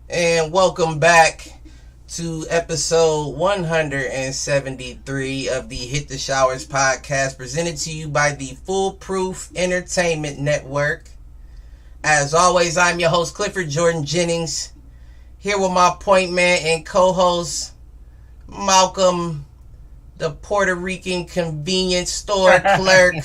And welcome back to episode 173 of the Hit the Showers podcast, presented to you by the Foolproof Entertainment Network. As always, I'm your host, Clifford Jordan Jennings, here with my point man and co-host, Malcolm, the Puerto Rican convenience store clerk.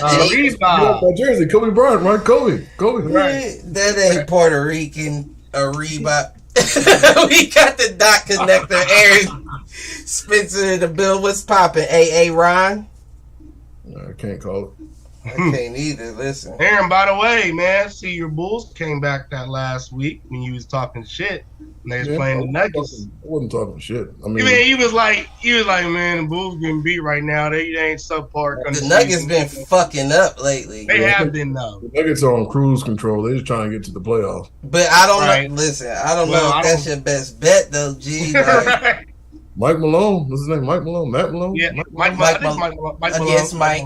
Arriba. My jersey, Kobe Bryant, right? Kobe. Right. That ain't Puerto Rican. Arriba. We got the dot connector, Eric Spencer in the bill. What's popping? AA Ron? I can't call it. I can't either. Listen, Aaron, by the way, man, see your Bulls came back that last week when you was talking shit. And they was playing the Nuggets. I wasn't talking shit. I mean, he was like, man, the Bulls getting beat right now. They ain't subpar. The Nuggets been fucking up lately. They have been though. The Nuggets are on cruise control. They're just trying to get to the playoffs. But I don't know. Listen, I don't know if that's your best bet though, G. Like, Mike Malone, what's his name? Mike Malone, Matt Malone. Yeah, Mike Malone. Against Mike.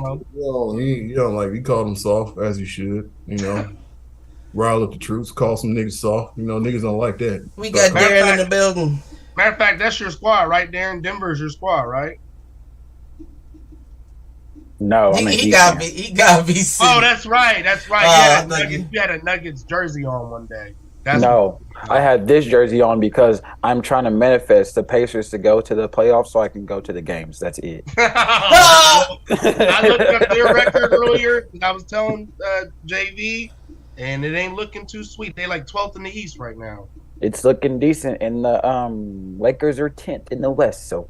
He called him soft as he should. Rile up the troops, call some niggas soft. Niggas don't like that. We got Darren in the building. Matter of fact, that's your squad, right, Darren? Denver's your squad, right? No, he gotta be. Oh, that's right. Yeah, you had a Nuggets jersey on one day. I had this jersey on because I'm trying to manifest the Pacers to go to the playoffs so I can go to the games. That's it. I looked up their record earlier, and I was telling JV, and it ain't looking too sweet. They like 12th in the East right now. It's looking decent, and the Lakers are 10th in the West. So,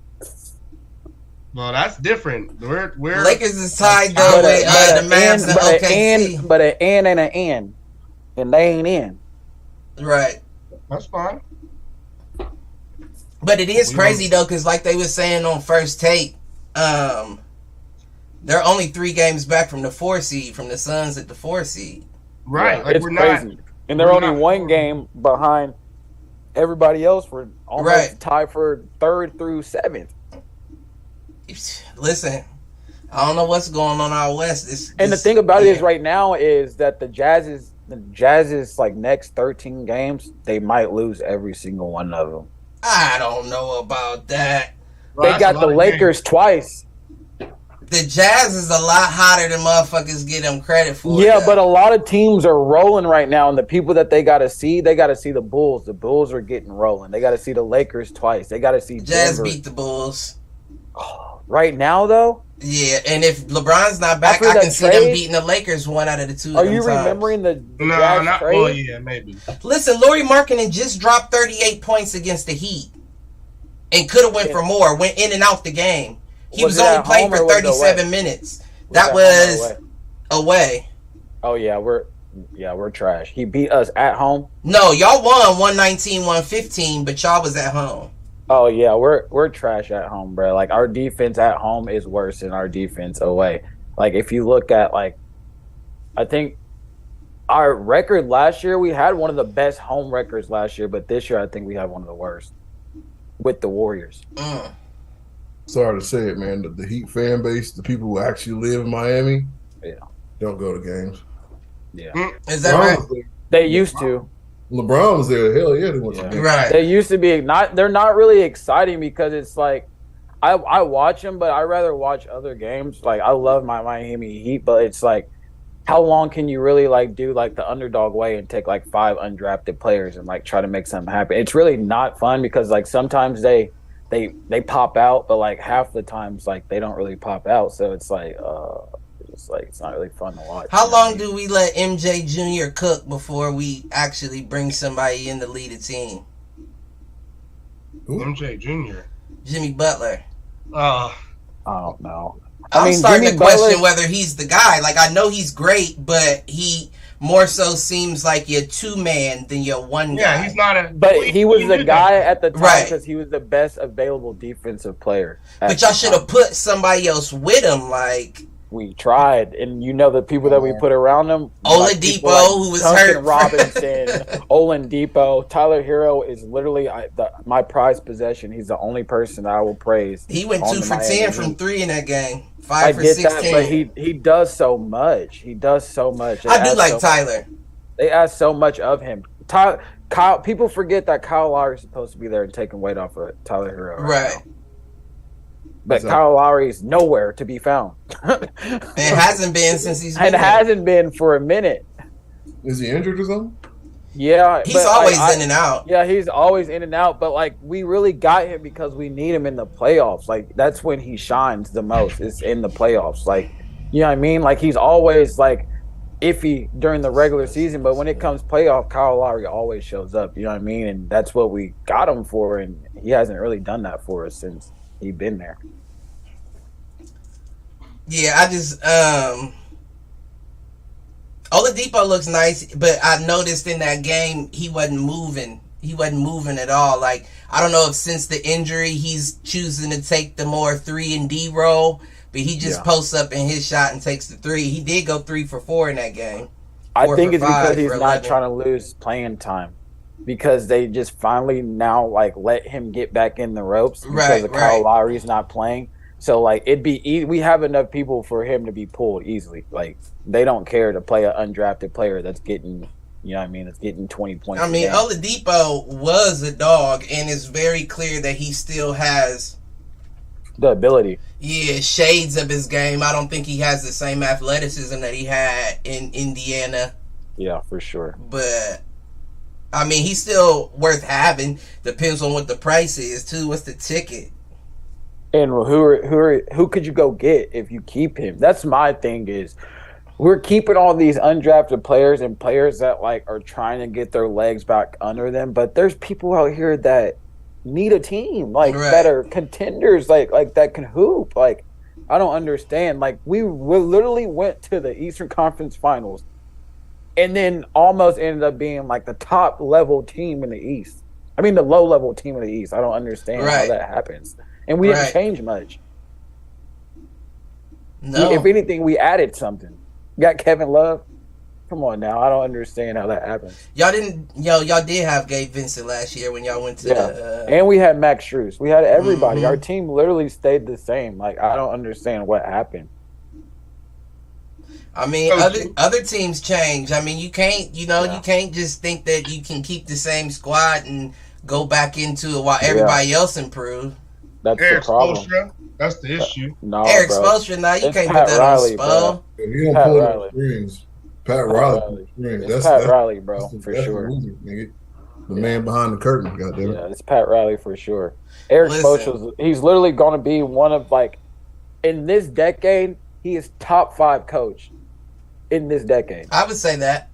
well, that's different. We're Lakers is tied though with the Mavs and OKC. But an and an and they ain't in. Right. That's fine. But it is crazy though, because like they were saying on First Take, they're only 3 games back from the 4 seed, from the Suns at the 4 seed. Right. Like it's crazy. And they're only 1 game behind everybody else for almost tied for 3rd through 7th. Listen, I don't know what's going on out west. And the thing about it is right now is that the Jazz's like next 13 games, they might lose every single one of them. I don't know about that. They got the Lakers twice. The Jazz is a lot hotter than motherfuckers get them credit for. Yeah, though. but a lot of teams are rolling right now, and the people that they got to see the Bulls. The Bulls are getting rolling. They got to see the Lakers twice. They got to see Jazz Denver. beat the Bulls. Right now, though? Yeah, and if LeBron's not back, After I that can see them trade- beating the Lakers one out of the two. Are of you them times. remembering the No, Jazz not. trade? Well, yeah, maybe. Listen, Lauri Markkanen just dropped 38 points against the Heat, and could have went for more. Went in and out the game. He was it only at playing home for or was it 37 away? minutes. Was That it at was home or away? away. Oh yeah, we're trash. He beat us at home. No, y'all won 119-115, but y'all was at home. Oh yeah, we're trash at home, bro. Like our defense at home is worse than our defense away. Like if you look at I think our record last year, we had one of the best home records last year, but this year I think we have one of the worst with the Warriors. Sorry to say it, man. The Heat fan base, the people who actually live in Miami, don't go to games. Yeah, Is that right? they used to. LeBron was there. Hell yeah, they went to Yeah. games. Right. They used to be not. They're not really exciting because it's like I watch them, but I rather watch other games. Like I love my Miami Heat, but it's like how long can you really do the underdog way and take 5 undrafted players and try to make something happen? It's really not fun because sometimes they pop out, but half the times they don't really pop out. So it's it's not really fun to watch. How long do we let MJ Jr. cook before we actually bring somebody in to lead a team? MJ Jr. Jimmy Butler. Oh, I don't know. I'm starting Jimmy to question Butler- whether he's the guy. I know he's great, but he more so seems like your two-man than your one guy. yeah, he's not a. But he was the guy at the time Right. because he was the best available defensive player. at But y'all the should time. have put somebody else with him, We tried, and the people that we put around him. Oladipo, people who was Duncan hurt. Robinson, Oladipo, Tyler Hero is literally my prized possession. He's the only person I will praise. He went on 2 the for Miami 10 from Heat. 3 in that game. I 5 for get 16. that, but he does so much. He does so much. They I do ask like so Tyler. much. They ask so much of him. Kyle, people forget that Kyle Lowry is supposed to be there and taking weight off of Tyler Hero. Right. now. But Exactly. Kyle Lowry is nowhere to be found. And hasn't been since he's been and there. hasn't been for a minute. Is he injured or something? Yeah, He's but, always in and out. Yeah, he's always in and out. But we really got him because we need him in the playoffs. That's when he shines the most. Is in the playoffs. You know what I mean? He's always iffy during the regular season, but when it comes playoff, Kyle Lowry always shows up. You know what I mean? And that's what we got him for. And he hasn't really done that for us since he's been there. Yeah, I just Oladipo looks nice, but I noticed in that game he wasn't moving. He wasn't moving at all. I don't know if since the injury he's choosing to take the more 3-and-D role, but he just posts up in his shot and takes the 3. He did go 3 for 4 in that game. I 4 think for it's because 5 he's for not 11. trying to lose playing time. Because they just finally now let him get back in the ropes because Right, of Kyle right. Lowry's not playing. So it'd be we have enough people for him to be pulled easily. They don't care to play an undrafted player that's getting, you know what I mean, that's getting 20 points. I mean, a game. Oladipo was a dog, and it's very clear that he still has The ability. shades of his game. I don't think he has the same athleticism that he had in Indiana, Yeah, for sure. but I mean, he's still worth having. Depends on what the price is too. What's the ticket? And who could you go get if you keep him? That's my thing is we're keeping all these undrafted players and players that are trying to get their legs back under them, but there's people out here that need a team Right. that are contenders like that can hoop. I don't understand. We literally went to the Eastern Conference Finals and then almost ended up being the top level team in the East. I mean the low level team in the East. I don't understand how Right. that happens. And we didn't Right. change much. No, If anything, we added something. Got Kevin Love. Come on now. I don't understand how that happens. y'all didn't. Y'all did have Gabe Vincent last year when y'all went to the. And we had Max Strus. We had everybody. Mhm. Our team literally stayed the same. I don't understand what happened. I mean, other teams change. I mean, you can't. You can't just think that you can keep the same squad and go back into it while everybody else improves. That's Eric the problem. Spoelstra. That's the issue. No, Eric bro. Spoelstra, nah, you It's can't Pat put that Riley, on bro. Spo. If you don't Pat pull Riley. the strings, Pat Riley. Riley pulls the strings. It's Pat Riley, bro, for that's sure. The, loser, nigga. The man behind the curtain, goddamn it. Yeah, it's Pat Riley for sure. Eric Listen. Spoelstra, he's literally going to be one of, like, in this decade, he is top 5 coach in this decade. I would say that.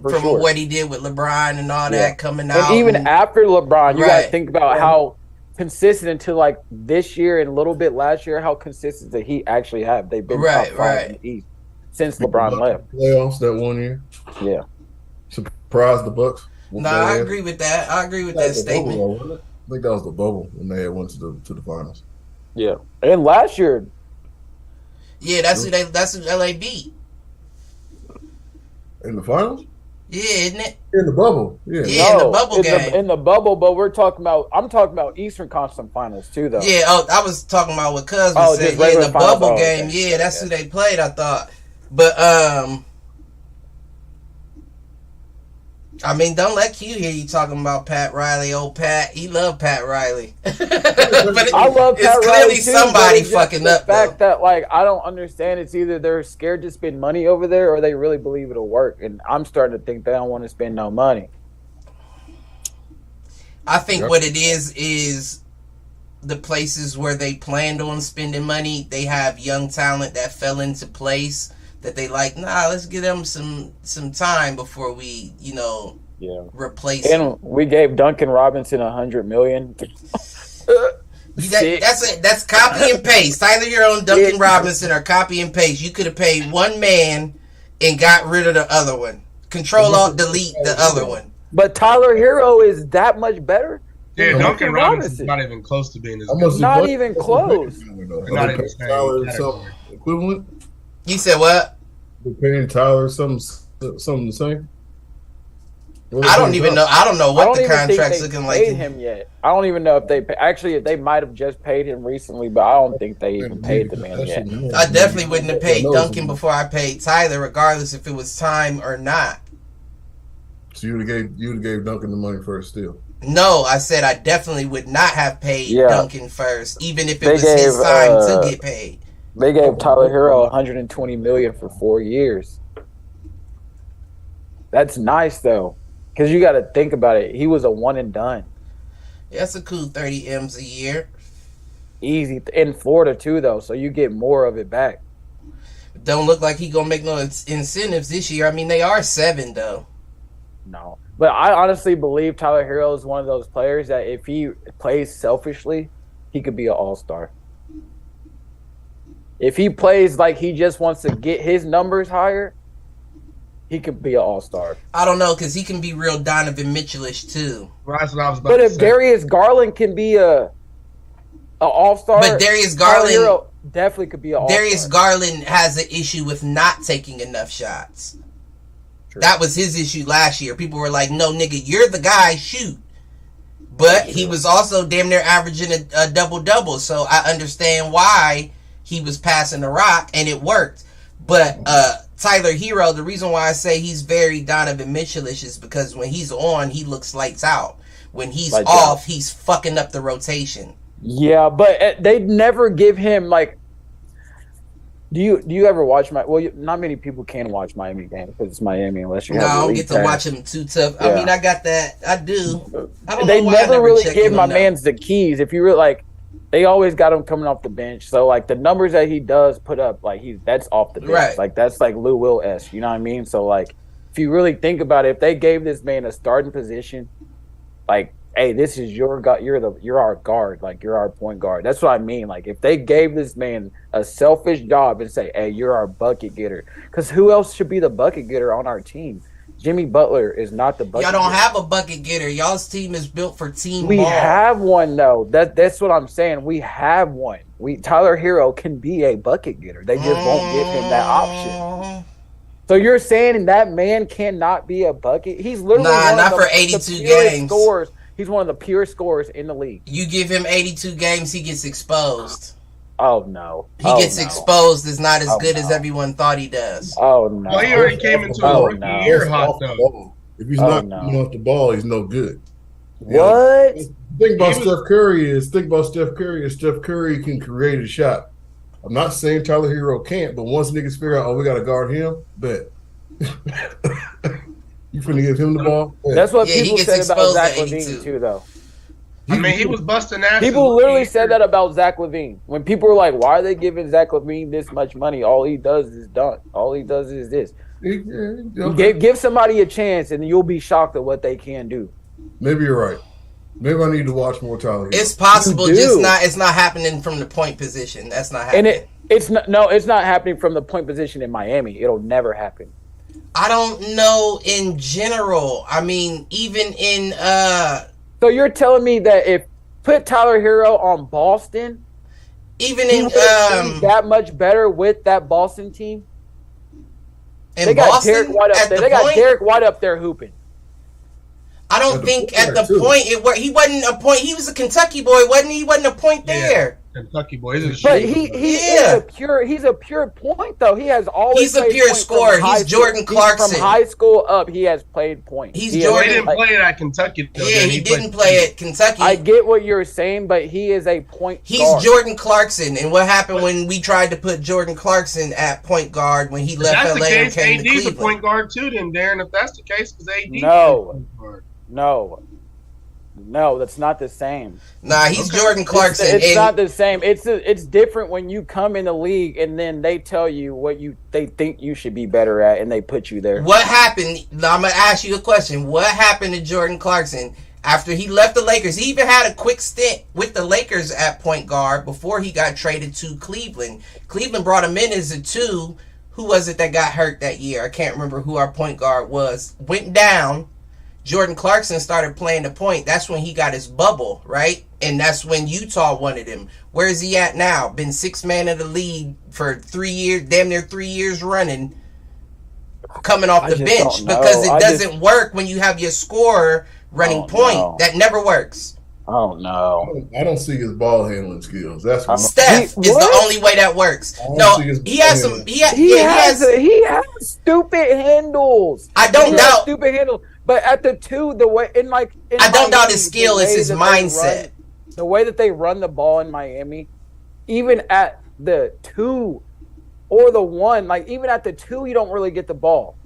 For From sure. what he did with LeBron and all Yeah. that coming out. And even after LeBron, you got Right. to think about how consistent until like this year and a little bit last year, how consistent that he actually have. They've been Right, top 5 right. in the East since LeBron left. Playoffs that 1 year. Yeah. Surprised the Bucks. No, I agree with that. I agree with that was the statement. bubble, wasn't it? I think that was the bubble when they had went to the finals. Yeah. And last year, Yeah, that's who LA beat. In the finals? Yeah, isn't it? In the bubble. Yeah. Yeah. in the bubble game. in the bubble, but I'm talking about Eastern Conference Finals too, though. Yeah, I was talking about what Cuz was Oh, saying. just Yeah, regular the finals. bubble Oh, game. okay. Yeah, that's Yeah. who they played, I thought. But I mean, don't let Q hear you talking about Pat Riley. Old Pat, he loved Pat Riley. But I love it's Pat clearly Riley too, somebody but it's just fucking the up. fact Though. that like I don't understand. It's either they're scared to spend money over there, or they really believe it'll work. And I'm starting to think they don't want to spend no money. I think what it is the places where they planned on spending money, they have young talent that fell into place that they like, nah, let's give them some time before we, Yeah. replace them. And we gave Duncan Robinson $100 million. That's copy and paste. Tyler Hero and Duncan Robinson are copy and paste. You could have paid one man and got rid of the other one. Control Alt Delete the other one. But Tyler Hero is that much better. Yeah, than Duncan Robinson's not even close to being as good. Not even close. Not even saying category. Equivalent. You said what? They're paying Tyler something the same. I don't even know. I don't know what the even think contract's they looking paid like. him yet. I don't even know if they might have just paid him recently, but I don't think they even paid the man yet. I definitely wouldn't have paid Duncan before I paid Tyler, regardless if it was time or not. So you would have gave Duncan the money first still. No, I said I definitely would not have paid Duncan first, even if it was his time to get paid. They gave Tyler Hero $120 million for 4 years. That's nice though, because you got to think about it. He was a one and done. Yeah, that's a cool 30 M's a year. Easy in Florida too, though, so you get more of it back. Don't look like he gonna make no incentives this year. I mean, they are 7 though. No, but I honestly believe Tyler Hero is one of those players that if he plays selfishly, he could be an all-star. If he plays like he just wants to get his numbers higher, he could be an all-star. I don't know, because he can be real Donovan Mitchell-ish too. Well, that's what I was about But to if say. Darius Garland can be a all-star, But Darius Tyler Garland, Hero definitely could be an all-star. Darius Garland has an issue with not taking enough shots. True. That was his issue last year. People were like, no, nigga, you're the guy, shoot. But he was also damn near averaging a double-double, so I understand why he was passing the rock, and it worked. But Tyler Hero, the reason why I say he's very Donovan Mitchell-ish is because when he's on, he looks lights out. When he's Lights off, out. he's fucking up the rotation. Yeah, but they never give him like. Do you ever watch not many people can watch Miami games because it's Miami unless you No, have. I the don't league get to pass. watch him too tough. I Yeah. mean, I got that. I do. I don't They know why I never really check give him my though. man's the keys. If you really like, they always got him coming off the bench. So like the numbers that he does put up, like that's off the bench. Right. Like that's like Lou Will-esque. You know what I mean? So like, if you really think about it, if they gave this man a starting position, like, hey, this is your guard. You're our guard. Like you're our point guard. That's what I mean. Like if they gave this man a selfish job and say, hey, you're our bucket getter, because who else should be the bucket getter on our team? Jimmy Butler is not the bucket. Y'all don't getter. have a bucket getter. Y'all's team is built for team We ball. have one though. That's what I'm saying. We have one. Tyler Hero can be a bucket getter. They just won't give him that option. So you're saying that man cannot be a bucket? He's literally Nah, one not of for the 82 purest games. Scorers. He's one of the purest scorers in the league. You give him 82 games, he gets exposed. Oh no. He gets exposed as not as good as no. everyone thought he does. Oh no. Well, he already came into Oh, a rookie no. year hot Off the though. ball. If he's Oh, not no. coming off the ball, he's no good. What? thing about Steph Curry is Steph Curry can create a shot. I'm not saying Tyler Hero can't, but once niggas figure out, we got to guard him, bet. You finna give him the ball? Bet. That's what people said about Zach LaVine too, though. I mean, he was busting ass. People literally said that about Zach LaVine. When people were like, why are they giving Zach LaVine this much money? All he does is dunk. All he does is this. Give somebody a chance, and you'll be shocked at what they can do. Maybe you're right. Maybe I need to watch more Tyler Hero. It's possible, it's not happening from the point position. That's not happening. And it's not happening from the point position in Miami. It'll never happen. I don't know in general. I mean, even in So you're telling me that if put Tyler Hero on Boston, even in that much better with that Boston team? They got Derek White up there. They got Derek White up there hooping. I don't think at the point he wasn't a point. He was a Kentucky boy, wasn't he? He wasn't a point there. Kentucky boy, but he's a pure point though. He has always. He's a pure scorer. He's Jordan Clarkson. From high school up, he has played point. He didn't play it at Kentucky. Though, yeah, he didn't play at Kentucky. I get what you're saying, but he is a point. He's guard. Jordan Clarkson, and what happened when we tried to put Jordan Clarkson at point guard when he left LA and came to Cleveland? AD's a point guard too, then Darren. If that's the case, because AD. No, that's not the same. Nah, he's Jordan Clarkson. It's not the same. It's different when you come in the league and then they tell you what they think you should be better at and they put you there. What happened? I'm gonna ask you a question. What happened to Jordan Clarkson after he left the Lakers? He even had a quick stint with the Lakers at point guard before he got traded to Cleveland. Cleveland brought him in as a 2. Who was it that got hurt that year? I can't remember who our point guard was. Went down. Jordan Clarkson started playing the point. That's when he got his bubble, right? And that's when Utah wanted him. Where is he at now? Been 6th man of the league for 3 years, damn near 3 years running, coming off the bench because it doesn't work when you have your scorer running point. That never works. Oh no! I don't see his ball handling skills. That's what Steph is the only way that works. No, he has some. He has stupid handles. I don't doubt stupid handles. But at the 2, the way I don't doubt his skill is his mindset. The way that they run the ball in Miami, even at the 2 or the 1, like even at the 2, you don't really get the ball.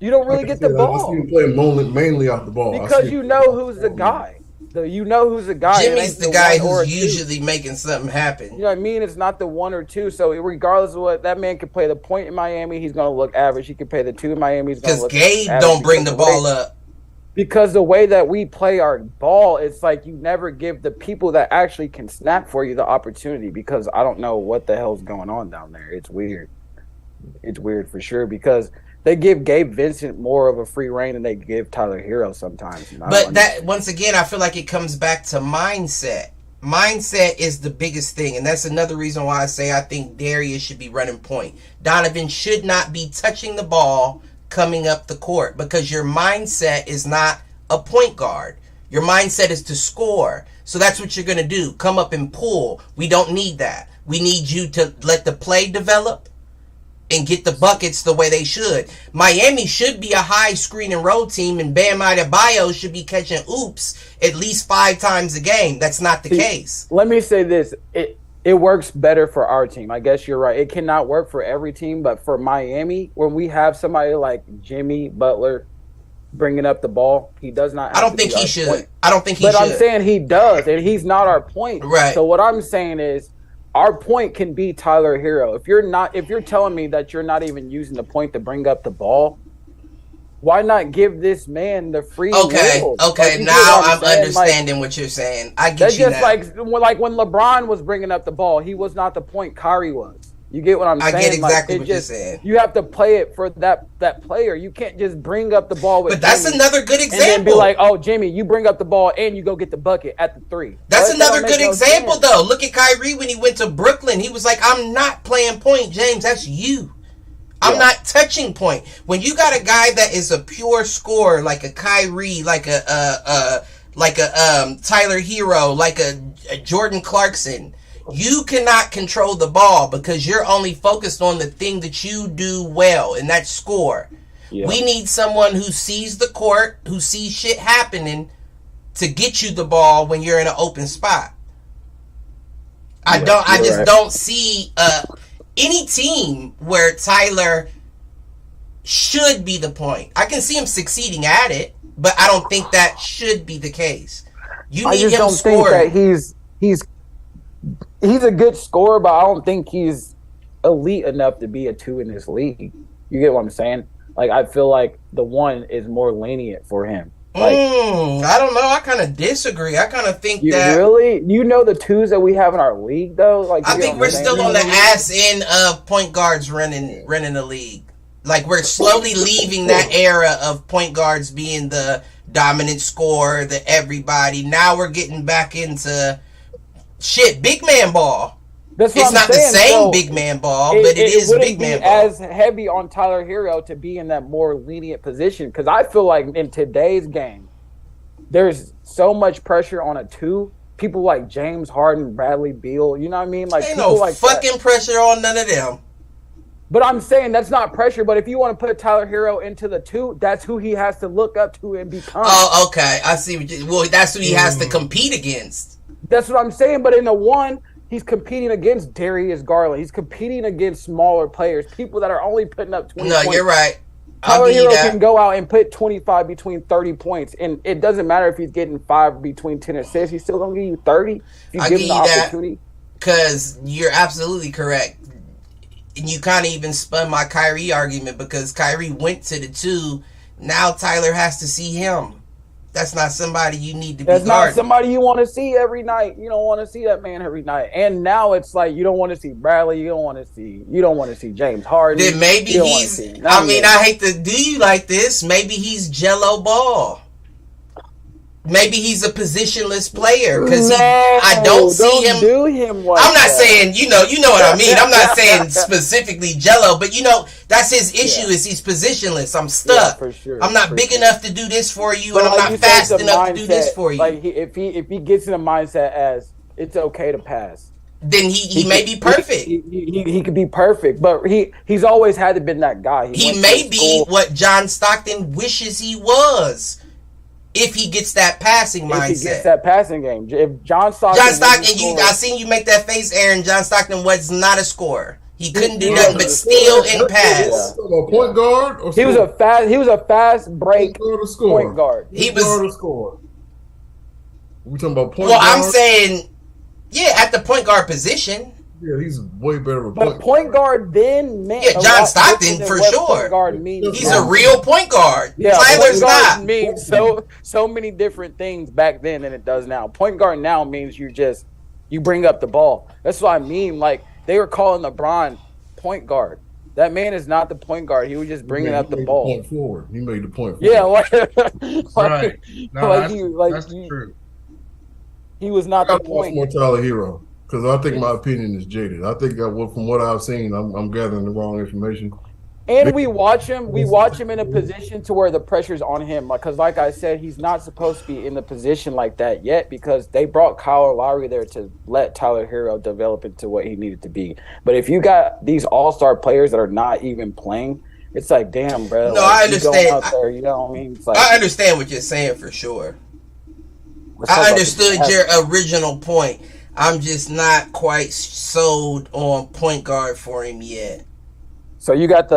You don't really get the ball. You play mainly off the ball because you know who's the guy. You know who's the guy. Jimmy's the guy who's usually making something happen. You know what I mean? It's not the 1 or 2. So regardless of what, that man can play the point in Miami, he's going to look average. He can play the 2 in Miami. Because Gabe don't bring the ball up. Because the way that we play our ball, it's like you never give the people that actually can snap for you the opportunity. Because I don't know what the hell's going on down there. It's weird. It's weird for sure because they give Gabe Vincent more of a free reign than they give Tyler Hero sometimes. But that, once again, I feel like it comes back to mindset. Mindset is the biggest thing, and that's another reason why I say I think Darius should be running point. Donovan should not be touching the ball coming up the court because your mindset is not a point guard. Your mindset is to score. So that's what you're going to do. Come up and pull. We don't need that. We need you to let the play develop and get the buckets the way they should. Miami should be a high screen and roll team, and Bam Adebayo should be catching oops at least 5 times a game. That's not the case. Let me say this. It works better for our team. I guess you're right. It cannot work for every team, but for Miami, when we have somebody like Jimmy Butler bringing up the ball, he does not have I don't think he should. Point. I don't think he should. But I'm saying he does, and he's not our point. Right. So what I'm saying is, our point can be Tyler Hero. If you're telling me that you're not even using the point to bring up the ball, why not give this man the free will? Okay, now I'm understanding what you're saying. I get you now. That's just like when LeBron was bringing up the ball, he was not the point Kyrie was. You get what I'm saying? I get exactly what you're saying. You have to play it for that player. You can't just bring up the ball with. But that's Jimmy another good example. And then be like, oh, Jimmy, you bring up the ball and you go get the bucket at the 3. That's another good example, though. Look at Kyrie when he went to Brooklyn. He was like, I'm not playing point, James. That's you. I'm not touching point. When you got a guy that is a pure scorer, like a Kyrie, like a Tyler Hero, like a Jordan Clarkson, you cannot control the ball because you're only focused on the thing that you do well, and that's score. Yeah. We need someone who sees the court, who sees shit happening, to get you the ball when you're in an open spot. I just right. don't see any team where Tyler should be the point. I can see him succeeding at it, but I don't think that should be the case. You I need just him don't scoring. think that he's a good scorer, but I don't think he's elite enough to be a 2 in this league. You get what I'm saying? Like, I feel like the 1 is more lenient for him. Like, I don't know. I kind of disagree. I kind of think you that really, you know, the 2s that we have in our league though. Like, I think we're still on the ass end of point guards running the league. Like, we're slowly leaving that era of point guards being the dominant scorer, the everybody. Now we're getting back into big man ball. That's what It's I'm not saying. the same So big man ball, but it is wouldn't big be man ball. as heavy on Tyler Hero to be in that more lenient position, because I feel like in today's game, there's so much pressure on a 2. People like James Harden, Bradley Beal, you know what I mean? Like, Ain't people no like fucking that. pressure on none of them. But I'm saying that's not pressure. But if you want to put Tyler Hero into the 2, that's who he has to look up to and become. Oh, okay. I see. Well, that's who he has to compete against. That's what I'm saying. But in the 1, he's competing against Darius Garland. He's competing against smaller players, people that are only putting up 20 No, points. you're right. I'll Tyler give you Hero that. can go out and put 25 between 30 points, and it doesn't matter if he's getting 5 between 10 assists. He's still gonna give you 30 if you I'll give give him you the that. opportunity. Because you're absolutely correct. And you kind of even spun my Kyrie argument, because Kyrie went to the 2. Now Tyler has to see him. That's not somebody you need to That's be not guarding. somebody you want to see every night. You don't want to see that man every night. And now it's like you don't want to see Bradley. You don't want to see James Harden. Then maybe You don't wanna he's. see none I of mean, them. I hate to do you like this. Maybe he's Jello Ball. Maybe he's a positionless player, because I don't see him. Do him like I'm not that. saying, you know what I mean. I'm not saying specifically Jello, but that's his issue is he's positionless. I'm stuck. Yeah, for sure. I'm not for big sure. enough to do this for you, But and I'm like you not said, fast it's a enough to do this mindset. for you. Like if he gets in a mindset as it's okay to pass, then he may be perfect. He could be perfect, but he's always had to been that guy. He went may to be school. what John Stockton wishes he was, if he gets that passing If he mindset. gets that passing game. If John Stockton, I seen you make that face, Aaron. John Stockton was not a scorer. He couldn't do nothing but steal and pass. A point guard or he was a fast break point guard. He was a scorer. We talking about point Well, guard? I'm saying, yeah, at the point guard position. Yeah, he's way better. But point guard then meant Yeah, John Stockton for sure. Point guard means He's a real point guard. Yeah, Tyler's point guard not. means so many different things back then than it does now. Point guard now means you bring up the ball. That's what I mean. Like they were calling LeBron point guard. That man is not the point guard. He was just bringing up the ball. Point forward. He made the point forward. Yeah, Right. No, that's he, true. he was not I the got one point. more Tyler Hero, because I think my opinion is jaded. I think from what I've seen, I'm gathering the wrong information. And we watch him in a position to where the pressure's on him. Because like I said, he's not supposed to be in the position like that yet, because they brought Kyle Lowry there to let Tyler Hero develop into what he needed to be. But if you got these all-star players that are not even playing, it's like, damn, bro. No, like, I understand. You going out there, you know what I mean? It's like, I understand what you're saying for sure. let's talk I about understood this. your original point. I'm just not quite sold on point guard for him yet. So you got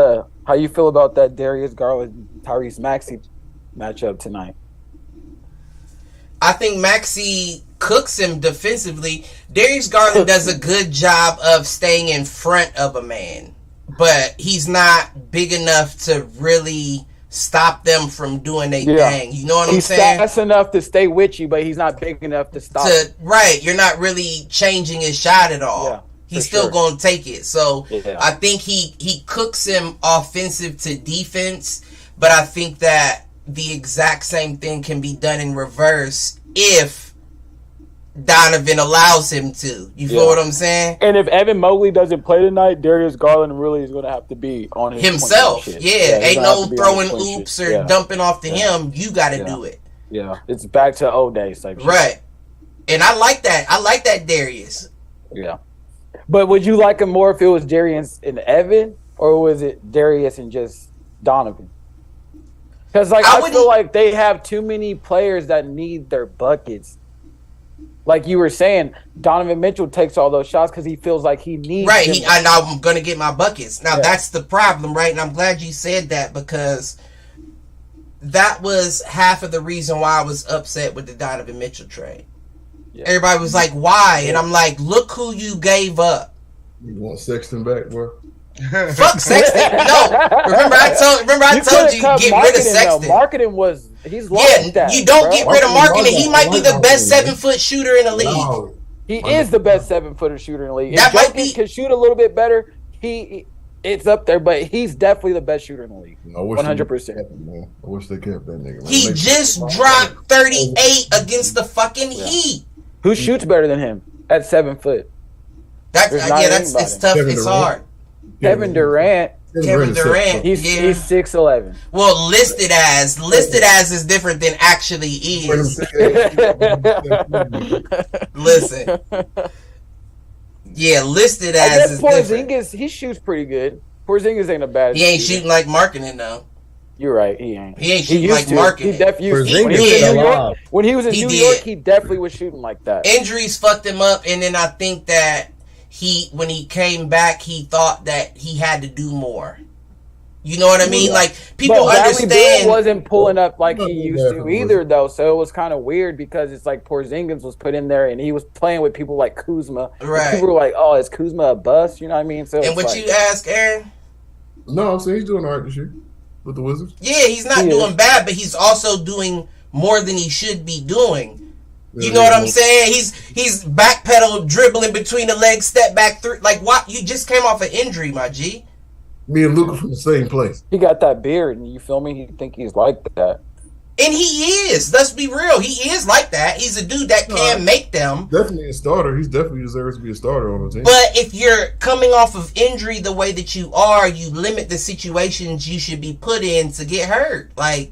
how you feel about that Darius Garland, Tyrese Maxey matchup tonight? I think Maxey cooks him defensively. Darius Garland does a good job of staying in front of a man, but he's not big enough to really stop them from doing their thing. You know what I'm saying? He's fast enough to stay with you, but he's not big enough to stop. Right, you're not really changing his shot at all. Yeah, He's still going to take it. So Yeah. I think he cooks him offensive to defense, but I think that the exact same thing can be done in reverse if Donovan allows him to. You feel what I'm saying? And if Evan Mobley doesn't play tonight, Darius Garland really is going to have to be on his Himself. point guard Yeah, shit. he's ain't gonna have no to be on throwing his point oops shit. or Yeah. dumping off to him. You got to do it. Yeah, it's back to old days type shit. Right. And I like that. I like that Darius. Yeah. But would you like him more if it was Darius and Evan, or was it Darius and just Donovan? Because like I I wouldn't- feel like they have too many players that need their buckets. Like you were saying, Donovan Mitchell takes all those shots because he feels like he needs Right, them. I'm gonna get my buckets. Now Yeah. that's the problem, right? And I'm glad you said that because that was half of the reason why I was upset with the Donovan Mitchell trade. Yeah. Everybody was like, "Why?" And I'm like, "Look who you gave up." You want Sexton back, bro? Fuck Sexton. No, remember I told you couldn't cut get rid of marketing, though. Sexton. Marketing was he's lost Yeah, that. you don't bro. get rid of marketing. He might be the best Marketing, 7-foot shooter in the league. No. He is the best 7-footer shooter in the league. If That might Jokic be- can shoot a little bit better, it's up there, but he's definitely the best shooter in the league. I wish they 100%. kept him, man. I wish they kept that nigga. Man. He They- just dropped 38 against the fucking Heat. Who shoots better than him at 7 foot? That's There's not it's anybody. tough. Kevin It's Durant. hard. Kevin Durant, Kevin is set Durant. up. he's Yeah. he's 6'11". Well, listed as is different than actually is. Listen, yeah, listed I as guess is different. Porzingis, he shoots pretty good. Porzingis ain't a bad. He ain't shooter. shooting like marketing though. You're right. He ain't. He ain't shooting used like to. marketing. He definitely used to. Porzingis When he was is in New York, alive. when he was in He New did. York, he definitely was shooting like that. Injuries fucked him up, and then I think that when he came back, he thought that he had to do more. You know what I mean? Yeah. Like people But Bradley Beal understand. wasn't pulling up like he Nothing used bad to for either, though. So it was kind of weird because it's like Porzingis was put in there and he was playing with people like Kuzma. And Right. people were like, "Oh, is Kuzma a bust?" You know what I mean? So And it's what like, you ask, Aaron? No, I'm saying he's doing all right this year with the Wizards. Yeah, he's not He doing is. bad, but he's also doing more than he should be doing. You Yeah, know what I'm yeah. saying? He's backpedal dribbling between the legs, step back through. Like what? You just came off an injury, my G. Me and Luka from the same place. he got that beard, and you feel me? He think he's like that. And he is. Let's be real. He is like that. He's a dude that can make them. Definitely a starter. He's definitely deserves to be a starter on the team. But if you're coming off of injury the way that you are, you limit the situations you should be put in to get hurt. Like,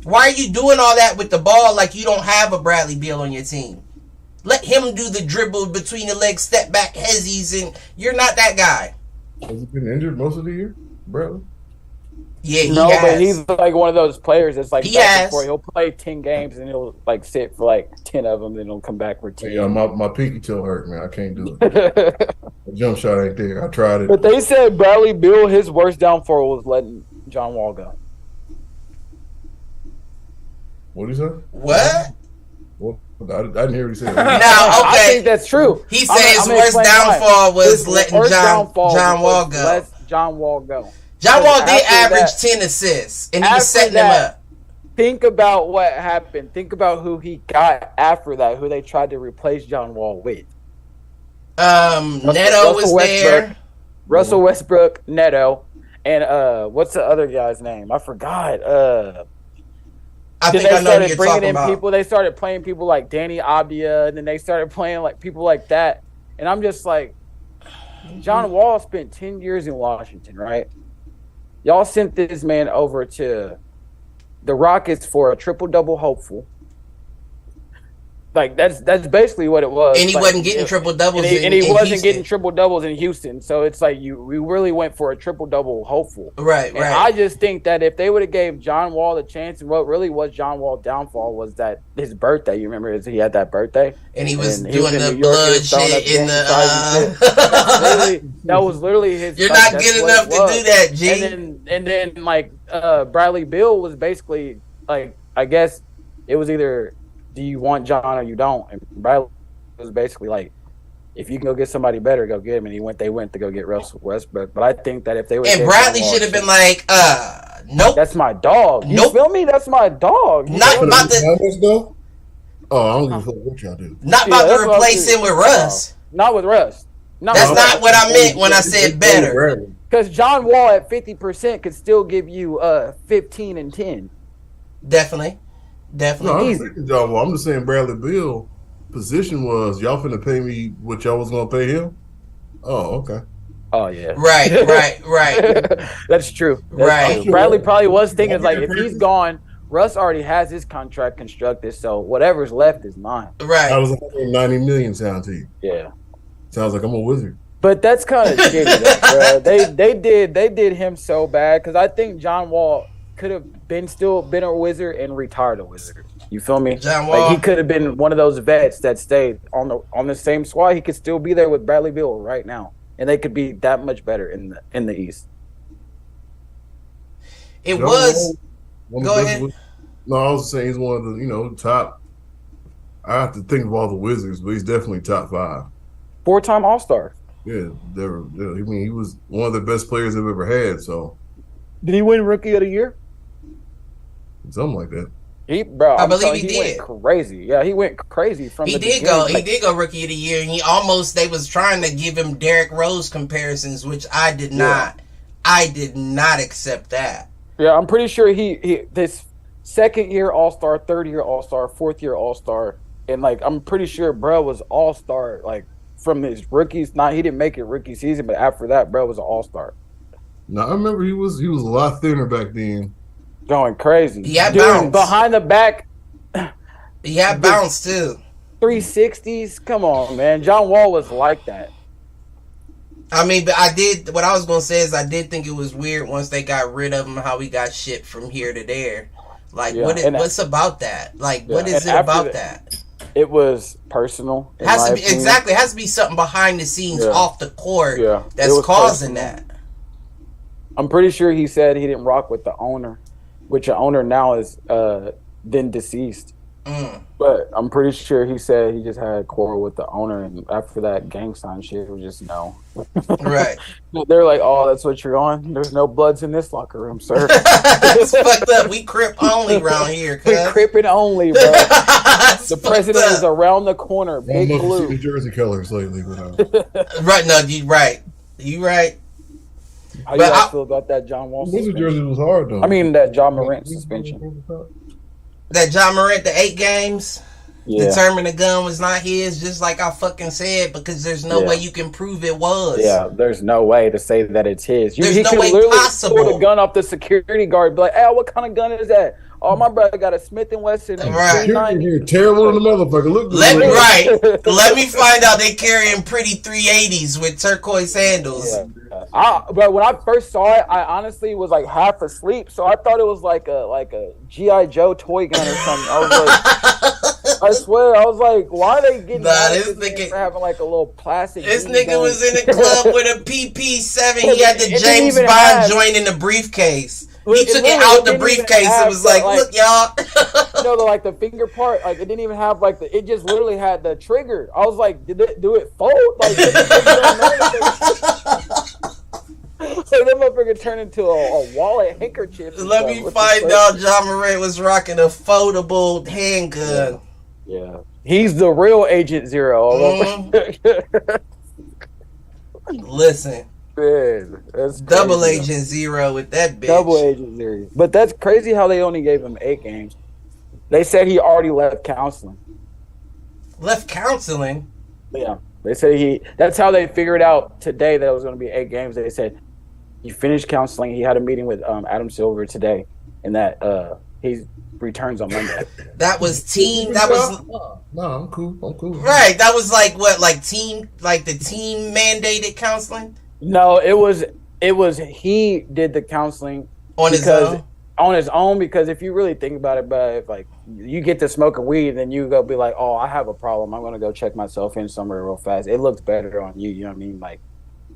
why are you doing all that with the ball like you don't have a Bradley Beal on your team? Let him do the dribble between the legs, step back, hezzies, and you're not that guy. Has he been injured most of the year, Bradley? Yeah, he No, has. but he's like one of those players that's like He back has. and forth. He'll play 10 games and he'll like sit for like 10 of them, then he'll come back for 10. Yeah, my pinky toe hurt, man. I can't do it. The jump shot ain't there. I tried it. But they said Bradley Beal, his worst downfall was letting John Wall go. What did he say? What? Well, I didn't hear what he said. Now, I okay. think that's true. He I'm said his gonna worst explain why. downfall was His letting worst John downfall Wall was go. let John Wall go. John Wall did After average that- 10 assists, and he was after setting that- them up. Think about what happened. Think about who he got after that, who they tried to replace John Wall with. Neto was there. Russell Westbrook, Neto, and what's the other guy's name? I forgot. I Then think they I know who started you're bringing talking in about. people. They started playing people like Danny Abdia, and then they started playing like people like that. And I'm just like, John Wall spent 10 years in Washington, right? Y'all sent this man over to the Rockets for a triple-double hopeful. Like that's basically what it was. And he Like, wasn't getting triple doubles. and he wasn't Houston. getting triple doubles in Houston. So it's like we really went for a triple double hopeful. Right, And right. I just think that if they would have gave John Wall the chance, and what really was John Wall's downfall was that his birthday. You remember he had that birthday, and he was and he doing was the in New York, he blood was throwing up shit in gangs and the. that was literally his. You're like, not that's good what enough it to was. do that, G. And then like Bradley Beal was basically like, I guess it was either do you want John or you don't, and Bradley was basically like, if you can go get somebody better, go get him. And they went to go get Russell Westbrook. But I think that if they would, And Bradley should have been like, nope, that's my dog. You Nope. feel me? That's my dog. You Not feel me? about the- Let's go. Oh, I don't give a fuck what y'all do. not Yeah, about that's to what I'm replace saying. him with Russ. Not with Russ. That's not what I meant when I said better. Bradley. Because John Wall at 50% could still give you 15 and 10. Definitely, No, definitely. I'm Easy. thinking John Wall. I'm just saying Bradley Beal position was y'all finna pay me what y'all was gonna pay him. Oh, okay. Oh yeah. Right. That's true. That's Right. true. Bradley probably was thinking like, if he's gone, Russ already has his contract constructed, so whatever's left is mine. That Right. was 190 million sound to you. Yeah. Sounds like I'm a wizard. But that's kind of shitty, though, bro. They did him so bad because I think John Wall could have still been a Wizard and retired a Wizard. You feel me? John Wall. Like he could have been one of those vets that stayed on the same squad. He could still be there with Bradley Beal right now, and they could be that much better in the East. It was. Go ahead. No, I was saying he's one of the top. I have to think of all the Wizards, but he's definitely top 5. 4-time All-Star. Yeah, I mean, he was one of the best players they've ever had. So, did he win Rookie of the Year? Something like that. I believe he did. Went crazy. Yeah, he went crazy from he the did beginning. go. He did go Rookie of the Year, and they was trying to give him Derrick Rose comparisons, which I did not. I did not accept that. Yeah, I'm pretty sure he this second year All-Star, third year All-Star, fourth year All-Star, and like I'm pretty sure bro was All-Star like from his rookies. He didn't make it rookie season, but after that, bro was an All-Star. No, I remember he was a lot thinner back then. Going crazy. He had bounce. Behind the back. He had bounce too. 360s. Come on, man. John Wall was like that. I mean, but what I was going to say is I did think it was weird once they got rid of him, how he got shipped from here to there. Like, what's about that? Like, what is it about that? It was personal. It has to be, exactly. It has to be something behind the scenes off the court that's causing that. I'm pretty sure he said he didn't rock with the owner, which the owner now is then deceased. But I'm pretty sure he said he just had a quarrel with the owner, and after that gang sign shit, it was just no. Right. They're like, oh, that's what you're on? There's no bloods in this locker room, sir. It's fucked up. We crip only around here, We crippin' only, bro. The president is around the corner, big blue. New Jersey colors lately. But, right, no, you right. You right. How you guys feel about that John Wall suspension? Jersey was hard, though. I mean, that John Morant suspension. That John Morant, the 8 games, determined the gun was not his, just like I fucking said, because there's no way you can prove it was. Yeah, there's no way to say that it's his. There's no way possible. Pull the gun off the security guard, be like, "Hey, what kind of gun is that?" Oh, my brother got a Smith & Wesson. Right. You're terrible in the motherfucker. Look. Let me find out they carrying pretty 380s with turquoise handles. Yeah. But when I first saw it, I honestly was like half asleep, so I thought it was like a G.I. Joe toy gun or something. I was like, I swear, I was like, why are they getting this nigga for having like a little plastic? This nigga was in the club with a PP7. He had the James Bond joint in the briefcase. He took it out the briefcase and was like, look, y'all. Like the finger part, like it didn't even have like it just literally had the trigger. I was like, did it do it fold? Like, so that motherfucker turned into a wallet handkerchief. Let me find out John Morant was rocking a foldable handgun. Yeah. He's the real Agent Zero. Listen. Man, that's double Agent Zero with that bitch. Double Agent Zero. But that's crazy how they only gave him 8 games. They said he already left counseling. Left counseling? Yeah. They said that's how they figured out today that it was going to be 8 games. They said he finished counseling. He had a meeting with Adam Silver today, and that he returns on Monday. That was team. That was no, I'm cool. Right. That was like what, like team, like the team mandated counseling. No, it was he did the counseling on his own because if you really think about it, but if like you get to smoking weed, then you go be like, oh, I have a problem. I'm gonna go check myself in somewhere real fast. It looks better on you. You know what I mean? Like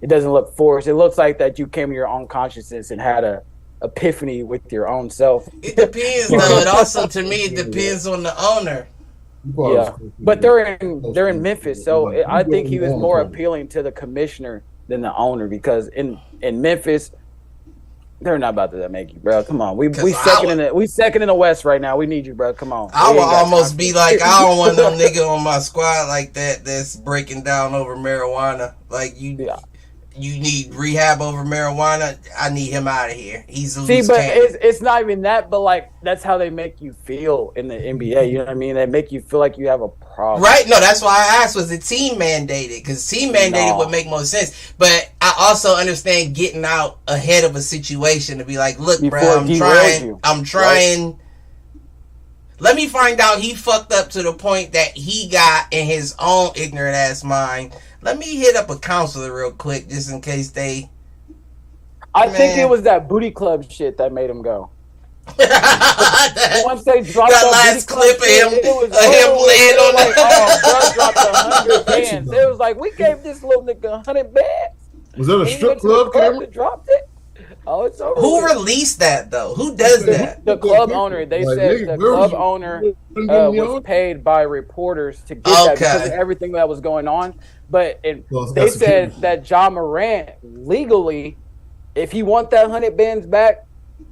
it doesn't look forced. It looks like that you came to your own consciousness and had a epiphany with your own self. It depends though. It also to me it depends on the owner. Yeah, but they're in Memphis, so I think he was more appealing to the commissioner than the owner because in Memphis they're not about to make you, bro. Come on, we second in the West right now. We need you, bro. Come on. I would almost be like, I don't want no nigga on my squad like that that's breaking down over marijuana. Like you need rehab over marijuana. I need him out of here. He's a loose cannon. It's not even that, but like that's how they make you feel in the NBA. You know what I mean? They make you feel like you have a problem. Right? No, that's why I asked, was it team mandated? Because team mandated would make more sense. But I also understand getting out ahead of a situation to be like, look, bro, I'm trying. Right? Let me find out he fucked up to the point that he got in his own ignorant ass mind. Let me hit up a counselor real quick just in case they... I think it was that booty club shit that made him go. Once they dropped that last clip of him laying on like, oh, bro, dropped 100 bands. It was like, we gave this little nigga 100 bands. Was that a strip club camera? Dropped it. Oh, it's over. Who released that though? Who does that? The club owner. They said the club owner was paid by reporters to get that because of everything that was going on. But they said that Ja Morant legally, if he want that 100 bands back,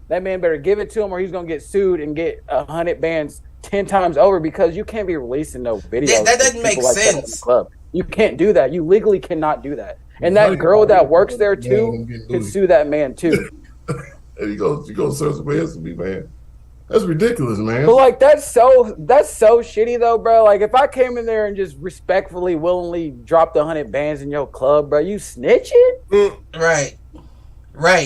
that man better give it to him or he's gonna get sued and get 100 bands 10 times over because you can't be releasing no videos. That doesn't make sense. That in the club. You can't do that. You legally cannot do that. And that girl that works there too can sue that man too. And you go serve some hands to me, man. That's ridiculous, man. But like that's so shitty though, bro. Like if I came in there and just respectfully, willingly dropped 100 bands in your club, bro, you snitching? Right.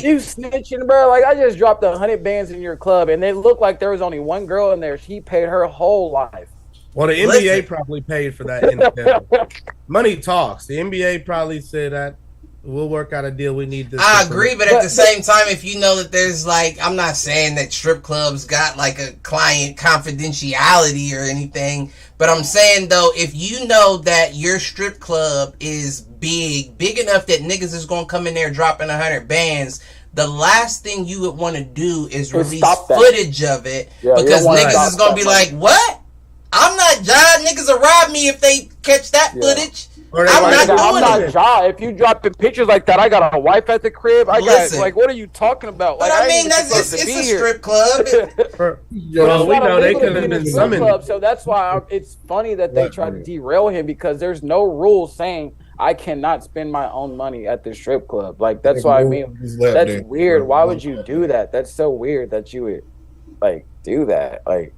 You snitching, bro. Like I just dropped 100 bands in your club, and it looked like there was only one girl in there. She paid her whole life. Well, the NBA probably paid for that. Money talks. The NBA probably said that we'll work out a deal. We need this. I agree, but at the same time, if you know that there's like, I'm not saying that strip clubs got like a client confidentiality or anything, but I'm saying though, if you know that your strip club is big enough that niggas is gonna come in there dropping 100 bands, the last thing you would want to do is release footage of it because niggas is gonna be like, what? I'm not Ja. Niggas will rob me if they catch that footage. I'm not Ja. If you dropping pictures like that, I got a wife at the crib. I got like, what are you talking about? But like, I mean, it's a strip club. Well, we know they could have been summoned. So that's why it's funny that they tried to derail him because there's no rules saying I cannot spend my own money at the strip club. Like that's why I mean, that's weird. Why would you do that? That's so weird that you would like do that. Like.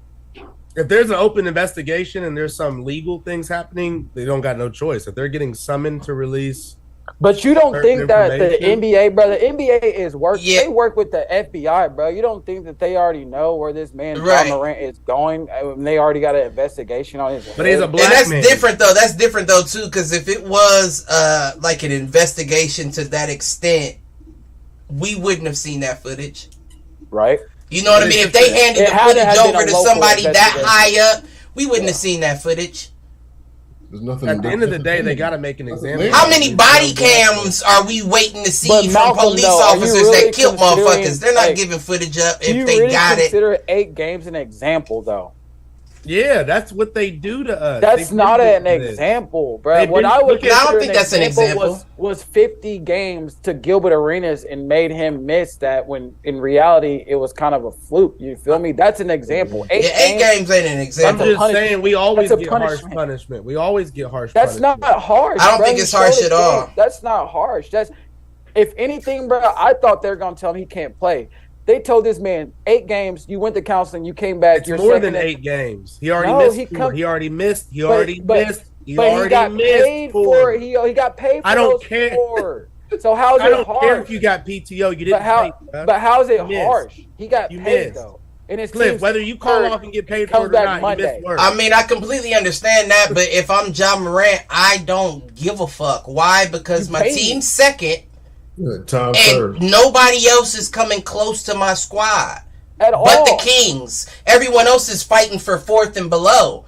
If there's an open investigation and there's some legal things happening, they don't got no choice. If they're getting summoned to release, but you don't think that the NBA, bro, the NBA is they work with the FBI, bro. You don't think that they already know where this man Ja Morant is going? And they already got an investigation on his head. But he's a black man. That's different though too, because if it was like an investigation to that extent, we wouldn't have seen that footage, right? You know what I mean? If they handed the footage over to somebody that high up, we wouldn't have seen that footage. There's nothing. At the end of the day, they got to make an example. How many body cams are we waiting to see from police officers that killed motherfuckers? They're not giving footage up if they got it. Do you really consider 8 games an example, though? Yeah, that's what they do to us. That's not an example, bro. What I would consider I don't think that's an example was 50 games to Gilbert Arenas and made him miss that when in reality it was kind of a fluke. You feel me? That's an example. 8 games ain't an example. I'm just saying we always get harsh punishment. We always get harsh punishment. That's not harsh. I don't think it's harsh at all. That's not harsh. That's if anything, bro. I thought they were gonna tell him he can't play. They told this man 8 games. You went to counseling. You came back. It's more than 8 games. He already missed. He already missed. He already missed. He got paid for. He got paid for. I don't care. So how's it harsh? I don't care if you got PTO. You didn't. But how's it harsh? He got paid though. And it's Cliff, whether you call off and get paid for it or not, you missed work. I mean, I completely understand that, but if I'm Ja Morant, I don't give a fuck. Why? Because my team's second. And nobody else is coming close to my squad at all. But the Kings. Everyone else is fighting for 4th and below.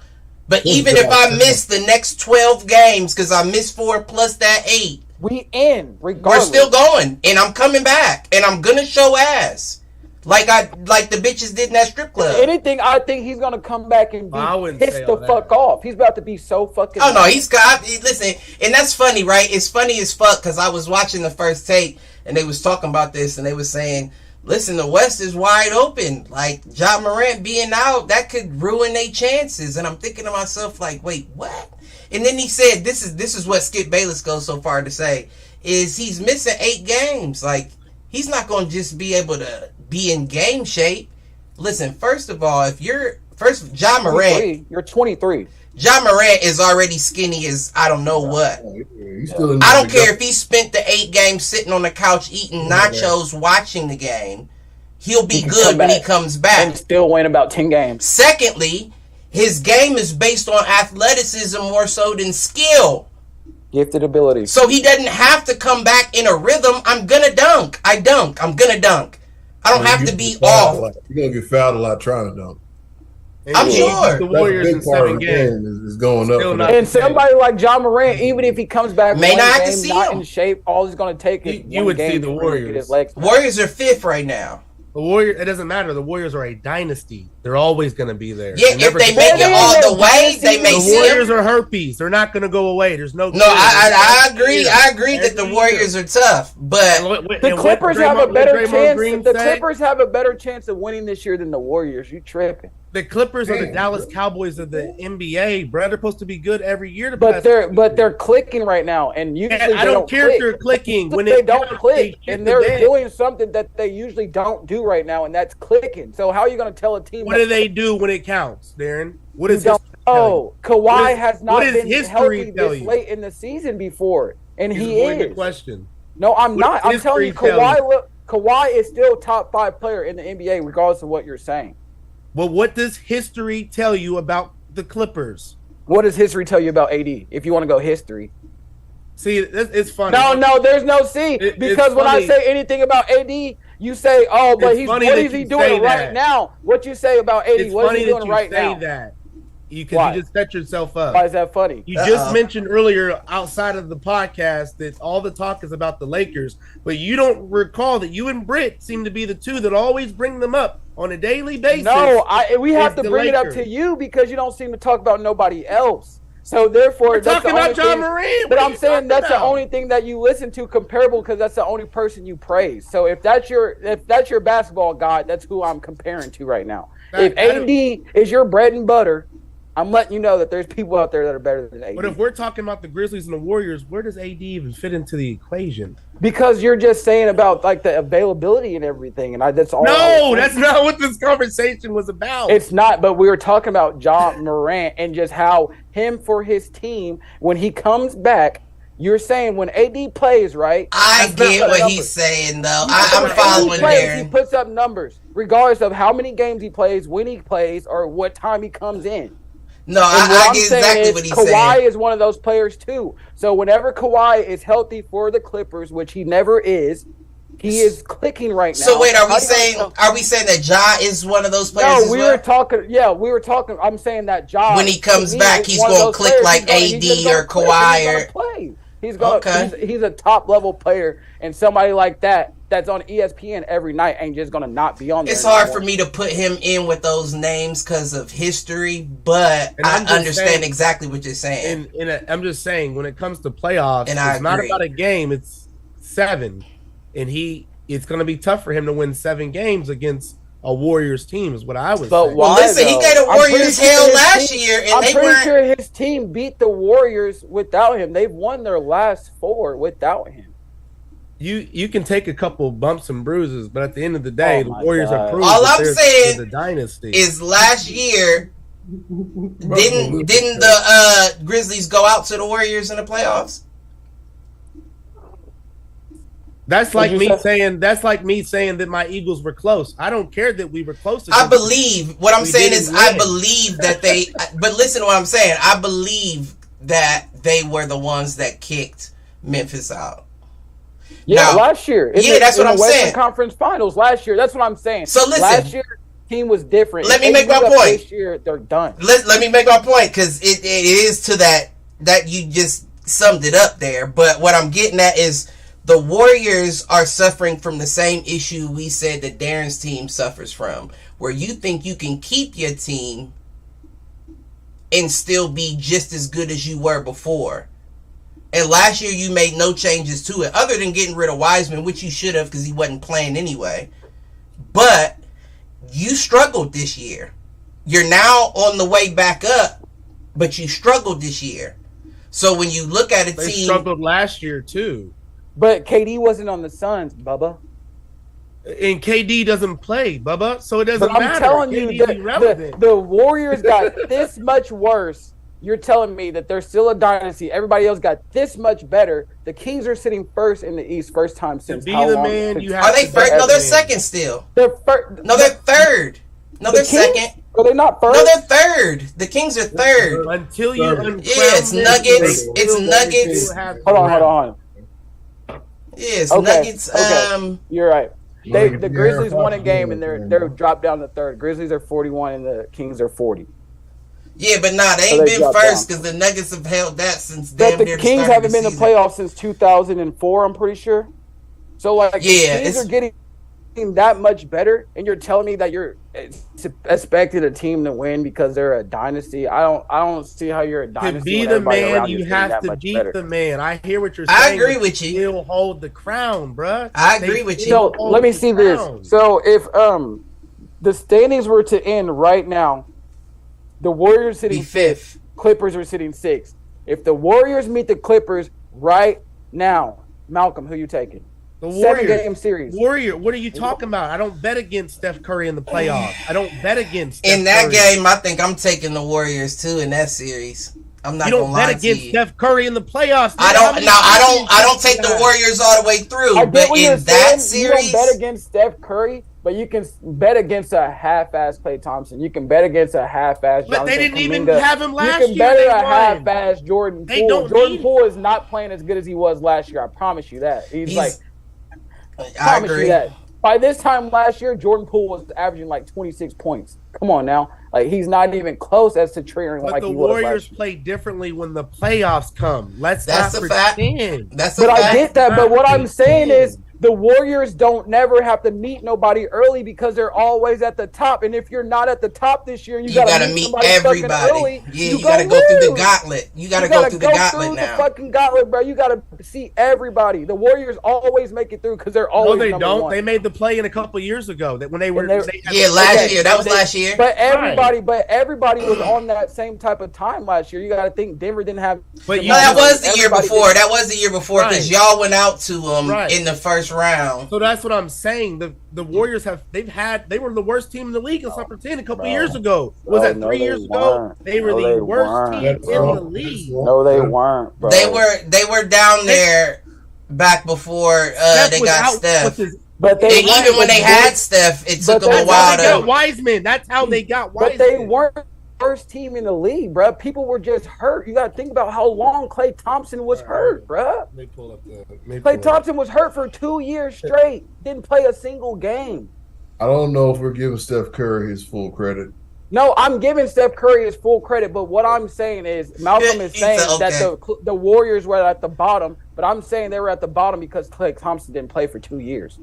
But even if I miss the next 12 games, because I missed 4 plus that 8, we in regardless. We're still going, and I'm coming back, and I'm gonna show ass. Like the bitches did in that strip club. Anything, I think he's gonna come back and be pissed the fuck off. He's about to be so fucking. Oh no, he's got. Listen, and that's funny, right? It's funny as fuck because I was watching the first tape and they was talking about this and they was saying, "Listen, the West is wide open. Like Ja Morant being out, that could ruin their chances." And I'm thinking to myself, like, wait, what? And then he said, "This is what Skip Bayless goes so far to say is he's missing 8 games. Like he's not gonna just be able to." Be in game shape. Listen, first of all, if you're Ja Morant, you're 23. Ja Morant is already skinny as I don't know what. I don't care if he spent the 8 games sitting on the couch eating nachos watching the game. He'll be good when he comes back. And still win about 10 games. Secondly, his game is based on athleticism more so than skill. Gifted ability. So he doesn't have to come back in a rhythm. I'm gonna dunk. I'm gonna dunk. I don't have to be off. You're gonna get fouled a lot trying to dunk. And I'm you sure. beat the Warriors in That's a big part 7 of the games. game is going up. Still for not- that. And somebody like John Morant, even if he comes back May one not have to game, see not him. in shape, all he's going to take is You one would game see the to Warriors. get his legs back. Warriors are 5th right now. The Warriors, it doesn't matter. The Warriors are a dynasty. They're always going to be there. Yeah, They're if never they gonna make go it away. all the way, they may The see Warriors them. are herpes. They're not going to go away. There's no. No, I agree. I agree that the Warriors are tough, but The Clippers have a better chance. The Clippers have a better chance of winning this year than the Warriors. You tripping? The Clippers are the Man. Dallas Cowboys of the NBA, bro. They're supposed to be good every year. But they're clicking right now, and usually And I they don't care if click. they're clicking when They it don't counts, click, they and shit they're the bed. doing something that they usually don't do right now, and that's clicking. So how are you going to tell a team? What do they do when it counts, Darren? What You is don't history tell you? know. Kawhi What is- has not what does been history healthy tell this you? late in the season before, and He's he avoiding the is. question. No, I'm What not. does I'm telling you, history tell you? Kawhi is still top 5 player in the NBA, regardless of what you're saying. Well, what does history tell you about the Clippers? What does history tell you about AD? If you want to go history, See, it's funny. no, there's no C It's because when I funny. say anything about AD, you say, "Oh, but It's what funny is that he you doing say right that. now?" What you say about AD? It's What is funny he that doing you right say now? that. Why? Because you just set yourself up. Why is that funny? You just mentioned earlier outside of the podcast that all the talk is about the Lakers, but you don't recall that you and Britt seem to be the two that always bring them up on a daily basis. No, we have It's to the bring it up Lakers. to you because you don't seem to talk about nobody else. So therefore, We're that's talking the only about John thing- Morant. But What are I'm you saying talking that's the about? only thing that you listen to comparable because that's the only person you praise. So if that's your basketball god, that's who I'm comparing to right now. If I don't- AD is your bread and butter, I'm letting you know that there's people out there that are better than AD. But if we're talking about the Grizzlies and the Warriors, where does AD even fit into the equation? Because you're just saying about like the availability and everything, and that's all. I No, was that's saying. not what this conversation was about. It's not, but we were talking about John Morant and just how him for his team when he comes back. You're saying when AD plays, right? I That's not get the what numbers. he's saying, though. When I'm AD following plays, He Darren. puts up numbers, regardless of how many games he plays, when he plays, or what time he comes in. No, And what I I'm get saying exactly is what he's Kawhi saying. is one of those players too. So whenever Kawhi is healthy for the Clippers, which he never is, he is clicking right now. So wait, are How we do you saying know- that Ja is one of those players No, as we well? were talking. Yeah, we were talking. I'm saying that Ja. When he comes to me, back, is he's one of gonna those click players. like He's AD just gonna or click, Kawhi and or- he's gonna play. He's gonna. Okay. He's a top level player, and somebody like that's on ESPN every night ain't just gonna not be on there. It's hard anymore. for me to put him in with those names because of history, but And I'm I just understand saying- exactly what you're saying. I'm just saying, when it comes to playoffs, And I it's not agree. about a game; it's 7, and it's going to be tough for him to win 7 games against a Warriors team. Is what I was But saying. Well, why, listen, he though? gave the I'm pretty Warriors sure hell his last team- year, and I'm they pretty weren't. sure his team beat the Warriors without him. They've won their last 4 without him. You can take a couple bumps and bruises, but at the end of the day, Oh the my Warriors God. are proving All that I'm they're saying the dynasty. Is last year didn't the Grizzlies go out to the Warriors in the playoffs? That's like What'd you me say? saying. That's like me saying that my Eagles were close. I don't care that we were close. I against them. believe what I'm We saying didn't is I win. believe that they. But listen to what I'm saying. I believe that they were the ones that kicked Memphis out. Yeah, Now- last year. Yeah, that's what in I'm the Western saying. Conference Finals last year. That's what I'm saying. So listen. last year team was different. Let If me they make my do that point. This year they're done. Let me make my point because it is to that you just summed it up there. But what I'm getting at is the Warriors are suffering from the same issue we said that Darren's team suffers from, where you think you can keep your team and still be just as good as you were before. And last year you made no changes to it other than getting rid of Wiseman, which you should have because he wasn't playing anyway. But you struggled this year. You're now on the way back up, but you struggled this year. So when you look at a They team, struggled last year too, But KD wasn't on the Suns, Bubba. and KD doesn't play, Bubba. So it doesn't But I'm matter. telling you, KD's irrelevant. the Warriors got this much worse. You're telling me that they're still a dynasty. Everybody else got this much better. The Kings are sitting first in the East, first time To since be how the long? man, Since- you have are they to first? be No, the they're man. second still. They're first. No, they're third. No, they're The Kings? second. Are they not first? No, they're third. The Kings are third. Until you Yeah, uncrown it's them, Nuggets, they it's still Nuggets. have to Hold on, round. hold on. Yes, Okay, Nuggets. okay. You're right. The Grizzlies won a game and they're dropped down to third. Grizzlies are 41 and the Kings are 40. Yeah, but nah, they ain't been first because the Nuggets have held that since damn But near the Kings haven't been in the season. playoffs since 2004, I'm pretty sure. So, like, Yeah, the Kings are getting that much better, and you're telling me that you're expecting a team to win because they're a dynasty. I don't see how you're a dynasty. To be when the everybody man, around you is getting have that to much beat better. the man. I hear what you're I saying. agree but with you. Still hold the crown, bruh. I agree with you. So let me see this. So if the standings were to end right now, the Warriors Be sitting fifth. Clippers are sitting sixth. If the Warriors meet the Clippers right now, Malcolm, who you taking? The Warriors. 7-game series. Warrior, what are you talking about? I don't bet against Steph Curry in the playoffs. I don't bet against Steph In that Curry. game, I think I'm taking the Warriors too in that series. I'm not You gonna don't lie bet to against you. Steph Curry in the playoffs. I don't take the Warriors all the way through. I get But what you're in that saying. You don't series, bet against Steph Curry, but you can bet against a half-ass Klay Thompson. You can bet against a half-ass. But they Jonathan didn't even Kuminga. have him last You can year. bet They a won. half-ass Jordan They Poole. don't Jordan need- Poole is not playing as good as he was last year. I promise you that. He's like, I promise agree. you that. By this time last year, Jordan Poole was averaging like 26 points. Come on now. Like, he's not even close as to treating But like the he was Warriors last year. play differently when the playoffs come. Let's That's not a fact. pretend. That's a But fact. I get that. But what I'm saying Yeah. is the Warriors don't never have to meet nobody early because they're always at the top. And if you're not at the top this year, You gotta meet somebody fucking everybody. early, Yeah, you gotta go through the gauntlet. You gotta go through the gauntlet now. The fucking gauntlet, bro. You gotta see everybody. The Warriors always make it through because they're No, always they number don't. one. They made the play in a couple years ago. That when they were, And they- they had- Yeah, last Okay, year. That was they- last year. But everybody was on that same type of time last year. You got to think Denver didn't have. But No, that was the year Everybody before. did. That was the year before because Right. y'all went out to them Right. in the first round. So that's what I'm saying. The Warriors they were the worst team in the league in Summer 10 a couple years ago. Was that 3 years ago? They were the worst team in the league. No, they weren't, bro. They were down there back before Steph they was got out Steph. with his- But they And weren't even when the they had worst- Steph, it But took them a That's while how they got to. Wiseman. That's how they got But Wiseman. they weren't the worst team in the league, bro. People were just hurt. You got to think about how long Klay Thompson was hurt, bro. They pull up the. Klay Thompson was hurt for 2 years straight. Didn't play a single game. I don't know if we're giving Steph Curry his full credit. No, I'm giving Steph Curry his full credit, but what I'm saying is Malcolm is He saying said, that okay. the Warriors were at the bottom, but I'm saying they were at the bottom because Klay Thompson didn't play for 2 years.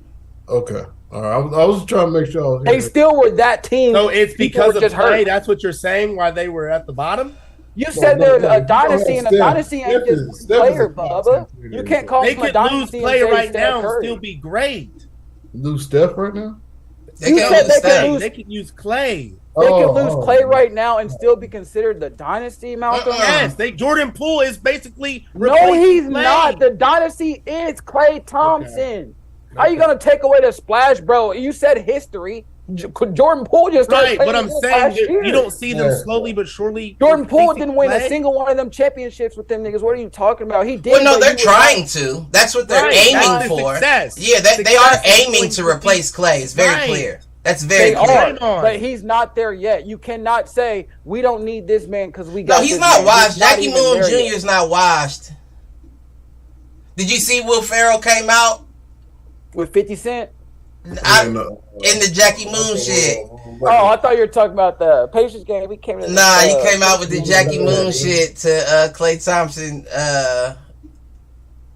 Okay. All right. I was trying to make sure I was They hearing. still were that team. So it's People were because of just play. hurt. That's what you're saying. Why they were at the bottom? You said No, there's no, a no. dynasty, and a Steph- dynasty ain't Steph is- just Steph one is player, a top Bubba. 10 You player. can't call They him a could dynasty lose and play say right Steph now and Curry. still be great. Lose Steph right now? They You can't said lose they could Steph. lose- They could use Clay. They could lose Oh, Klay oh. right now and still be considered the dynasty, Malcolm. Yes, Jordan Poole is basically No, replacing he's Klay. not. The dynasty is Klay Thompson. How you gonna take away the splash, bro? You said history. Jordan Poole just started Right, but playing I'm this saying last you year. don't see them Yeah. slowly but surely. Jordan Poole replacing didn't win a Klay. single one of them championships with them niggas. What are you talking about? He did. Well, no, but they're he was trying not- to. That's what they're Right, aiming that's the for. success. Yeah, they Success are is aiming going to to replace Clay. It's very Right. clear. That's very They clear. are, Right on. but he's not there yet. You cannot say we don't need this man because we got. No, he's this not man. washed. He's not Jackie even Moon there Jr. yet. is not washed. Did you see Will Ferrell came out with 50 Cent. in the Jackie Moon shit? Oh, I thought you were talking about the Pacers game. We came in. Nah, he came out with the Jackie Moon shit to Klay Thompson.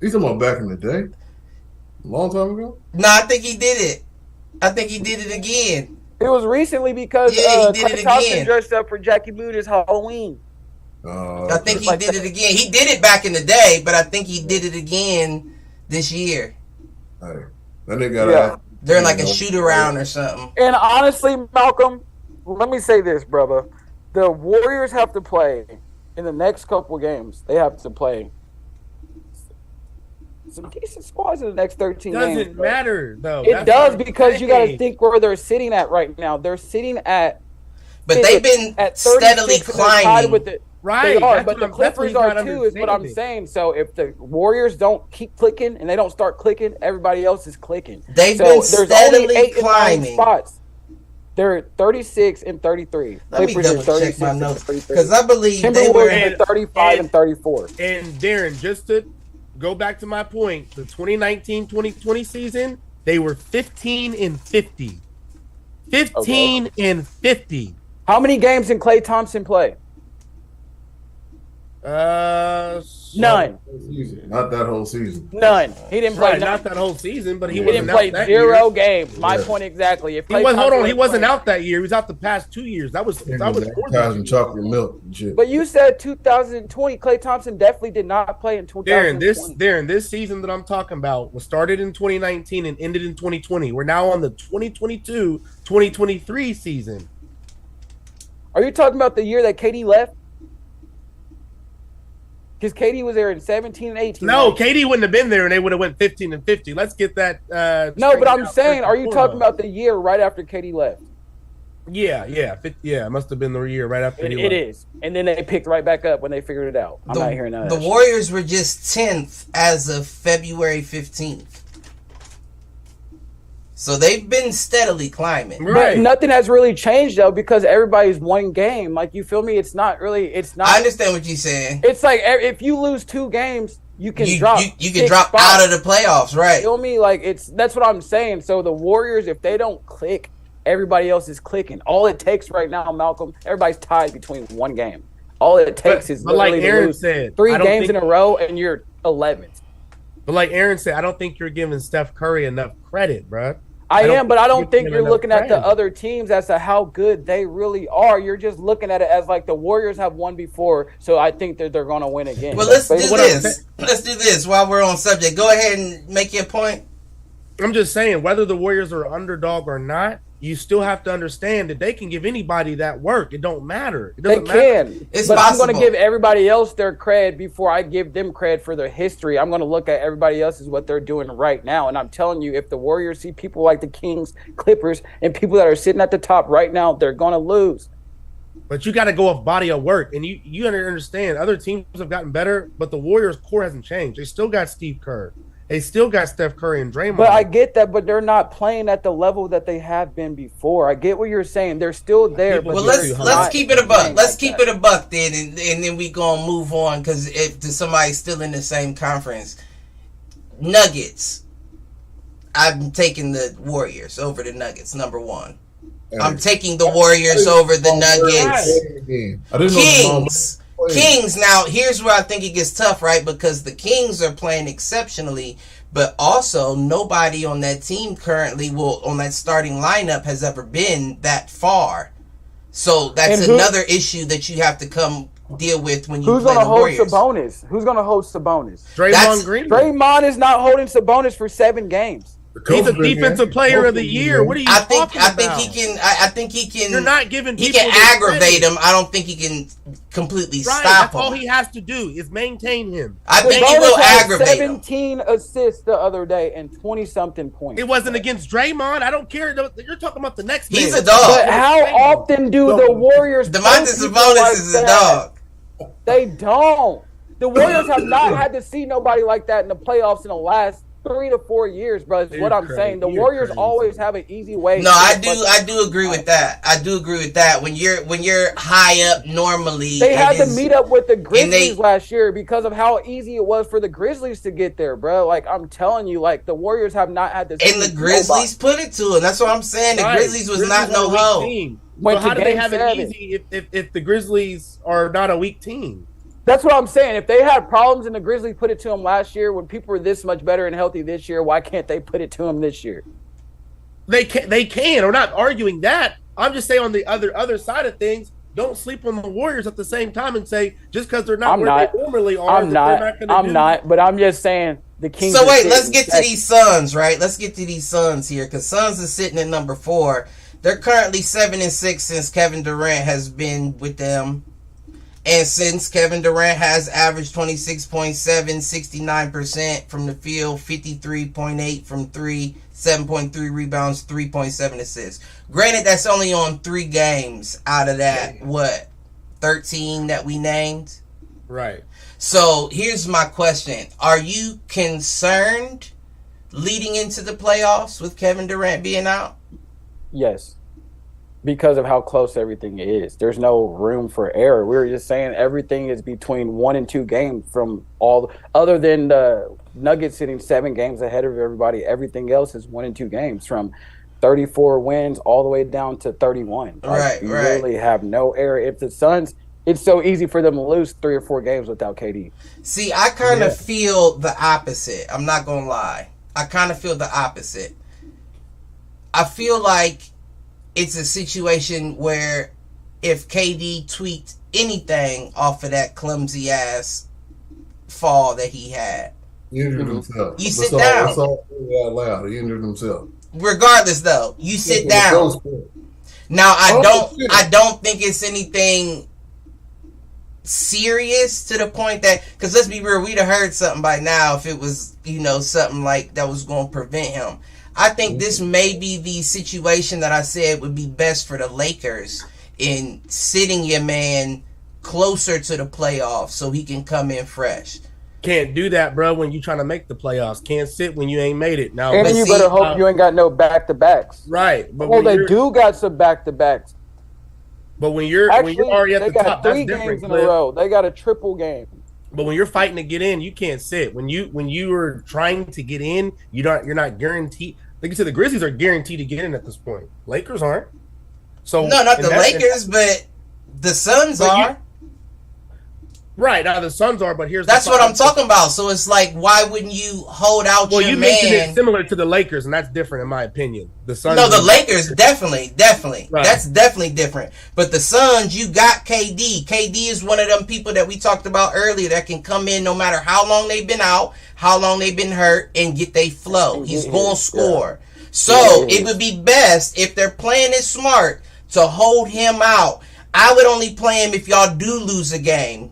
He's talking about back in the day? A long time ago? No, I think he did it. I think he did it again. It was recently because Yeah, he did Klay it Thompson again. dressed up for Jackie Moon as Halloween. I think he Like did that. it again. He did it back in the day, but I think he did it again this year. Hey, that nigga got Yeah. They're like a shoot around or something. And honestly, Malcolm, let me say this, brother. The Warriors have to play in the next couple games. They have to play some decent squads in the next 13 games. Doesn't bro. matter though. It That's does what I'm because you got to saying. think where they're sitting at right now. They're sitting at But they've been at 36 steadily and they're tied climbing. with it. Right, They are, that's but what the I'm- that's Clippers what are he's too, not is what I'm understanding. saying. So if the Warriors don't keep clicking and they don't start clicking, everybody else is clicking. They've So been there's only steadily 8 and 9 climbing. spots. They're 36 and 33. Let me Clippers are double check 36 my and notes 33. because I believe they Timberwolves were. are 35 and 34. And Darren, just to go back to my point, the 2019-2020 season, They were 15 and 50. 15 and 50. How many games did Klay Thompson play? None. Not that whole season. None. He didn't play. Right, not that whole season, but he didn't wasn't play out that 0 year. games. My point exactly. If He was, hold on, he wasn't playing- out that year. He was out the past 2 years. That was advertising chocolate milk and shit. But you said 2020. Klay Thompson definitely did not play in 2020. Darren, this season that I'm talking about was started in 2019 and ended in 2020. We're now on the 2022-2023 season. Are you talking about the year that KD left? Because KD was there in 17 and 18. No, right? KD wouldn't have been there, and they would have went 15 and 50. Let's get that. No, but I'm straightened out saying, first are and you talking foremost. about the year right after KD left? Yeah. It must have been the year right after. It is, and then they picked right back up when they figured it out. I'm not hearing none of The that shit. Warriors were just 10th as of February 15th. So they've been steadily climbing. Right. But nothing has really changed though, because everybody's one game. Like, you feel me? It's not really. It's not. I understand what you're saying. It's like if you lose 2 games, you can drop. You can 6 drop spots. out of the playoffs, right? Feel me? Like, that's what I'm saying. So the Warriors, if they don't click, everybody else is clicking. All it takes right now, Malcolm, everybody's tied between 1 game. All it takes is but like literally to Aaron lose said, 3 I don't games think- in a row, and you're 11th. But like Aaron said, I don't think you're giving Steph Curry enough credit, bro. I am, but I don't think giving you're enough looking at the credit. other teams as to how good they really are. You're just looking at it as like the Warriors have won before, so I think that they're going to win again. Well, let's do That's this. Let's do this while we're on subject. Go ahead and make your point. I'm just saying, whether the Warriors are underdog or not, you still have to understand that they can give anybody that work. It don't matter. It They doesn't matter. can, It's but I'm going to possible. give everybody else their cred before I give them cred for their history. I'm going to look at everybody else's what they're doing right now, and I'm telling you, if the Warriors see people like the Kings, Clippers, and people that are sitting at the top right now, they're going to lose. But you got to go off body of work, and you understand other teams have gotten better, but the Warriors' core hasn't changed. They still got Steve Kerr. They still got Steph Curry and Draymond. But I get that, but they're not playing at the level that they have been before. I get what you're saying. They're still there. But Well, they're let's not keep it a buck. playing Let's like keep that. it a buck then, and then we gonna move on because if somebody's still in the same conference, Nuggets. I'm taking the Warriors over the Nuggets. Number 1. I'm taking the Warriors over the Nuggets. I didn't know Kings. Kings. Now, here's where I think it gets tough, right? Because the Kings are playing exceptionally, but also nobody on that team currently on that starting lineup has ever been that far. So that's And who- another issue that you have to come deal with when you Who's play going to the hold Warriors. Sabonis? Who's going to hold Sabonis? That's- Draymond Green. Draymond is not holding Sabonis for 7 games. He's a defensive player of the year. What are you I think talking about? he can. I think he can. You're not giving. He people can the aggravate credit. him. I don't think he can completely Right. stop That's him. all he has to do is maintain him. I think he Sabonis will had aggravate him. 17 assists the other day and 20-something points. It wasn't against Draymond. I don't care. You're talking about the next He's man. a dog. But how often do the Warriors Demontis post people Sabonis like is a that? dog. They don't. The Warriors have not had to see nobody like that in the playoffs in the last 3 to 4 years, bro. Is what You're I'm crazy. saying. The You're Warriors crazy. always have an easy way. No, to I the do. fucking- I do agree with that. I do agree with that. When you're high up normally, They it had to is- meet up with the Grizzlies they- last year because of how easy it was for the Grizzlies to get there, bro. Like, I'm telling you, like, the Warriors have not had to. And the Grizzlies put it to him. That's what I'm saying. The Right. Grizzlies was not are no a weak hoe. team. Went So how to do they game have 7. it easy if the Grizzlies are not a weak team? That's what I'm saying. If they had problems and the Grizzlies put it to them last year when people were this much better and healthy this year, why can't they put it to them this year? They can. They can. I'm not arguing that. I'm just saying on the other side of things, don't sleep on the Warriors at the same time and say just because they're not I'm where not. they normally are. I'm that not. They're not gonna I'm do not. But I'm just saying the Kings. So are wait, sitting let's get to second. these Suns, right? Let's get to these Suns here, because Suns is sitting at number 4. They're currently 7-6 since Kevin Durant has been with them. And since Kevin Durant has averaged 26.7, 69% from the field, 53.8 from 3, 7.3 rebounds, 3.7 assists. Granted, that's only on 3 games out of that, 13 that we named? Right. So here's my question. Are you concerned leading into the playoffs with Kevin Durant being out? Yes. because of how close everything is. There's no room for error. We were just saying everything is between 1 and 2 games from other than the Nuggets sitting 7 games ahead of everybody. Everything else is 1 and 2 games from 34 wins all the way down to 31. You really have no error. If the Suns, it's so easy for them to lose 3 or 4 games without KD. See, I kind of feel the opposite. I'm not going to lie. I kind of feel the opposite. I feel like it's a situation where if KD tweaked anything off of that clumsy ass fall that he had, he injured himself. You sit down. That's all out loud. He injured himself. Regardless, though, you sit down. Now, I don't think it's anything serious to the point that, because let's be real, we'd have heard something by now if it was, something like that was going to prevent him. I think this may be the situation that I said would be best for the Lakers in sitting your man closer to the playoffs so he can come in fresh. Can't do that, bro, when you're trying to make the playoffs. Can't sit when you ain't made it. Now, and you better hope you ain't got no back-to-backs. Right. But they do got some back-to-backs. But when you're already at the top, that's different. They got 3 games in a row. They got a triple game. But when you're fighting to get in, you can't sit. When you are trying to get in, you're not guaranteed. Like you said, the Grizzlies are guaranteed to get in at this point. Lakers aren't. So no, not the Lakers, but the Suns are. Right, now the Suns are, but that's what I'm talking about. So it's like, why wouldn't you hold out your man? Well, you mentioned it similar to the Lakers, and that's different in my opinion. The Suns. No, the Lakers definitely. Right. That's definitely different. But the Suns, you got KD. KD is one of them people that we talked about earlier that can come in no matter how long they've been out, how long they've been hurt, and get they flow. He's going to score. Yeah. So it would be best if they're playing it smart to hold him out. I would only play him if y'all do lose a game.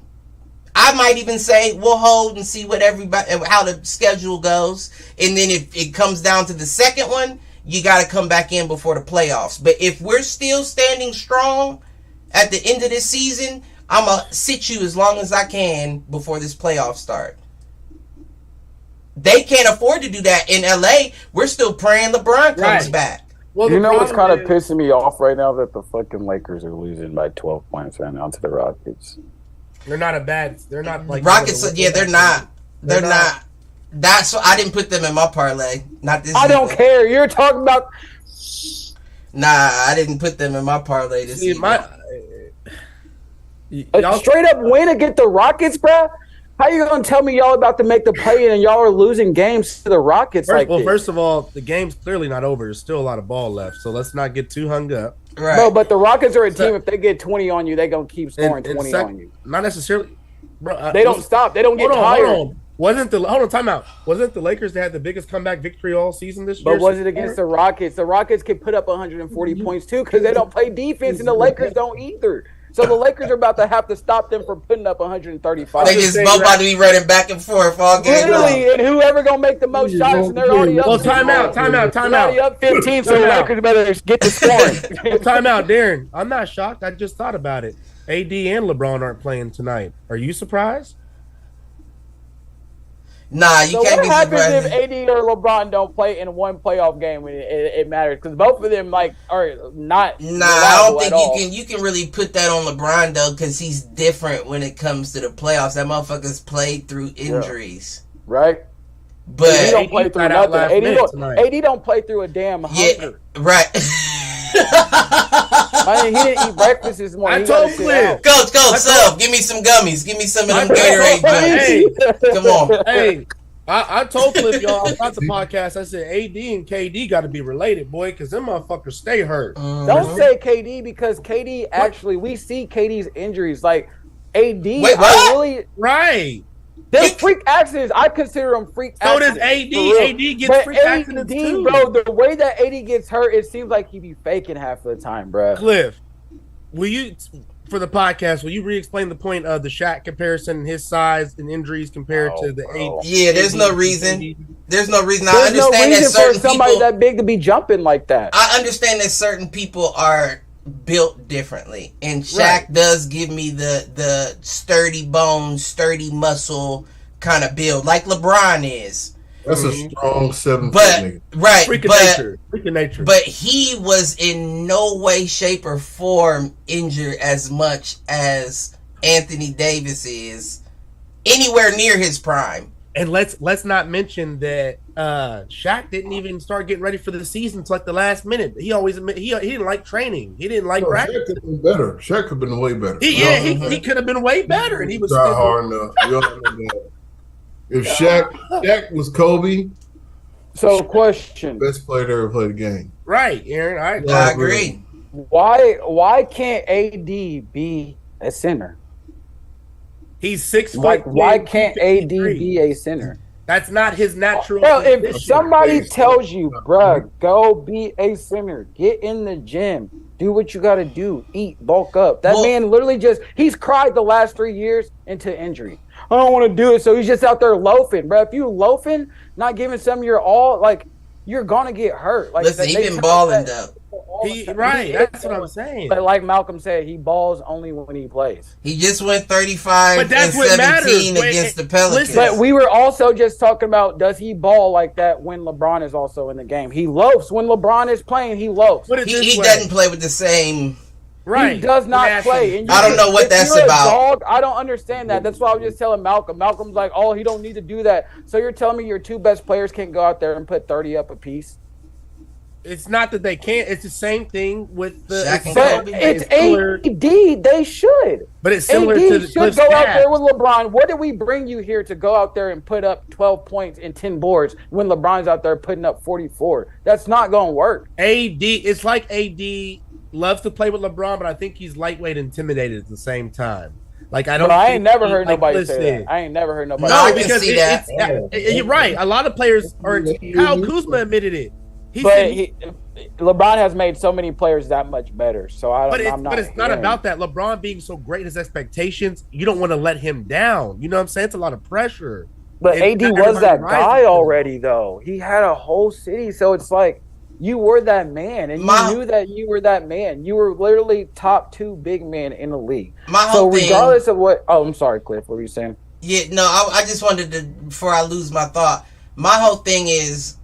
I might even say we'll hold and see what how the schedule goes, and then if it comes down to the second one, you got to come back in before the playoffs. But if we're still standing strong at the end of this season, I'm gonna sit you as long as I can before this playoff start. They can't afford to do that in LA. We're still praying LeBron comes back. Well, you know what's kind of pissing me off right now, that the fucking Lakers are losing by 12 points right now to the Rockets. They're not a bad. They're not like Rockets. They're not. They're not. That's why I didn't put them in my parlay. Not this. I don't care. You're talking about. Nah, I didn't put them in my parlay this season. A straight up win against the Rockets, bro. How you gonna tell me y'all about to make the play and y'all are losing games to the Rockets First of all, the game's clearly not over. There's still a lot of ball left, so let's not get too hung up. Right. No, but the Rockets are a team. If they get 20 on you, they're gonna keep scoring 20 on you. Not necessarily. Bro, they don't stop. They don't get tired. Hold on, time out. Wasn't the Lakers that had the biggest comeback victory all season this year? But was it against the Rockets? The Rockets can put up 140 points too because they don't play defense, and the Lakers don't either. So the Lakers are about to have to stop them from putting up 135. They just both about to be running back and forth all game long. Literally, and whoever gonna make the most shots, and they're already up. Well, time out. Already up 15, so the Lakers better get to scoring. Time out, Darren. I'm not shocked. I just thought about it. AD and LeBron aren't playing tonight. Are you surprised? Nah, you can't be surprised. What happens if AD or LeBron don't play in one playoff game when it matters? Because both of them are not. Nah, I don't think you can really put that on LeBron though, because he's different when it comes to the playoffs. That motherfucker's played through injuries, right? But he don't play through nothing. AD don't play through a damn hunger. Yeah, right. I mean, he didn't eat breakfast this morning. I told Cliff. Coach, Sub, give me some gummies. Give me some of them Gatorade joints. Come on. Hey, I told Cliff, y'all, about the podcast, I said AD and KD got to be related, boy, because them motherfuckers stay hurt. Don't say KD, because KD actually, we see KD's injuries. Like, AD, wait, what? Right. They're freak accidents. I consider them freak accidents. So does AD. AD gets freak accidents too. Bro, the way that AD gets hurt, it seems like he be faking half of the time, bro. Cliff, will you, for the podcast, will you re-explain the point of the Shaq comparison, his size and injuries compared to the AD? Yeah, there's no reason. There's no reason. I There's understand no reason that certain for somebody people that big to be jumping like that. I understand that certain people are built differently, and Shaq does give me the sturdy bones, sturdy muscle kind of build, like LeBron is. That's a strong 7 but nigga. right, Freaking nature. But he was in no way, shape, or form injured as much as Anthony Davis is anywhere near his prime. And let's not mention that Shaq didn't even start getting ready for the season until like the last minute. He didn't like training. He didn't like practice. Shaq could have been better. Shaq could have been way better. He could have been way better, and he was try hard enough. You all know that. If Shaq was Kobe, so question: best player to ever play the game. Right, Aaron. I agree. Why can't AD be a center? He's 6 foot. Like, why can't AD be a center? That's not his natural. Well, if somebody tells you, bruh, go be a center, get in the gym, do what you got to do, eat, bulk up. That man literally he's cried the last 3 years into injury. I don't want to do it, so he's just out there loafing, bro. If you loafing, not giving some of your all, like, you're gonna get hurt. Like, listen, he been balling though. That's what I'm saying. But like Malcolm said, he balls only when he plays. He just went 35 and 17 against the Pelicans. But we were also just talking about, does he ball like that when LeBron is also in the game? He loafs when LeBron is playing. He loafs. He doesn't play with the same. Right. He does not play. And I don't know what that's about. I don't understand that. That's why I was just telling Malcolm. Malcolm's like, oh, he don't need to do that. So you're telling me your two best players can't go out there and put 30 up a piece? It's not that they can't. It's the same thing with the. It's AD. They should. But it's similar to the should go out there with LeBron. What did we bring you here to go out there and put up 12 points and 10 boards when LeBron's out there putting up 44? That's not going to work. It's like AD loves to play with LeBron, but I think he's lightweight intimidated at the same time. Like, I don't. I ain't never heard nobody say that. I ain't never heard nobody. No, because see that. You're right. A lot of players are. Kyle Kuzma admitted it. LeBron has made so many players that much better. So But it's not about that. LeBron being so great, his expectations, you don't want to let him down. You know what I'm saying? It's a lot of pressure. But AD was that guy already, though. He had a whole city. So it's like, you were that man, and you knew that you were that man. You were literally top 2 big men in the league. Regardless of what... Oh, I'm sorry, Cliff. What were you saying? Yeah, no, I just wanted to, before I lose my thought, my whole thing is,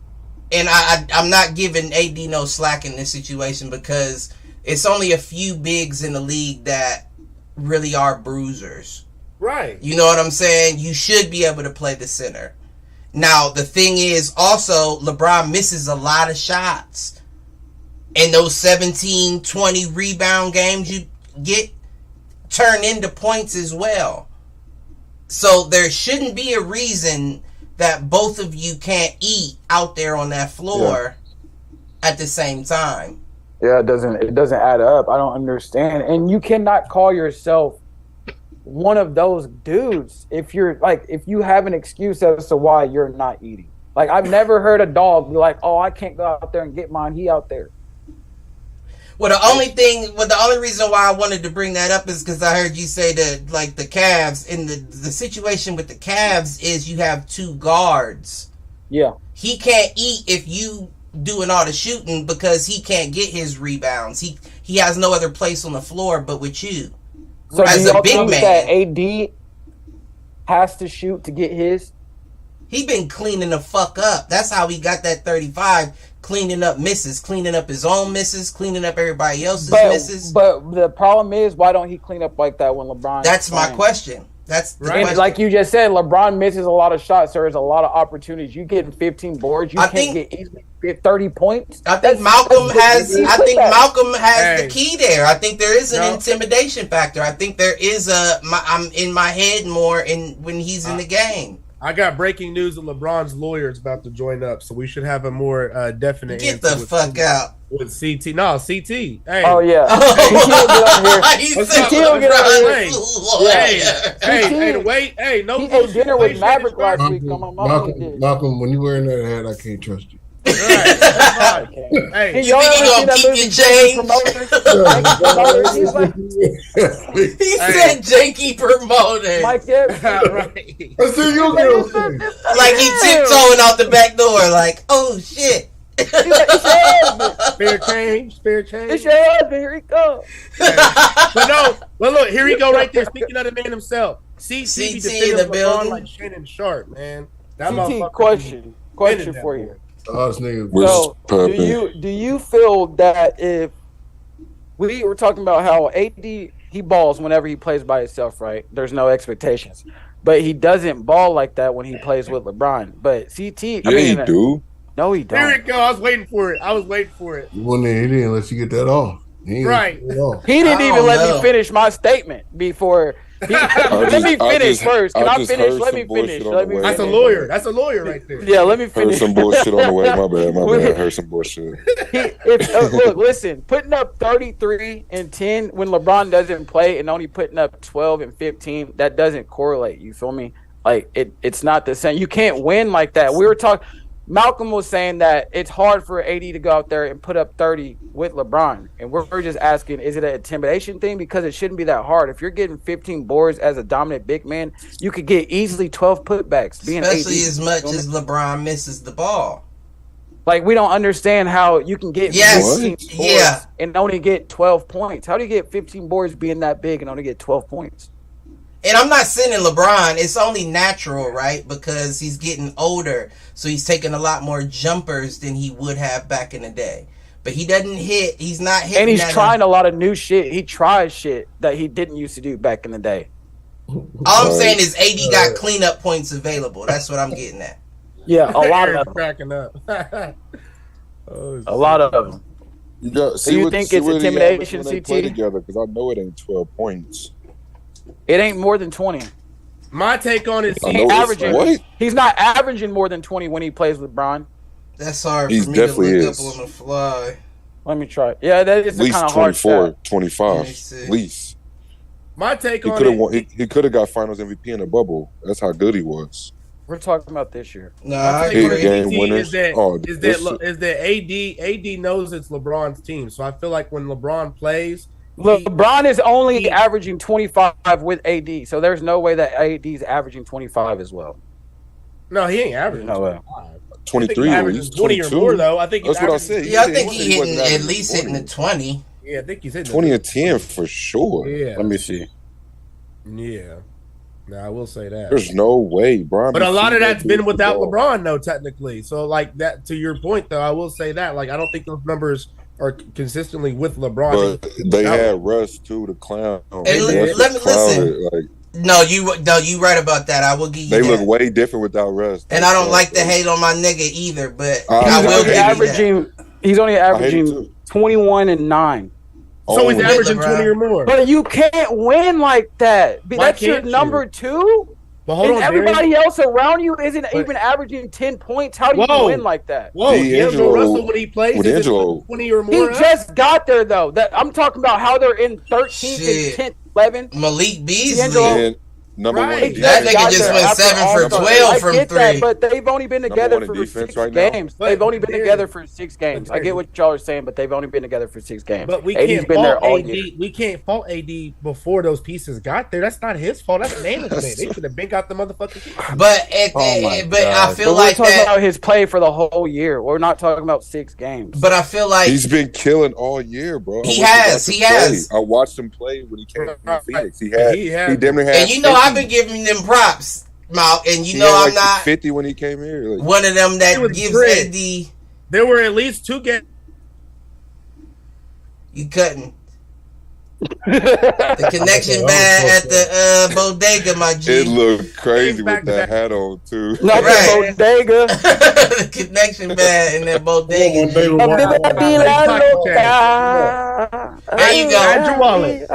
and I'm not giving AD no slack in this situation because it's only a few bigs in the league that really are bruisers. Right. You know what I'm saying? You should be able to play the center. Now, the thing is also LeBron misses a lot of shots. And those 17, 20 rebound games you get turn into points as well. So there shouldn't be a reason that both of you can't eat out there on that floor at the same time. Yeah, it doesn't add up. I don't understand. And you cannot call yourself one of those dudes if you have an excuse as to why you're not eating. Like, I've never heard a dog be like, oh, I can't go out there and get mine. He out there. Well, the only reason why I wanted to bring that up is because I heard you say that, like, the Cavs, and the situation with the Cavs is you have 2 guards. Yeah. He can't eat if you doing all the shooting because he can't get his rebounds. He has no other place on the floor but with you. So as a big man, that AD has to shoot to get his. He been cleaning the fuck up. That's how he got that 35. Cleaning up misses, cleaning up his own misses, cleaning up everybody else's misses. But the problem is, why don't he clean up like that when LeBron? That's my question. That's the question. Like you just said, LeBron misses a lot of shots. There's a lot of opportunities. You getting 15 boards, you can't get easily 30 points. I think Malcolm has the key there. I think there is an intimidation factor. I think there is I'm in my head more when he's in the game. I got breaking news that LeBron's lawyer is about to join up, so we should have a more definite answer. Get the fuck out. With CT. No, CT. Hey. Oh, yeah. CT will get on here. CT will get on here. Wait. Hey, no. He ate dinner with Maverick last week. Malcolm, when you're wearing that hat, I can't trust you. Right. Hey, you think you gonna keep your change? He said janky promoter. Mike, right. I see you girl. Like he tiptoeing out the back door, like, oh shit. Fair change. It's your husband. Here he goes. But look, here he go right there. Speaking of the man himself, CT in the building, like Shannon Sharp, man. CT, question. Question for you. Oh, this nigga. So, do you feel that if we were talking about how AD he balls whenever he plays by himself, right? There's no expectations, but he doesn't ball like that when he plays with LeBron. But CT, he do. No, he don't. There it go. I was waiting for it. He didn't let you get that off. Right. He didn't even let me finish my statement before. Let me finish first. Can I finish? Let me finish. That's a lawyer. That's a lawyer right there. Yeah, let me finish. Heard some bullshit on the way. My bad. I heard some bullshit. Look, listen. Putting up 33 and 10 when LeBron doesn't play and only putting up 12 and 15, that doesn't correlate. You feel me? Like it's not the same. You can't win like that. We were talking. Malcolm was saying that it's hard for AD to go out there and put up 30 with LeBron. And we're just asking, is it an intimidation thing? Because it shouldn't be that hard. If you're getting 15 boards as a dominant big man, you could get easily 12 putbacks. Especially as much as LeBron misses the ball. Like, we don't understand how you can get 15 boards and only get 12 points. How do you get 15 boards being that big and only get 12 points? And I'm not sending LeBron. It's only natural, right? Because he's getting older. So he's taking a lot more jumpers than he would have back in the day. But he doesn't hit. He's not hitting. And he's trying a lot of new shit. He tries shit that he didn't used to do back in the day. All I'm saying is AD got cleanup points available. That's what I'm getting at. Yeah, a lot of them. Cracking up. A lot of them. Do you think it's intimidation, CT? Together, because I know it ain't 12 points. It ain't more than 20. My take on it is he's not averaging more than 20 when he plays with LeBron. That's hard for me to look up on the fly. Let me try. Yeah, that is kind of hard. 24, 25, at least. My take on it. He could have got Finals MVP in a bubble. That's how good he was. We're talking about this year. No, I agree. Game winners. Is that AD knows it's LeBron's team. So I feel like when LeBron plays, LeBron is only averaging 25 with AD, so there's no way that AD is averaging 25 as well. No, he ain't averaging. No way. 23 or 20 or more though. I think that's what I said. Yeah, I think he's hitting at least hitting the 20. Yeah, I think he's hitting 20 and 10 for sure. Yeah. Let me see. Yeah. No, I will say that. There's no way, Brian. But a lot of that's been without LeBron, though, technically. So, like that, to your point, though, I will say that. Like, I don't think those numbers are consistently with LeBron. But they had Russ too, the clown. And let me listen. No, you right about that. I will give you they that. Look way different without Russ. And I don't like to hate on my nigga either, but I will give you that. He's only averaging 21 and 9. So he's averaging 20 or more. But you can't win like that. That's your number 2. But hold on, everybody else around you isn't even averaging 10 points. How do you win like that? Whoa, D'Angelo Russell, when he plays, is 20 or more. He just got there, though. I'm talking about how they're in 13th and 10th, 11th. Malik Beasley. Number one. That nigga just went 7 for 12 from 3. That, but they've only been together for 6 games. They've only been together for 6 games. I get what y'all are saying, but they've only been together for 6 games. But we can't fault AD. We can't fault AD before those pieces got there. That's not his fault. That's management. They should have been got the motherfucking. But I feel like we're talking about his play for the whole year. We're not talking about 6 games. But I feel like he's been killing all year, bro. He has. I watched him play when he came to Phoenix. He damn near had. And you know, I've been giving them props, Mal, and you know I'm not 50 when he came here. One of them that gives AD. There were at least 2 games. You cutting the connection bad at the bodega, my G. It looked crazy with that hat on too. Not right. Bodega. The connection bad in that bodega. There you go. Hide your wallet.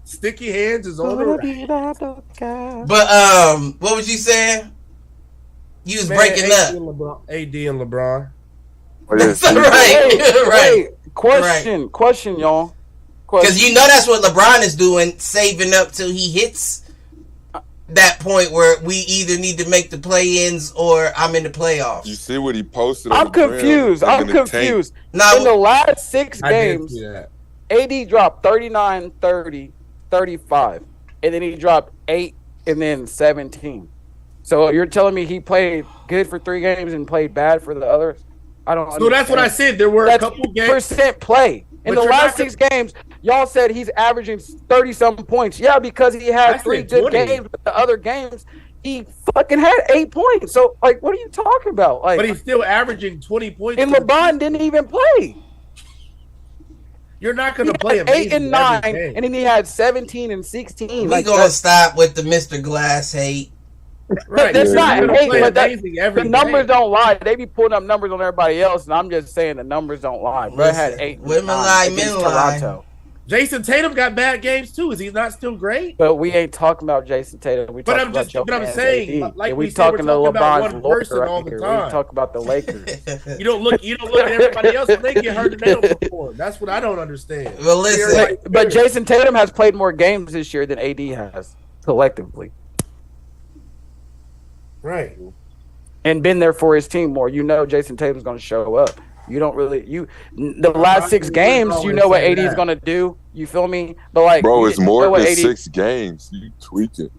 Sticky hands is on the right. But what was you saying? You was breaking up. AD and LeBron. That's right. Question, y'all. Because you know that's what LeBron is doing, saving up till he hits that point where we either need to make the play-ins or I'm in the playoffs. You see what he posted? I'm confused. Now, in the last 6 games, AD dropped 39, 30, 35, and then he dropped 8 and then 17. So you're telling me he played good for 3 games and played bad for the others? I don't. So that's what I said. There were a couple games. Percent play. In the last 6 games, y'all said he's averaging 30-something points. Yeah, because he had 3 good games, but the other games he fucking had 8 points. So, like, what are you talking about? Like, but he's still averaging 20 points. And LeBron didn't even play. You're not going to play 8 and 9, and then he had 17 and 16. We're going to stop with the Mr. Glass hate. Right. That's not hate, but the numbers don't lie. They be putting up numbers on everybody else, and I'm just saying the numbers don't lie. Bro had 8 women lie, men lie. Jason Tatum got bad games too. Is he not still great? But we ain't talking about Jason Tatum. But I'm saying, like we talking to LeBron's person all the time. We talk about the Lakers. You don't look at everybody else when they get hurt and they don't perform. That's what I don't understand. Well, listen, but Jason Tatum has played more games this year than AD has collectively. Right. And been there for his team more. You know Jason Tatum's going to show up. You don't really the last 6 games, you know what AD is going to do. You feel me? But like, bro, it's more than 6 games. You tweaking.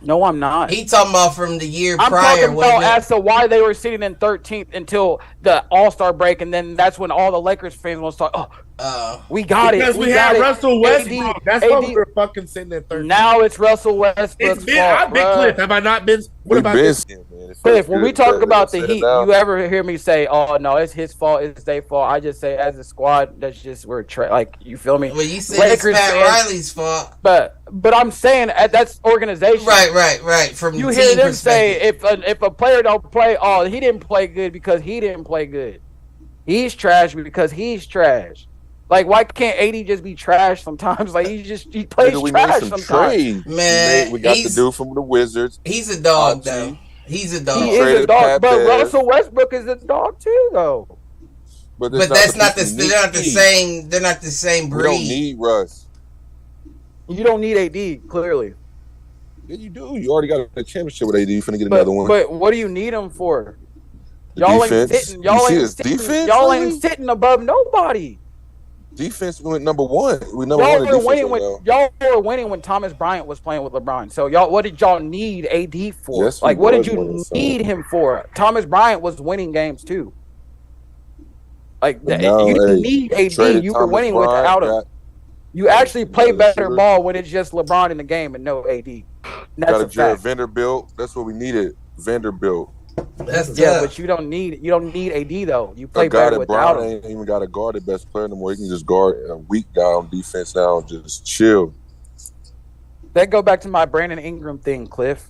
No, I'm not. He talking about from the year I'm prior. I'm talking about as to why they were sitting in 13th until the All-Star break, and then that's when all the Lakers fans will start. We got it. Because we had Russell Westbrook. That's why we were fucking sitting there 13th. Now it's Russell Westbrook's fault. I've been Cliff. Have I not been? What about this? Cliff, when we talk about the Heat, you ever hear me say, "Oh no, it's his fault, it's their fault"? I just say, as a squad, that's just like you feel me. Well, you said it's Pat Riley's fault, but I'm saying that's organization. Right. From you hear them say if a player don't play, he didn't play good because he didn't play good. He's trash because he's trash. Like, why can't AD just be trash sometimes? Like, he plays trash sometimes. Man, we got the dude from the Wizards. He's a dog, though. He's a dog. He is a dog, but Russell Westbrook is a dog too, though. But that's not the same. They're not the same breed. We don't need Russ. You don't need AD, clearly. Yeah, you do. You already got a championship with AD. You're finna get another one. But what do you need him for? Y'all ain't sitting. Y'all ain't sitting above nobody. Defense went number 1. Y'all were winning when Thomas Bryant was playing with LeBron. So what did y'all need AD for? Yes, like, what did you need him for? Thomas Bryant was winning games too. Like, you didn't need AD. You were winning without him. You actually play better ball when it's just LeBron in the game and no AD. Got a Jared Vanderbilt. That's what we needed. Vanderbilt. But you don't need AD though. You play better without him. Ain't even got to guard the best player anymore. He can just guard a weak guy on defense now and just chill. That go back to my Brandon Ingram thing, Cliff.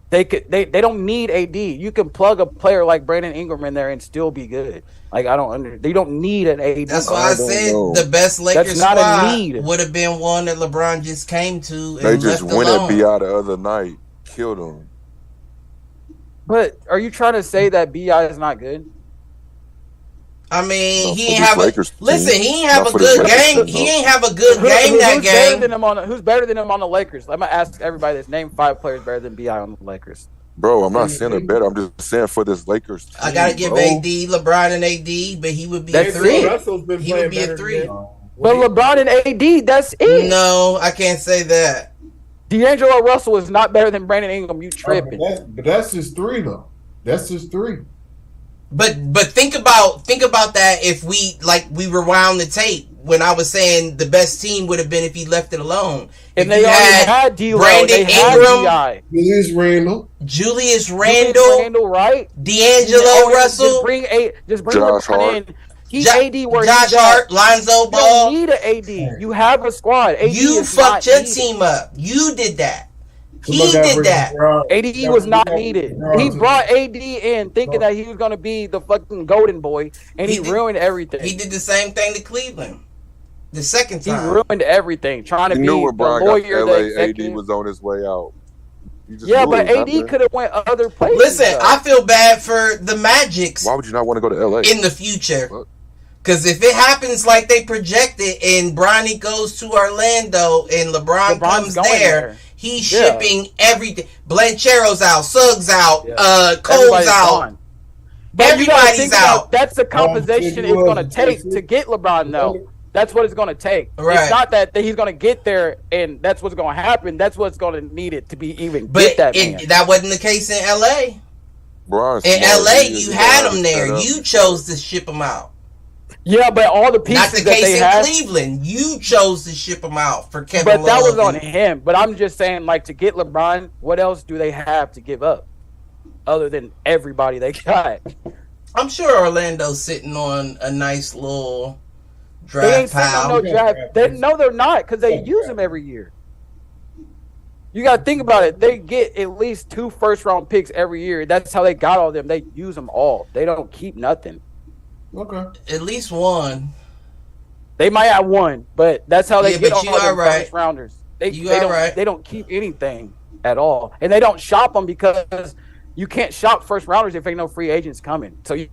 They don't need AD. You can plug a player like Brandon Ingram in there and still be good. Like, they don't need an AD. That's why I said the best Lakers squad would have been one that LeBron just came to. They just went at BI the other night, killed him. But are you trying to say that BI is not good? I mean, he ain't have a good game. He ain't have a good game that game. Who's better than him on the Lakers? I'm gonna ask everybody this. Name 5 players better than BI on the Lakers. Bro, I'm not saying they're better. I'm just saying for this Lakers team, I gotta give AD, LeBron and AD, but he would be a 3. He would be a 3. But LeBron and AD, that's it. No, I can't say that. D'Angelo Russell is not better than Brandon Ingram. You tripping? But that's just 3 though. That's just 3. But think about that if we rewound the tape when I was saying the best team would have been if he left it alone. And they had D-Lo, Brandon Ingram, Julius Randle, right? D'Angelo Russell. Just bring Josh Hart. He's AD where Josh Hart, Lonzo Ball. You don't need an AD. You have a squad. AD you fucked your team up. You did that. He did that. AD was not needed. He brought AD in thinking that he was going to be the fucking golden boy, and he ruined everything. He did the same thing to Cleveland. The second time. He ruined everything, trying to be the lawyer. AD was on his way out. But AD could have went other places. Listen, I feel bad for the Magic. Why would you not want to go to LA in the future? Because if it happens like they projected, and Bronny goes to Orlando, and LeBron comes there, he's shipping everything. Blanchero's out, Suggs out, Cole's out. Everybody's out. That's the composition it's going to take to get LeBron, though. That's what it's going to take. Right. It's not that he's going to get there and that's what's going to happen. That's what's going to need it to be even get that man. That wasn't the case in LA. In LA, you had him there. You chose to ship him out. Yeah, but all the pieces not the that case they in have, Cleveland. You chose to ship him out for Kevin but that Love. was on him. But I'm just saying, like, to get LeBron, what else do they have to give up other than everybody they got? I'm sure Orlando's sitting on a nice little draft They ain't sitting pile. on no draft. No, they're not, because they use them every year. You got to think about it. They get at least 2 first-round picks every year. That's how they got all of them. They use them all. They don't keep nothing. Okay. At least one. They might have one, but that's how they Yeah, get but all you their are right. first rounders. They You are don't right. they don't keep anything at all, and they don't shop them because you can't shop first rounders if ain't no free agents coming. So you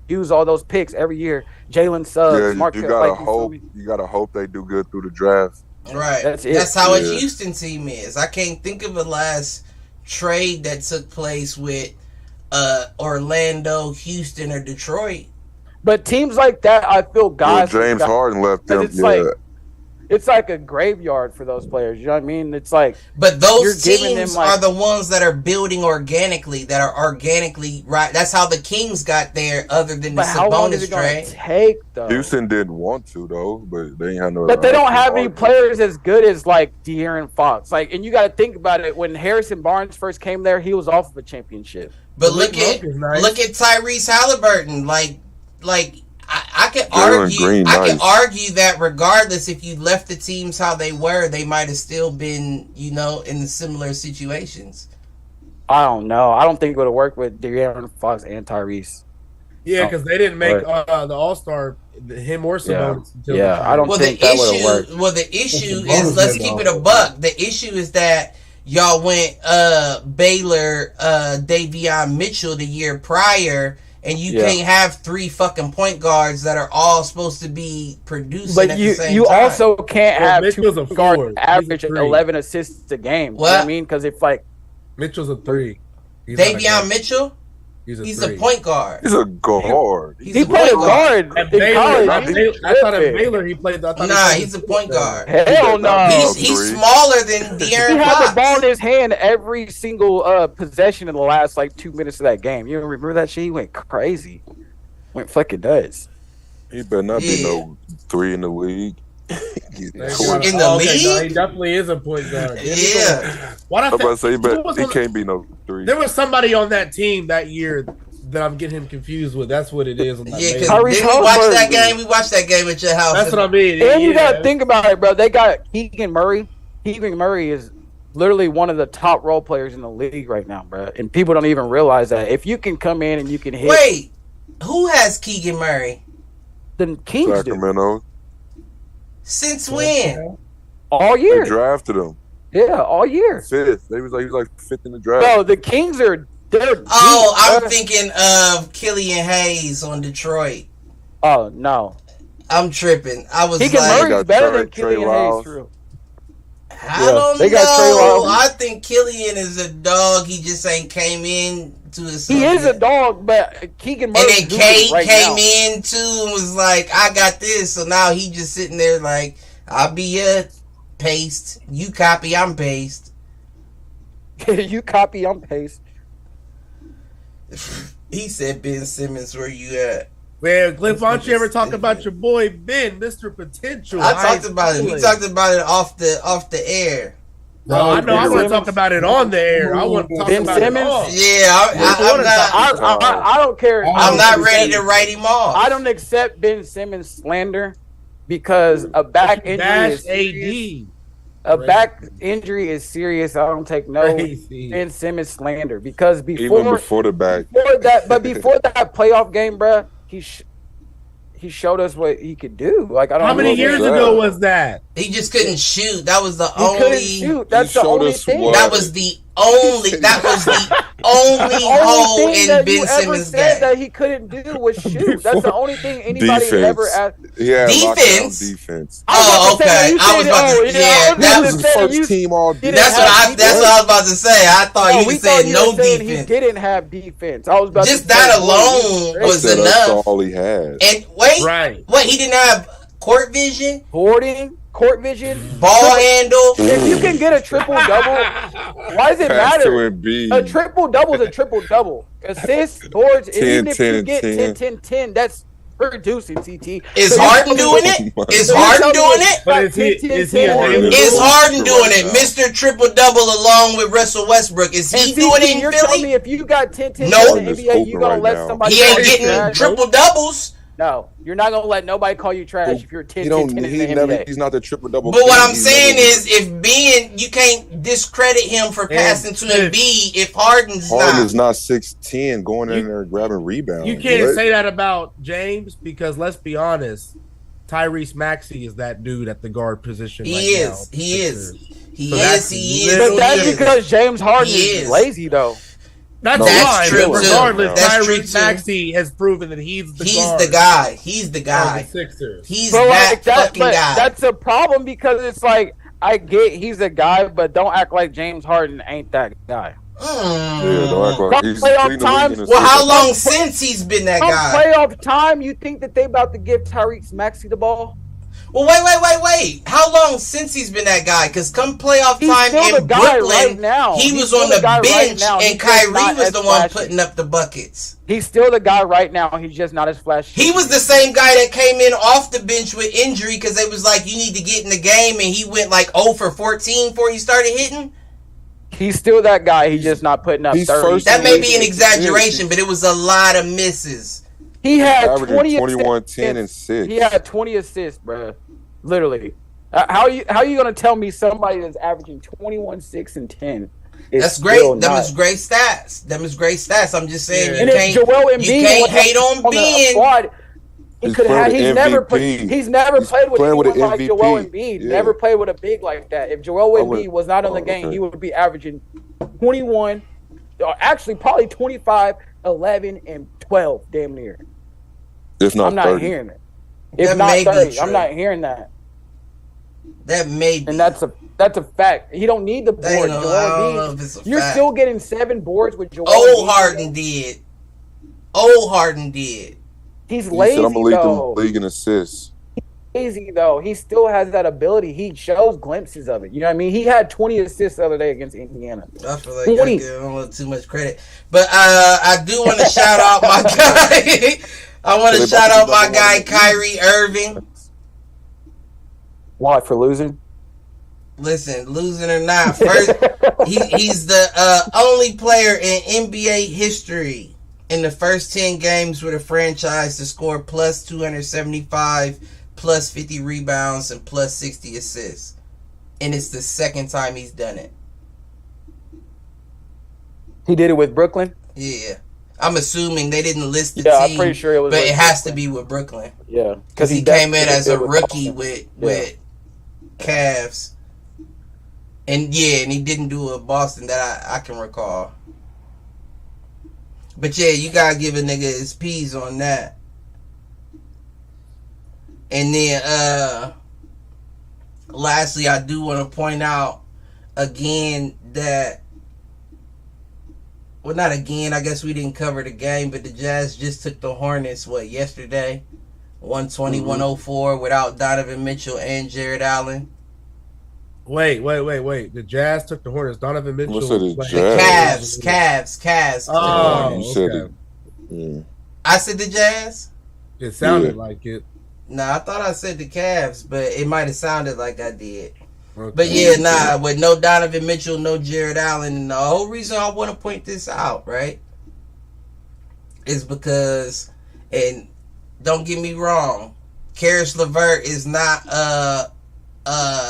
use all those picks every year. Jalen Suggs, Yeah, Mark. you gotta like, hope. You gotta hope they do good through the draft. Right. That's it. That's how a Yeah. Houston team is. I can't think of a last trade that took place with Orlando, Houston, or Detroit. But teams like that, I feel guys. James Harden left them. It's Yeah. it's like a graveyard for those players. You know what I mean? It's like, But those You're giving teams them, like- are the ones that are building organically, that are organically right. That's how the Kings got there, other than the but how long is Sabonis it going trade. to take though? Houston didn't want to though, but they ain't had no. But they don't have any Harden. players as good as like De'Aaron Fox. Like, and you got to think about it. When Harrison Barnes first came there, he was off of a championship. But Malik look at Monk is nice. look at Tyrese Halliburton. Like I could Jalen argue. Green, I could nice. argue that regardless, if you left the teams how they were, they might have still been, in the similar situations. I don't know. I don't think it would have worked with De'Aaron Fox and Tyrese. Yeah, because they didn't make Right. the All-Star, him or Sabonis. until- Yeah, I don't Well, think the that would have issue. worked. Well, the issue That's the is, let's bonus keep man it a ball. buck. The issue is that y'all went Baylor, Davion Mitchell the year prior, and you Yeah. can't have 3 fucking point guards that are all supposed to be producing But at you the same you time. also can't Well, have Mitchell's two a guards forward. He's average a three. 11 assists a game. You know What? what I mean? Because it's like Mitchell's a 3. He's not a Davion guard. Mitchell, He's a he's 3. a point guard. He's a guard. He's he a played a point guard. guard At in Baylor, college. I You thought at tripping. Baylor he played. I thought he Nah, played he's a point guard. Hell no. He's Three. smaller than He De'Aaron had Fox. the ball in his hand every single possession in the last like 2 minutes of that game. You remember that shit? He went crazy. Went fucking nuts. He better not be Yeah. no 3 in the league. Get They torched. got- In the okay, no, league? he definitely is a point guard. Yeah. Why I'm not? about to say, Who but was he on- can't be no 3. There was somebody on that team that year that I'm getting him confused with. That's what it is. On that Yeah, because Baylor. Tyrese didn't we watch that Halliburton. game? We watched that game at your house. That's what I mean. And you Yeah. gotta think about it, bro. They got Keegan Murray. Keegan Murray is literally one of the top role players in the league right now, bro. And people don't even realize that. If you can come in and you can hit, Wait, who has Keegan Murray? the Kings do Sacramento. Since when? all They year. drafted him Yeah, all year. 5th. He was like 5th in the draft. Bro, the Kings are they're deep, Oh, I'm bro. thinking of Killian Hayes on Detroit. Oh no, I'm tripping. I was Keegan like, Murray's got better Trey- than Killian Trey Hayes. Lyles. True. I Yeah, don't they got Trey know. Lyles. I think Killian is a dog. He just ain't came in to his. He is a dog, but Keegan And Murray then Kate came in too and was like, I got this. So now he just sitting there like, I'll be your paste. You copy, I'm paste. You copy, I'm paste. He said, Ben Simmons, where you at? Man, Cliff, why don't you ever talk about your boy Ben, Mr. Potential? I talked about it. We talked about it off the air. No, I know. I want to Simmons. talk about it on the air. I want to talk Ben about Simmons? it off. Yeah, I don't care. I'm not ready to write him off. I don't accept Ben Simmons slander because a back injury Dash is serious. AD. A back injury is serious. I don't take no Crazy. Ben Simmons slander because Even before before the back. before that playoff game, bro, he showed us what he could do. Like I don't. How many know years that. ago was that? He just couldn't shoot. That was the He couldn't only. shoot. That's He the showed only us thing. what- That was the only. That was the only The hole only thing in that you Ben ever Simmons' said game. that he couldn't do was shoot. That's the only thing anybody Defense. ever asked. He had lockdown Defense? defense. Oh, okay. I was about to. Yeah, that was was. his first team all didn't That's defense. what have That's what I was about to say. I thought you we said thought you no were saying he defense. didn't have defense. I was about Just to that say, alone boy, was That's enough. all he had. And wait, Right. what? He didn't have court vision, hoarding, court vision. ball handle. If you can get a triple double, why does it Pass to matter? Embiid. A triple double is a triple double. Assists, boards, and 10, even if 10, you and get 10. 10, 10, 10, that's producing, CT. Is Harden doing it? Is Harden doing it? But is Harden doing it? Mr. Triple-Double along with Russell Westbrook. Is he doing it in you're Philly? telling me if you got 10 in No. the NBA, you gonna let somebody? He ain't getting triple-doubles. No, you're not gonna let nobody call you trash if you're 10 in the NBA. He's not the triple-double. But what I'm saying is, you can't discredit him for passing to Embiid if Harden is not 6'10", going in there and grabbing rebounds. You can't say that about James because let's be honest, Tyrese Maxey is that dude at the guard position. He is. But that's because James Harden is lazy, though. That's true. Regardless, Tyrese Maxey has proven that he's the guy. He's the guy. He's that fucking guy. That's a problem because it's like I get he's a guy, but don't act like James Harden ain't that guy. Yeah, don't act like he's playoff time. Well, how long since he's been that guy? Playoff time. You think that they about to give Tyrese Maxey the ball? Well, wait. How long since he's been that guy? Because come playoff time in Brooklyn, he was on the bench and Kyrie was the one putting up the buckets. He's still the guy right now. He's just not as flashy. He was the same guy that came in off the bench with injury because they was like, you need to get in the game, and he went like 0 for 14 before he started hitting. He's still that guy. He's just not putting up 30. That may be an exaggeration, but it was a lot of misses. He had 21, 10, and 6. He had 20 assists, bro. Literally. How are you going to tell me somebody that's averaging 21, 6, and 10? That's great. Them is great stats. I'm just saying you can't hate on Ben. He's never played with anyone like Joel Embiid. Yeah. Never played with a big like that. If Joel Embiid was not on the game, he would be averaging 21, actually probably 25, 11, and 12, damn near. If not, I'm not 30. Hearing it. If not 30, I'm not hearing that. That may be. And that's a fact. He don't need the board. Joel Embiid, you're still getting 7 boards with Joel Embiid. Old Harden did. He's lazy, I'm gonna though. Lead the league in assists. He's lazy, though. He still has that ability. He shows glimpses of it. You know what I mean? He had 20 assists the other day against Indiana. I feel like I give him a little too much credit. But I do want to shout out my guy. I want to shout out my guy, Kyrie Irving. Why, for losing? Listen, losing or not, first he's the only player in NBA history in the first 10 games with a franchise to score plus 275, plus 50 rebounds, and plus 60 assists. And it's the second time he's done it. He did it with Brooklyn? Yeah. I'm assuming they didn't list the team. I'm pretty sure it was. But it has to be with Brooklyn. Yeah. Because he came in as a rookie with Cavs. And he didn't do it with Boston that I can recall. But you gotta give a nigga his P's on that. And then lastly, I do want to point out again that, well, not again, I guess we didn't cover the game, but the Jazz just took the Hornets, yesterday? 120-104 without Donovan Mitchell and Jared Allen. Wait. The Jazz took the Hornets. Donovan Mitchell. The Cavs. Oh, you said it. Yeah. I said the Jazz? It sounded like it. Nah, I thought I said the Cavs, but it might have sounded like I did. Okay. But with no Donovan Mitchell, no Jared Allen, and the whole reason I want to point this out, right, is because, and don't get me wrong, Karis LeVert is not a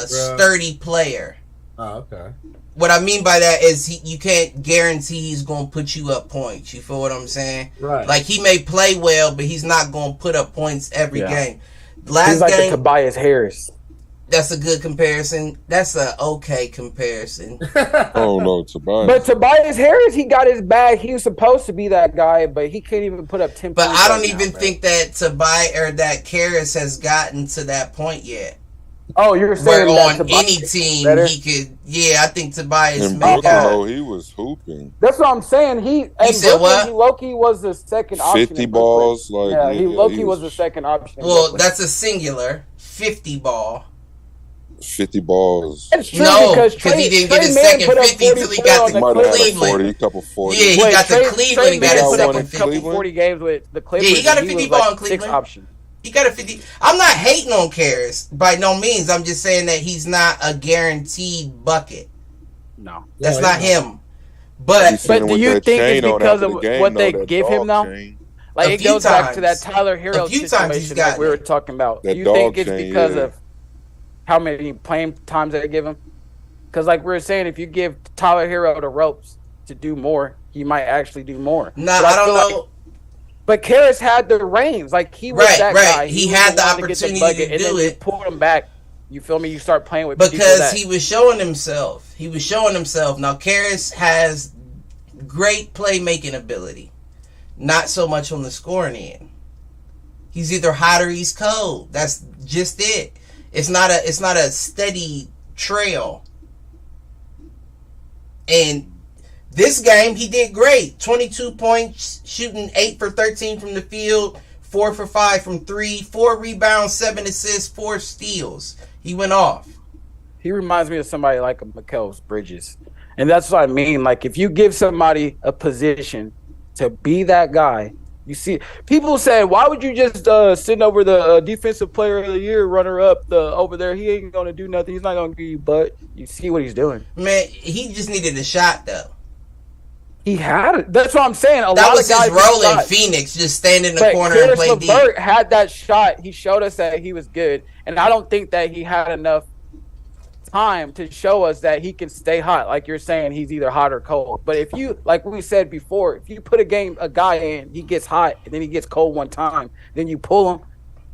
sturdy player. Oh, okay. What I mean by that is you can't guarantee he's going to put you up points. You feel what I'm saying? Right. Like, he may play well, but he's not going to put up points every game. He's like the Tobias Harris. That's a good comparison. That's a okay comparison. Oh no, Tobias. But Tobias Harris, he got his bag. He was supposed to be that guy, but he can't even put up 10 But I don't even think that that Karis has gotten to that point yet. Oh, you're saying where on any team he could? Yeah, I think Tobias may got. He was hooping. That's what I'm saying. He said what? He Loki was the second option. 50 balls, Loki was the second option. Well, that's a singular 50 ball. 50 balls. It's true because he didn't get his second 50 until he got to Cleveland. Couple 40. Yeah, he got to Cleveland. He got his second 50. 40 games with the Clippers. Yeah, he got a 50 ball in Cleveland. 6 option. He got a 50. I'm not hating on Karras by no means. I'm just saying that he's not a guaranteed bucket. No, that's not him. But do you think it's because of what they give him now? Like it goes back to that Tyler Hero situation that we were talking about. Do you think it's because of how many playing times they give him? Because like we were saying, if you give Tyler Hero the ropes to do more, he might actually do more. No, I don't know. But Karras had the reins. Like he was that guy. He had the opportunity to do and then it. You pulled him back. You feel me? You start playing with because he was showing himself. He was showing himself. Now Karras has great playmaking ability, not so much on the scoring end. He's either hot or he's cold. That's just it. It's not a steady trail. And this game he did great. 22 points, shooting 8 for 13 from the field, 4 for 5 from 3, 4 rebounds, 7 assists, 4 steals. He went off. He reminds me of somebody like a Mikal Bridges. And that's what I mean. Like, if you give somebody a position to be that guy, you see, people say, why would you just send over the defensive player of the year runner-up over there? He ain't going to do nothing. He's not going to give you butt. You see what he's doing. Man, he just needed a shot, though. He had it. That's what I'm saying. That was his role in Phoenix, just stand in the corner and play deep. LeVert had that shot. He showed us that he was good. And I don't think that he had enough time to show us that he can stay hot. Like you're saying, he's either hot or cold. But if you, like we said before, if you put a guy in, he gets hot and then he gets cold one time, then you pull him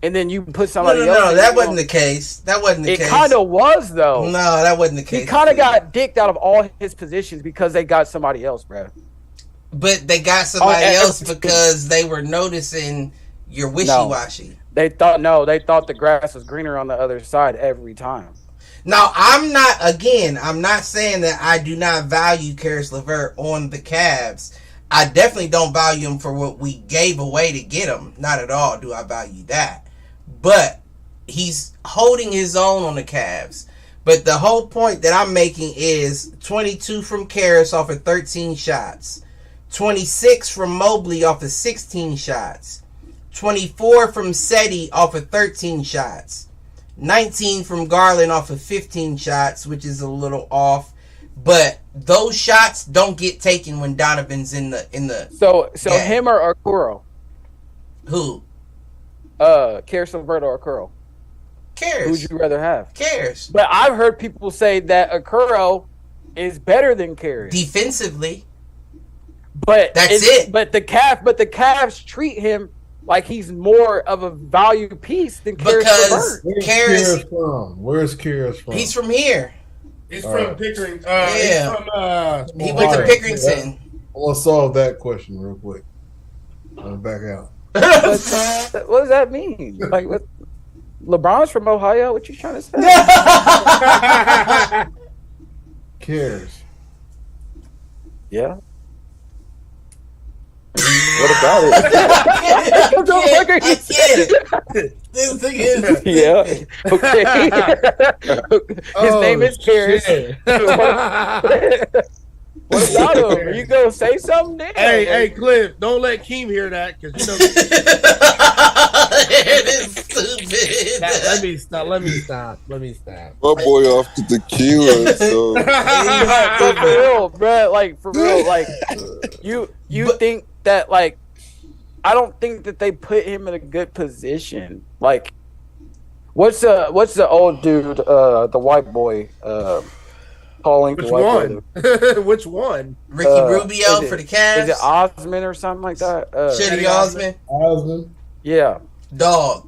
and then you put somebody else. No, that wasn't the case. That wasn't the case. It kind of was, though. No, that wasn't the case. He kind of got dicked out of all his positions because they got somebody else, bro. But they got somebody else because they were noticing you're wishy-washy. They thought the grass was greener on the other side every time. Now, I'm not saying that I do not value Caris LeVert on the Cavs. I definitely don't value him for what we gave away to get him. Not at all do I value that. But he's holding his own on the Cavs. But the whole point that I'm making is 22 from Caris off of 13 shots. 26 from Mobley off of 16 shots. 24 from Seti off of 13 shots. 19 from Garland off of 15 shots, which is a little off. But those shots don't get taken when Donovan's in the So game. Him or Okoro? Who? Caris LeVert or Okoro? Caris. Who'd you rather have? Caris. But I've heard people say that Okoro is better than Caris. Defensively. But that's it. But the Cavs treat him like he's more of a value piece than Caris LeVert. Where's Caris from? He's from here. He's from Pickering. Yeah. He went to Pickerington. I want to solve that question real quick. I'll back out. What does that mean? Like, what? LeBron's from Ohio? What you trying to say? Cares. Yeah. What about it? This thing is. Yeah. Okay. His name is Caris. What about him? Are you gonna say something? There? Hey, Cliff! Don't let Keem hear that because you know. It is stupid. Let me stop. My boy off the tequila. So. For real, bro. Like for real. Like you think that like I don't think that they put him in a good position. Like what's the old dude, the white boy, calling? Which one? Which one? Ricky Rubio for the Cavs. Is it Osman or something like that? Cedi Osman. Osman. Yeah. Dog.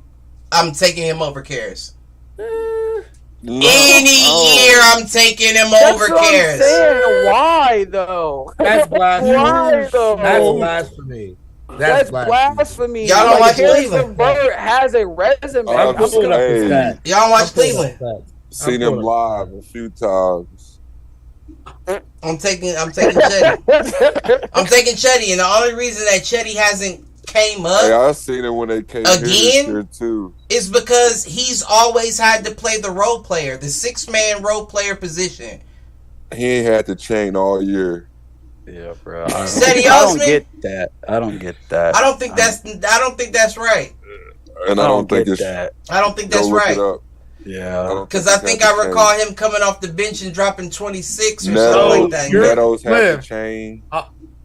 I'm taking him over Caris. No. Any year I'm taking him over Caris. Why though? That's blasphemy. Why though? That's blasphemy. That's blasphemy. Y'all don't watch Cleveland. Bird has a resume. Y'all don't watch Cleveland. Seen him live a few times. I'm taking Cedi. I'm taking Cedi, and the only reason that Cedi hasn't came up. Hey, I seen it when they came here too. Is because he's always had to play the role player, the 6-man role player position. He ain't had to chain all year. Yeah, bro. Cedi Osman? I don't get that. I don't get that. I don't think that's right. And I don't think it's that. I don't think that's right. Yeah, because I think I recall him coming off the bench and dropping 26 or something like that. Neto's had to chain.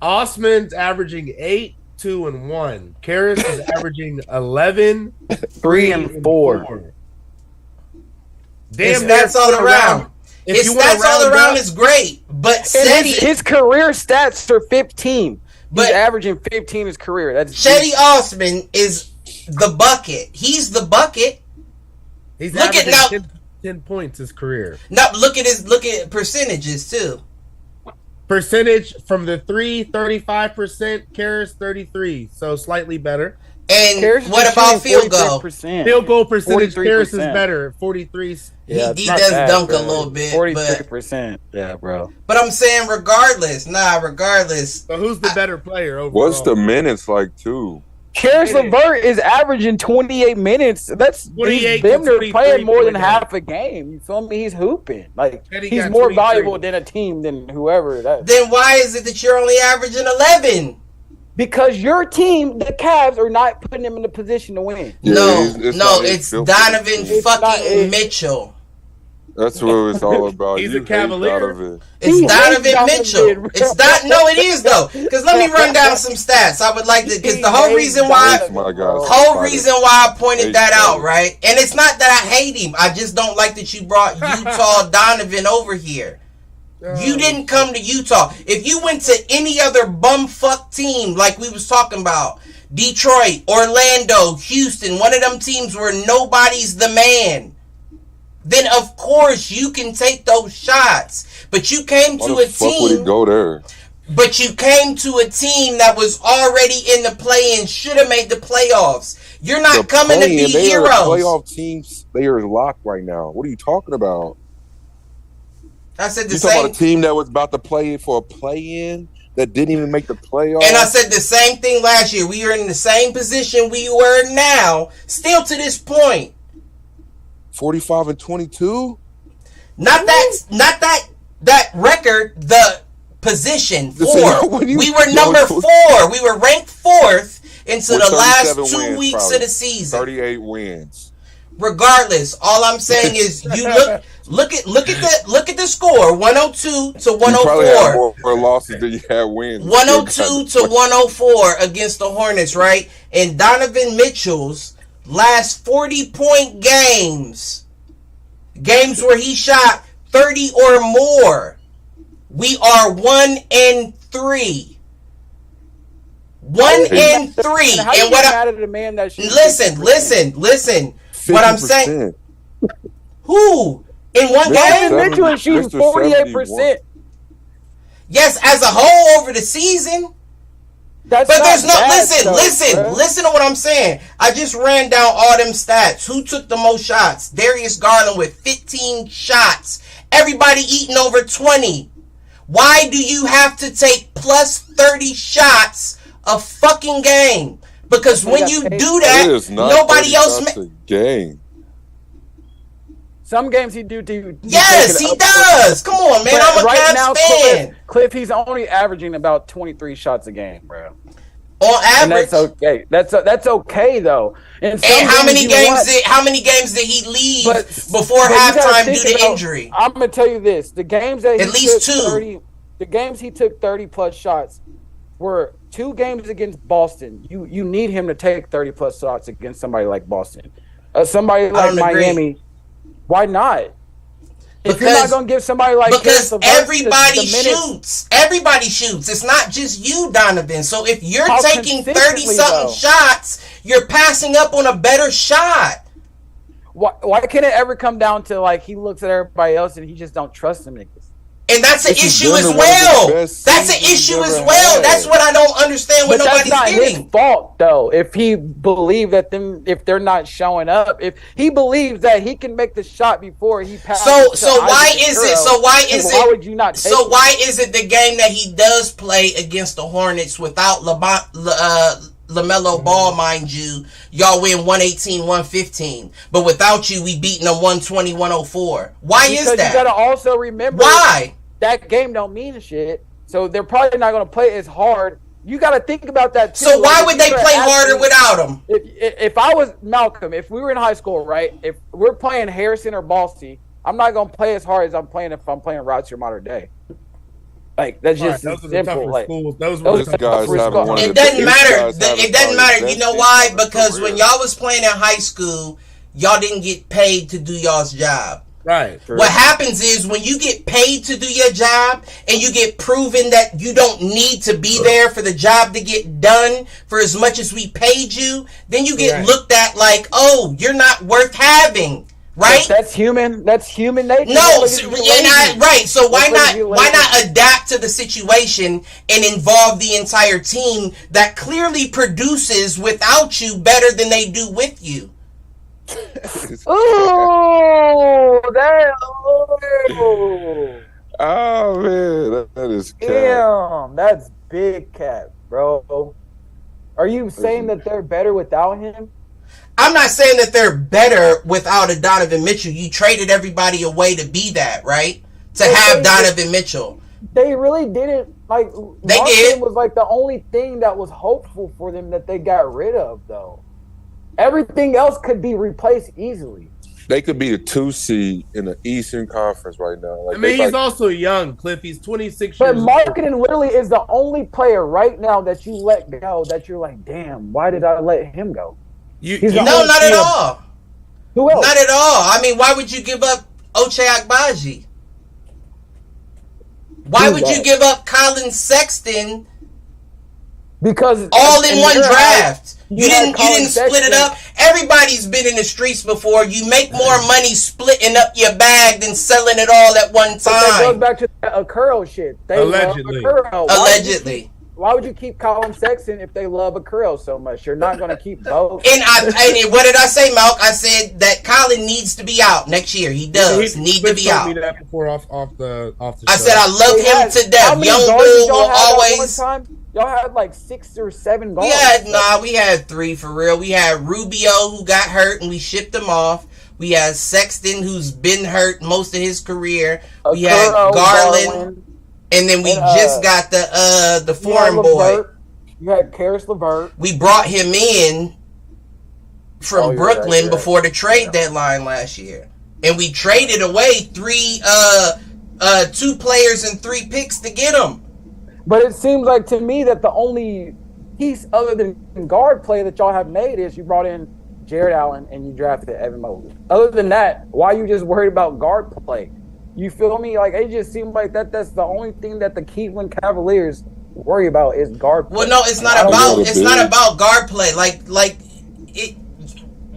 Osman's averaging 8, 2, and 1. Karras is averaging 11, 3, and 4. Damn, that's all around. His stats all around is great, but his career stats are 15. He's averaging 15 his career. That's Cedi Osman is the bucket. He's the bucket. He's averaging 10 points his career. Now look at percentages too. Percentage from the 3, 35%, Karras 33, so slightly better. And Karras what about field goal? Field goal percentage, Karras is better, 43. Yeah, he does dunk a little bit, 43%. Yeah, bro. But I'm saying regardless. So who's the better player overall? What's the minutes like too? Caris LeVert is averaging 28 minutes. That's he's been there playing more than half a game. You feel me? He's hooping. Like he's more valuable than a team than whoever. Then why is it that you're only averaging 11? Because your team, the Cavs, are not putting him in the position to win. Yeah, it's Donovan fucking Mitchell. That's what it's all about. He's a Cavalier. It's Donovan Mitchell. It's not. No, it is though. Because let me run down some stats. I would like to. Because the whole reason why I pointed that out, right? And it's not that I hate him. I just don't like that you brought Utah Donovan over here. You didn't come to Utah. If you went to any other bumfuck team, like we was talking about, Detroit, Orlando, Houston, one of them teams where nobody's the man, then of course you can take those shots. But you came to a team. Would he go there? But you came to a team that was already in the play and should have made the playoffs. You're not coming to be heroes. Playoff teams, they are locked right now. What are you talking about? I said you talking about a team that was about to play for a play-in that didn't even make the playoffs. And I said the same thing last year. We are in the same position we were now, still to this point. 45 and 22. Not that record. The position 4. We were number 4. We were ranked 4th into the last 2 weeks probably. Of the season. 38 wins. Regardless, all I'm saying is you look at the score 102 to 104. You probably had more losses than you had wins. 102 to 104 against the Hornets, right? And Donovan Mitchell's last 40-point games where he shot 30 or more. We are 1-3. 1-3. And what mad at a man that listen. 50%. What I'm saying, who in one game? Mitchell is shooting 48%. Yes, as a whole over the season. But there's no listen to what I'm saying. I just ran down all them stats. Who took the most shots? Darius Garland with 15 shots. Everybody eating over 20. Why do you have to take plus 30 shots a fucking game? Because when you do that, nobody else game. Some games he do. Yes, he does. Come on, man. I'm a Cavs fan. Cliff, he's only averaging about 23 shots a game, bro. On average, and that's okay. That's okay though. And how many games did he leave before halftime due to injury? I'm gonna tell you this: the games that at least 2. The games he took 30 plus shots were 2 games against Boston. You need him to take 30 plus shots against somebody like Boston, somebody like Miami. Agree. Why not? If you're not gonna give somebody like everybody shoots. Everybody shoots. It's not just you, Donovan. So if you're taking 30-something shots, you're passing up on a better shot. Why can't it ever come down to like he looks at everybody else and he just don't trust them niggas? And that's an issue as well. That's an issue as well. That's what I don't understand what nobody's getting. That's not his fault, though. If he believed that if they're not showing up, if he believes that he can make the shot before he passes. So why would you not? Why is it the game that he does play against the Hornets without LaMelo Ball, mind you, y'all win 118-115. But without you, we beating them 120-104. Why is that? Because you got to also remember why that game don't mean shit. So they're probably not going to play as hard. You got to think about that too. So why would they play harder without him? If I was Malcolm, if we were in high school, right? If we're playing Harrison or Ballsy, I'm not going to play as hard as I'm playing if I'm playing Rochester Modern Day. Like that's just simple. Like those guys having it doesn't matter. It doesn't matter. You know why? Because when y'all was playing in high school, y'all didn't get paid to do y'all's job. Right. What happens is when you get paid to do your job and you get proven that you don't need to be there for the job to get done for as much as we paid you, then you get looked at like, oh, you're not worth having. Right? That's human. That's human nature. No, right. So why not adapt to the situation and involve the entire team that clearly produces without you better than they do with you? Oh, oh man, that is cap. Damn, that's big cap, bro. Are you saying that they're better without him? I'm not saying that they're better without a Donovan Mitchell. You traded everybody away to be that, right? To have Donovan Mitchell. They really didn't. Like, they did. Was like the only thing that was hopeful for them that they got rid of, though. Everything else could be replaced easily. They could be the 2 seed in the Eastern Conference right now. Like, I mean, he's also young, Cliff. He's 26 but years old. But Markkanen literally is the only player right now that you let go that you're like, damn, why did I let him go? No, not at all. Who else? Not at all. I mean, why would you give up Ochai Agbaji? Why would you give up Colin Sexton? Because all in one draft. You didn't split it up. Everybody's been in the streets before. You make more money splitting up your bag than selling it all at one time. That goes back to the Akuro shit. They allegedly. Allegedly. Why would you keep Colin Sexton if they love Akuro so much? You're not going to keep both. And what did I say, Malk? I said that Colin needs to be out next year. He does need to be out. Me that before off the I said I love him to death. Young Bull will always. Y'all had like 6 or 7 guards. We had 3 for real. We had Rubio who got hurt and we shipped him off. We had Sexton who's been hurt most of his career. We had Garland. And then we just got the foreign boy. You had Karis LeVert. We brought him in from Brooklyn before the trade deadline last year. And we traded away 2 players and 3 picks to get him. But it seems like to me that the only piece other than guard play that y'all have made is you brought in Jared Allen and you drafted Evan Mobley. Other than that, why are you just worried about guard play? You feel me? Like, it just seems like that's the only thing that the Cleveland Cavaliers worry about is guard play. Well, no, it's not about guard play.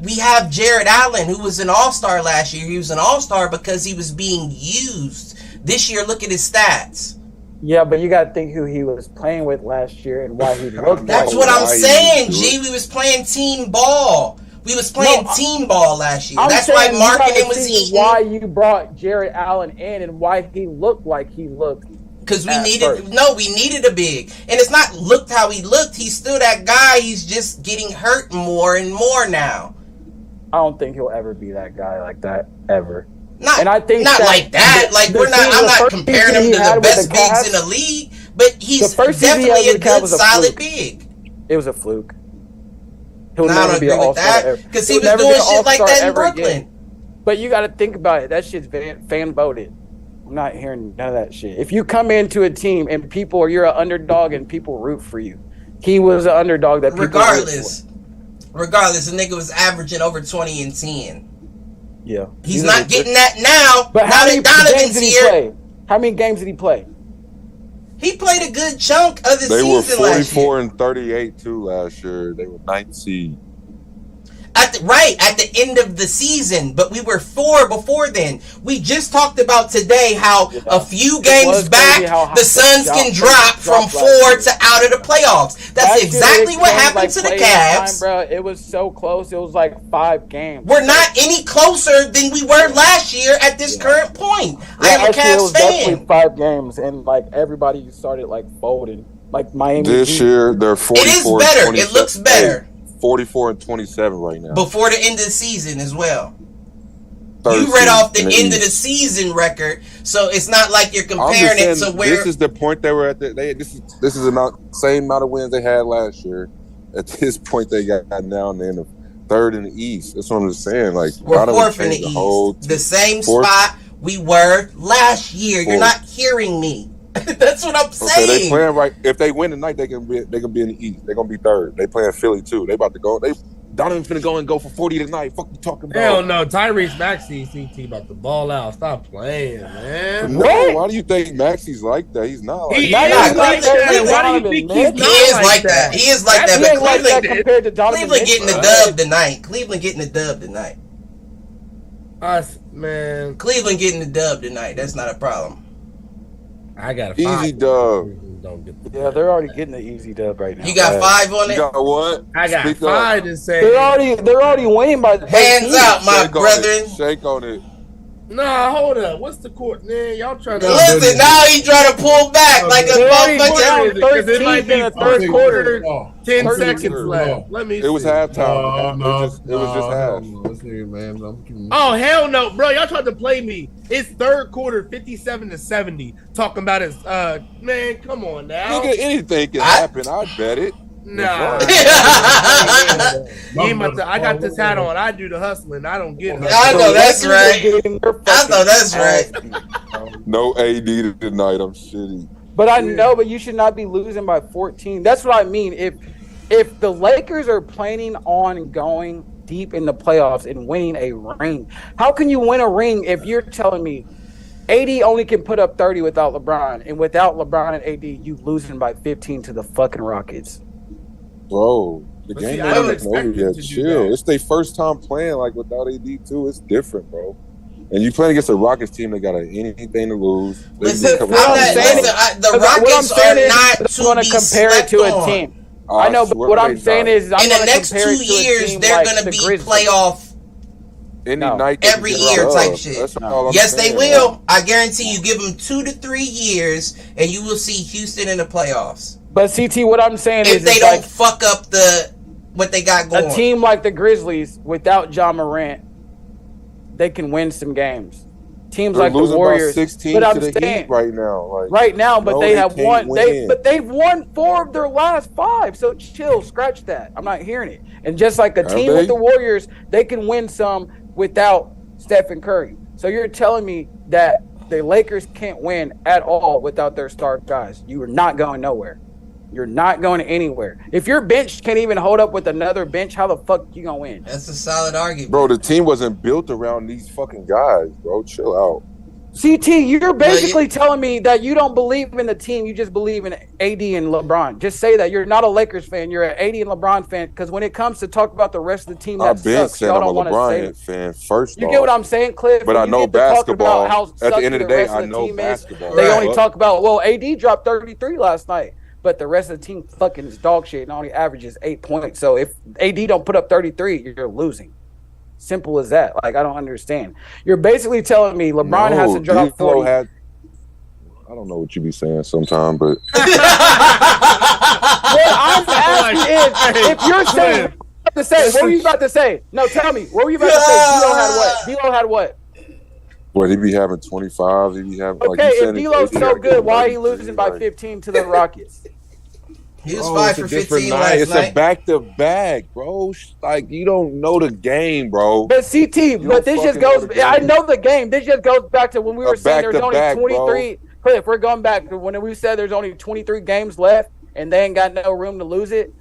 We have Jared Allen, who was an all-star last year. He was an all-star because he was being used. This year, look at his stats. Yeah, but you got to think who he was playing with last year and why he looked. That's what I'm saying, G. We was playing team ball. We was playing team ball last year. That's why Markkanen was eating. Why you brought Jared Allen in and why he looked like he looked. Because we needed a big. And it's not looked how he looked. He's still that guy. He's just getting hurt more and more now. I don't think he'll ever be that guy like that, ever. And I think not like that. Like I'm not comparing him to the best bigs in the league, but he's definitely a good solid big. It was a fluke. I don't agree with that because he was doing shit like that in Brooklyn. But you got to think about it. That shit's fan voted. I'm not hearing none of that shit. If you come into a team and you're an underdog and people root for you, he was an underdog that people regardless, the nigga was averaging over 20 and 10. Yeah, he's not getting that now. But how many games did he play? How many games did he play? He played a good chunk of the season last year. They were 44 and 38 too last year. They were 9th seed. At the end of the season, but we were 4 before then. We just talked about today how a few games back the Suns can drop from 4 to out of the playoffs. That's exactly what happened to the Cavs. Bro, it was so close. It was like 5 games. We're not any closer than we were last year at this current point. I am a Cavs fan. Definitely 5 games, and like everybody started like folding. Like Miami. This year, they're 44. It is better. It looks better. 44-27 right now. Before the end of the season as well. You read off the end of the season record, so it's not like you're comparing it to where. This is the point they were at. This is the same amount of wins they had last year. At this point, they got now and then the third in the East. That's what I'm just saying. Like we're fourth in the East, the same spot we were last year. You're not hearing me. That's what I'm saying. Okay, they playing right. If they win tonight, they can be in the East. They're gonna be third. They playing Philly too. They about to go. Donovan's finna go for 40 tonight. Fuck you talking about? Hell no, Tyrese Maxey CT about to ball out. Stop playing, man. No, why do you think Maxey's like that? He's not like that. Why do you think he's not like that? He is like that. But Cleveland getting the dub tonight. Cleveland getting the dub tonight. Man. Cleveland getting the dub tonight. That's not a problem. I got a easy dub. Yeah, they're already getting the easy dub right now. You got 5 on it? You got what? I got 5 to say. They're already winning by hands out, my brethren. Shake on it. Nah, hold up. What's the court? Man, y'all trying to listen. Now he trying to pull back like a motherfucker. Because it might be the third quarter. 10 seconds left. Let me see. It was halftime. It was just half. Oh hell no, bro! Y'all tried to play me. It's third quarter, 57-70. Talking about his man. Come on now. Nigga, anything can happen. I bet it. Nah. I got this hat on. I do the hustling. I don't get it. I know that's right. I know that's right. No AD tonight. I'm shitty. But I know, but you should not be losing by 14. That's what I mean. If the Lakers are planning on going deep in the playoffs and winning a ring, how can you win a ring if you're telling me AD only can put up 30 without LeBron, and without LeBron and AD, you losing by 15 to the fucking Rockets? Bro, the game ain't over yet. Chill. It's their first time playing like without AD too. It's different, bro. And you playing against a Rockets team that got anything to lose. Listen, the Rockets are not to compare it to a team. I know, but what I'm saying is, in the next 2 years, they're going to be playoff every year type shit. Yes, they will. I guarantee you, give them 2 to 3 years, and you will see Houston in the playoffs. But CT, what I'm saying is, if they don't fuck up what they got going, a team like the Grizzlies without Ja Morant, they can win some games. Teams like the Warriors, by 16 but I'm saying right now, but they have won. They've won 4 of their last 5. So chill, scratch that. I'm not hearing it. And just like a team with the Warriors, they can win some without Stephen Curry. So you're telling me that the Lakers can't win at all without their star guys? You are not going nowhere. You're not going anywhere. If your bench can't even hold up with another bench, how the fuck you gonna win? That's a solid argument. Bro, the team wasn't built around these fucking guys, bro. Chill out. CT, you're basically telling me that you don't believe in the team. You just believe in AD and LeBron. Just say that. You're not a Lakers fan. You're an AD and LeBron fan. Because when it comes to talk about the rest of the team, that I've been sucks. saying I'm a LeBron fan first. You get what I'm saying, Cliff? But I know basketball. At the end of the day, I know basketball. They only talk about, well, AD dropped 33 last night. But the rest of the team fucking is dog shit and only averages 8 points. So if AD don't put up 33, you're losing. Simple as that. Like, I don't understand. You're basically telling me LeBron has to drop 40. I don't know what you be saying sometimes, but what I'm asking is, if you're saying, what were you about to say? No, tell me. What were you about to say? D'Lo had what? What, he be having 25? He be having if D'Lo's so good, why are he losing by 15 to the Rockets? He was 5 for 15 last night. It's a back-to-back, bro. Like, you don't know the game, bro. But CT, but this just goes – I know the game. This just goes back to when we were saying there's only 23 – Cliff, we're going back to when we said there's only 23 games left and they ain't got no room to lose it.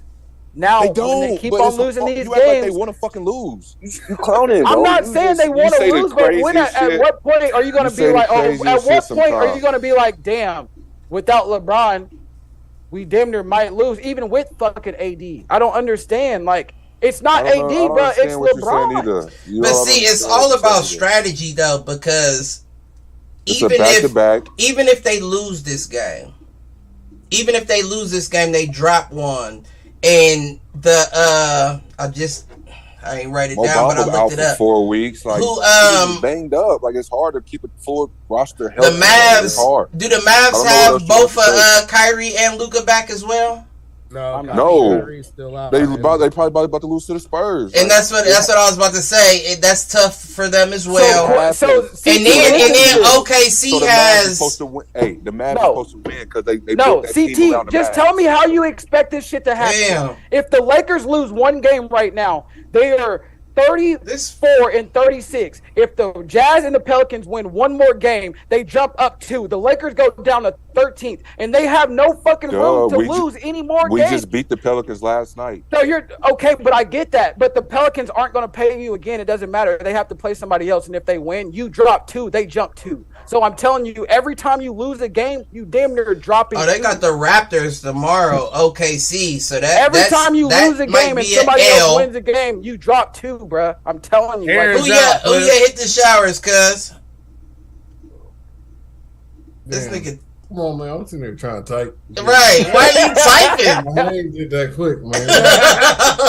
Now they keep on losing these games. Like they want to fucking lose. You clowning, bro. I'm not saying they want to lose, but at what point are you going to be like, at what point are you going to be like, damn, without LeBron, we damn near might lose, even with fucking AD. I don't understand. Like, it's not AD, but it's LeBron. But see, it's all about strategy, though, because even if they lose this game, they drop one. And I ain't write it down, but I looked it up. For 4 weeks. Like, he's banged up. Like, it's hard to keep a full roster healthy. The Mavs, do the Mavs have both Kyrie and Luka back as well? No. Still out. They probably about to lose to the Spurs. And that's what I was about to say. That's tough for them as well. So and then OKC has supposed to win. Hey, the Mavs are supposed to win because they built that team around the just Mavs. Tell me how you expect this shit to happen. Damn. If the Lakers lose one game right now, they are 34 and 36. If the Jazz and the Pelicans win one more game, they jump up 2. The Lakers go down to 13th, and they have no fucking room to lose any more games. We just beat the Pelicans last night. No, you're okay, but I get that. But the Pelicans aren't going to pay you again. It doesn't matter. They have to play somebody else, and if they win, you drop 2. They jump 2. So I'm telling you, every time you lose a game, you damn near dropping. Oh, they 2. got the Raptors tomorrow, OKC. So every time you lose a game and somebody else wins a game, you drop 2, bruh. I'm telling you. Who hit the showers, cuz? This nigga. Come on, man. I'm sitting there trying to type. Right. Why are you typing? I ain't did that quick, man.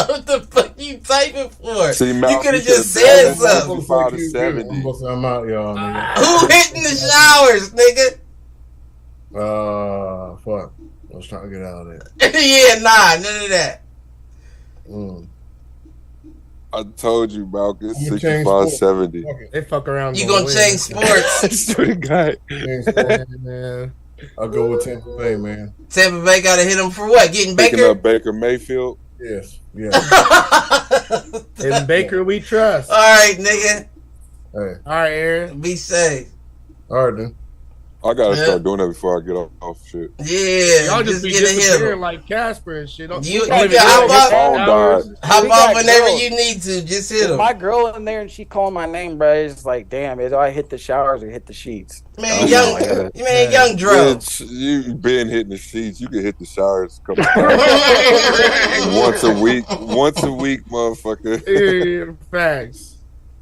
What the fuck you typing for? See, you could have just said something. 5 to 70. I'm out, y'all, nigga. Who hitting the showers, nigga? Fuck. I was trying to get out of there. Yeah, nah, none of that. I told you, Malcolm. 65-70. They fuck around. You gonna change sports? Man. I'll go with Tampa Bay, man. Tampa Bay gotta hit him for what? Getting Baker? Picking up Baker Mayfield? Yes. In Baker we trust. All right, nigga. Hey. All right, Aaron. Be safe. All right, then. I gotta start doing that before I get off shit. Yeah, y'all just be disappearing like Casper and shit. You hop off whenever you need to. Just hit him. My girl in there and she calling my name, bro. It's like, damn, do I hit the showers or hit the sheets? Man, young Dro. You been hitting the sheets. You can hit the showers a couple once a week, motherfucker. Yeah, facts.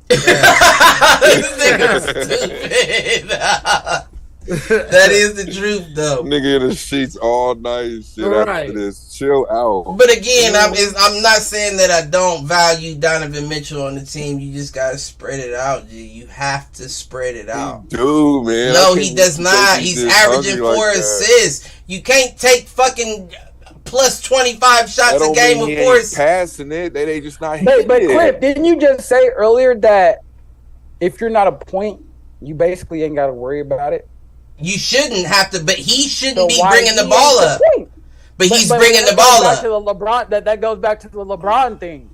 This nigga's stupid. That is the truth, though. Nigga in the sheets all night and shit after this. Chill out. But again, I'm not saying that I don't value Donovan Mitchell on the team. You just gotta spread it out, G. You have to spread it out. Dude, man. No, he does not. He's averaging 4 assists. You can't take fucking plus 25 shots a game with 4 assists. Passing it, they just not hitting But Cliff, didn't you just say earlier that if you're not a point, you basically ain't got to worry about it? You shouldn't have to, but he shouldn't be bringing the ball up. But he's bringing the ball up. That goes back to the LeBron thing.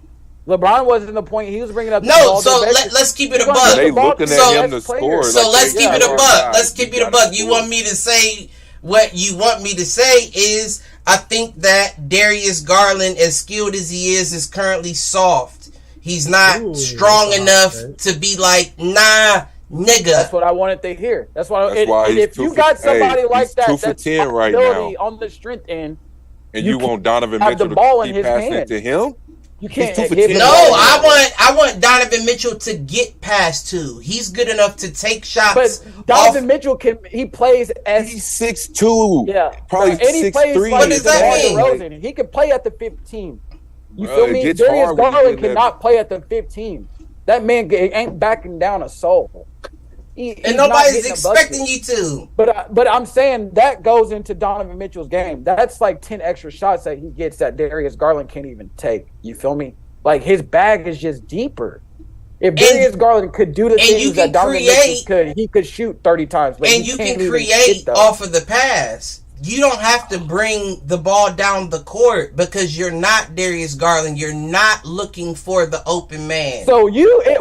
LeBron wasn't the point. He was bringing up the ball. No, so let's keep it a buck. They looking at him to score. So let's keep it a buck. Let's keep it a buck. You want me to say what you want me to say is I think that Darius Garland, as skilled as he is currently soft. He's not strong enough to be like, nah, nigga. That's what I wanted to hear. That's why if you got somebody like that, 2 for 10 right now on the strength end, and you want Donovan Mitchell to keep passing it to him. You can't. No, I want Donovan Mitchell to get past 2. He's good enough to take shots. But Donovan Mitchell plays as he's 6'2". Yeah, probably 6'3". What does that mean? He can play at the 15. You feel me? Darius Garland cannot play at the 15. That man ain't backing down a soul. And nobody's expecting you to. But I'm saying that goes into Donovan Mitchell's game. That's like 10 extra shots that he gets that Darius Garland can't even take. You feel me? Like his bag is just deeper. If Darius Garland could do the things that Donovan Mitchell could, he could shoot 30 times. But and you can create off of the pass. You don't have to bring the ball down the court because you're not Darius Garland. You're not looking for the open man. So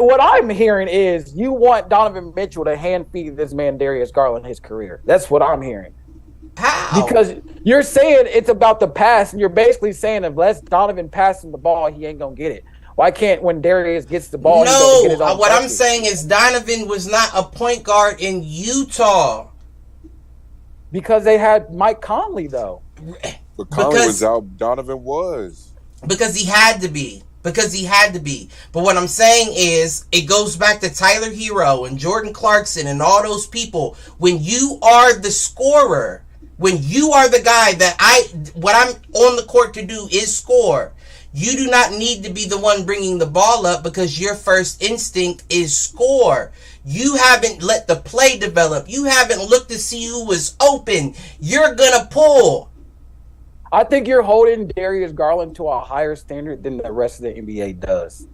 what I'm hearing is you want Donovan Mitchell to hand feed this man Darius Garland his career. That's what I'm hearing. How? Because you're saying it's about the pass, and you're basically saying unless Donovan passes the ball, he ain't gonna get it. Why can't when Darius gets the ball? No, what I'm saying is Donovan was not a point guard in Utah. Because they had Mike Conley, though. But Conley was out. Donovan was. Because he had to be. But what I'm saying is, it goes back to Tyler Hero and Jordan Clarkson and all those people. When you are the scorer, when you are the guy that what I'm on the court to do is score, You do not need to be the one bringing the ball up because your first instinct is score. You haven't let the play develop. You haven't looked to see who was open. You're going to pull. I think you're holding Darius Garland to a higher standard than the rest of the NBA does.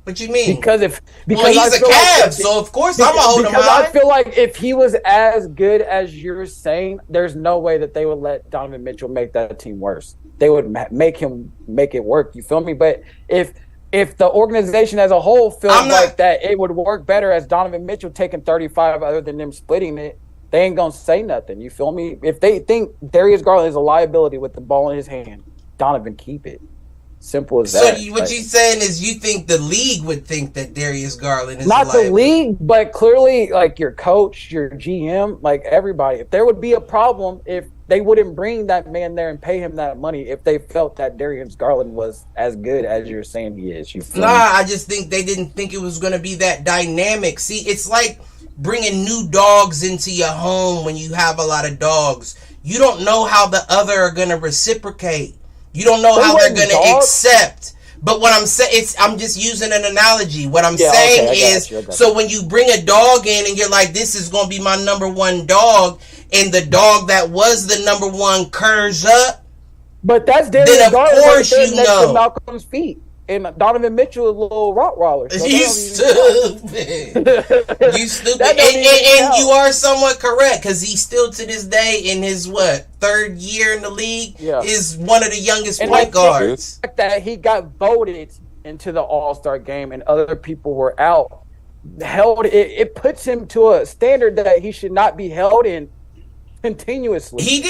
What you mean? Because he's a Cavs, so of course I'm gonna hold him high. I feel like if he was as good as you're saying, there's no way that they would let Donovan Mitchell make that team worse. They would make him make it work. You feel me? But if the organization as a whole feels like that, it would work better as Donovan Mitchell taking 35 other than them splitting it. They ain't gonna say nothing. You feel me? If they think Darius Garland is a liability with the ball in his hand, Donovan keep it. Simple as that. So what you saying is you think the league would think that Darius Garland is not the league, but clearly like your coach, your GM, like everybody. If there would be a problem, if they wouldn't bring that man there and pay him that money, if they felt that Darius Garland was as good as you're saying he is. I just think they didn't think it was going to be that dynamic. See, it's like bringing new dogs into your home when you have a lot of dogs. You don't know how the other are going to reciprocate. You don't know how they're going to accept. But what I'm saying, I'm just using an analogy. What I'm saying is, so when you bring a dog in and you're like, this is going to be my number one dog, and the dog that was the number one curves up, but that's then of course you know. Malcolm's feet. And Donovan Mitchell is a little Rottweiler. So you stupid. You stupid. And you are somewhat correct because he's still to this day in his third year in the league is one of the youngest point guards. The fact that he got voted into the All-Star game and other people were out, it puts him to a standard that he should not be held in continuously. He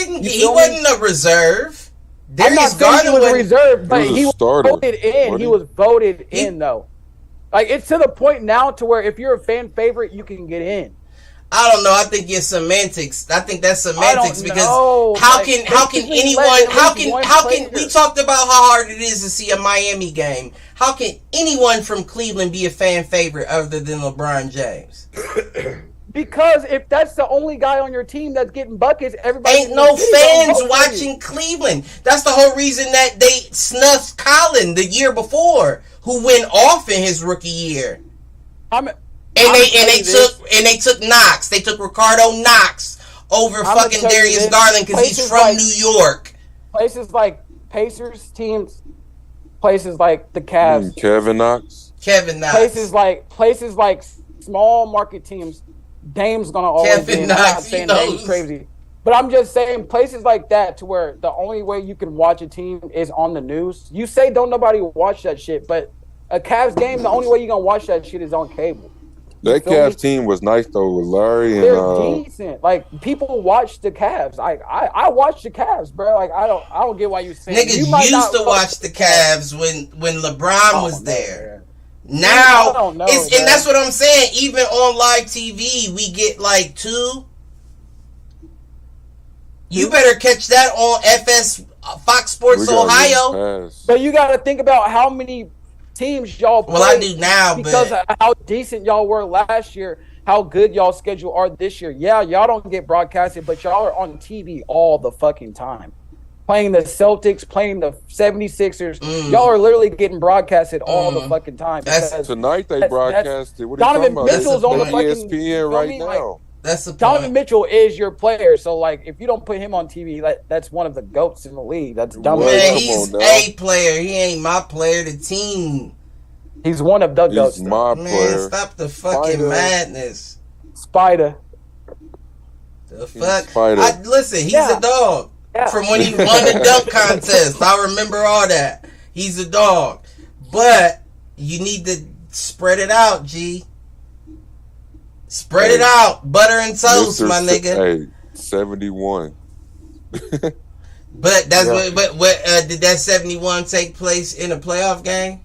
wasn't a reserve. Darius Garland was a reserve, but he was voted in. He was voted in, though. Like, it's to the point now to where if you're a fan favorite, you can get in. I don't know. I think it's semantics. I think that's semantics because how can we talked about how hard it is to see a Miami game. How can anyone from Cleveland be a fan favorite other than LeBron James? Because if that's the only guy on your team that's getting buckets, everybody ain't no fans watching Cleveland. That's the whole reason that they snuffed Colin the year before, who went off in his rookie year. They took Knox. They took Ricardo Knox over fucking Darius Garland because he's from New York. Places like Pacers teams, places like the Cavs, Kevin Knox. Places like small market teams. Dame's gonna always be. I'm not saying Dame's crazy, but I'm just saying places like that to where the only way you can watch a team is on the news. You say don't nobody watch that shit, but a Cavs game, the only way you're gonna watch that shit is on cable. That Cavs team was nice though with Larry and they're decent. Like people watch the Cavs. Like I watch the Cavs, bro. Like I don't get why you saying niggas used to watch the Cavs when LeBron was there. Now, and that's what I'm saying. Even on live TV, we get like 2. You better catch that on Fox Sports Ohio. But you got to think about how many teams y'all play. Well, I do now because of how decent y'all were last year. How good y'all schedule are this year. Yeah, y'all don't get broadcasted, but y'all are on TV all the fucking time. Playing the Celtics, playing the 76ers. Y'all are literally getting broadcasted all the fucking time. Tonight they broadcasted. What are Donovan Mitchell's on the fucking ESPN right now. That's the point. Donovan Mitchell is your player. So, like, if you don't put him on TV, that's one of the GOATs in the league. That's Donovan Mitchell. He's a player. He ain't my player. The team. He's one of the GOATs. He's my player. Stop the fucking madness. Spider. The fuck? Listen, he's a dog. Yeah. From when he won the dunk contest. I remember all that. He's a dog. But you need to spread it out, G. Spread it out. Butter and toast, my nigga. Hey, 71. But that's what did that 71 take place in a playoff game?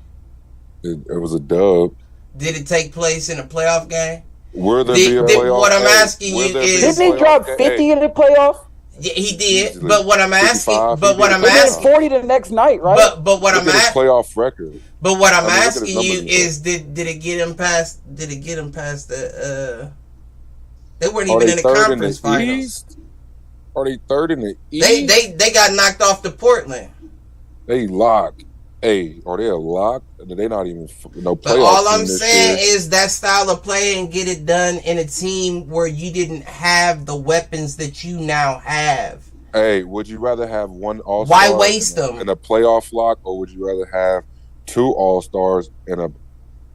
It was a dub. Did it take place in a playoff game? Will there be a playoff? What I'm asking you is, didn't he drop 50 in the playoff? Yeah, he did. But what I'm asking, 40 the next night, right? But what I'm asking, playoff record. But what I'm asking you is, did it get him past? Did it get him past the? They weren't even in the conference finals. Are they third in the East? They got knocked off to Portland. They locked. Hey, are they a lock? They're not even no playoff. But all I'm saying is that style of play and get it done in a team where you didn't have the weapons that you now have. Hey, would you rather have one all-star? Why waste them in a playoff lock, or would you rather have 2 all-stars in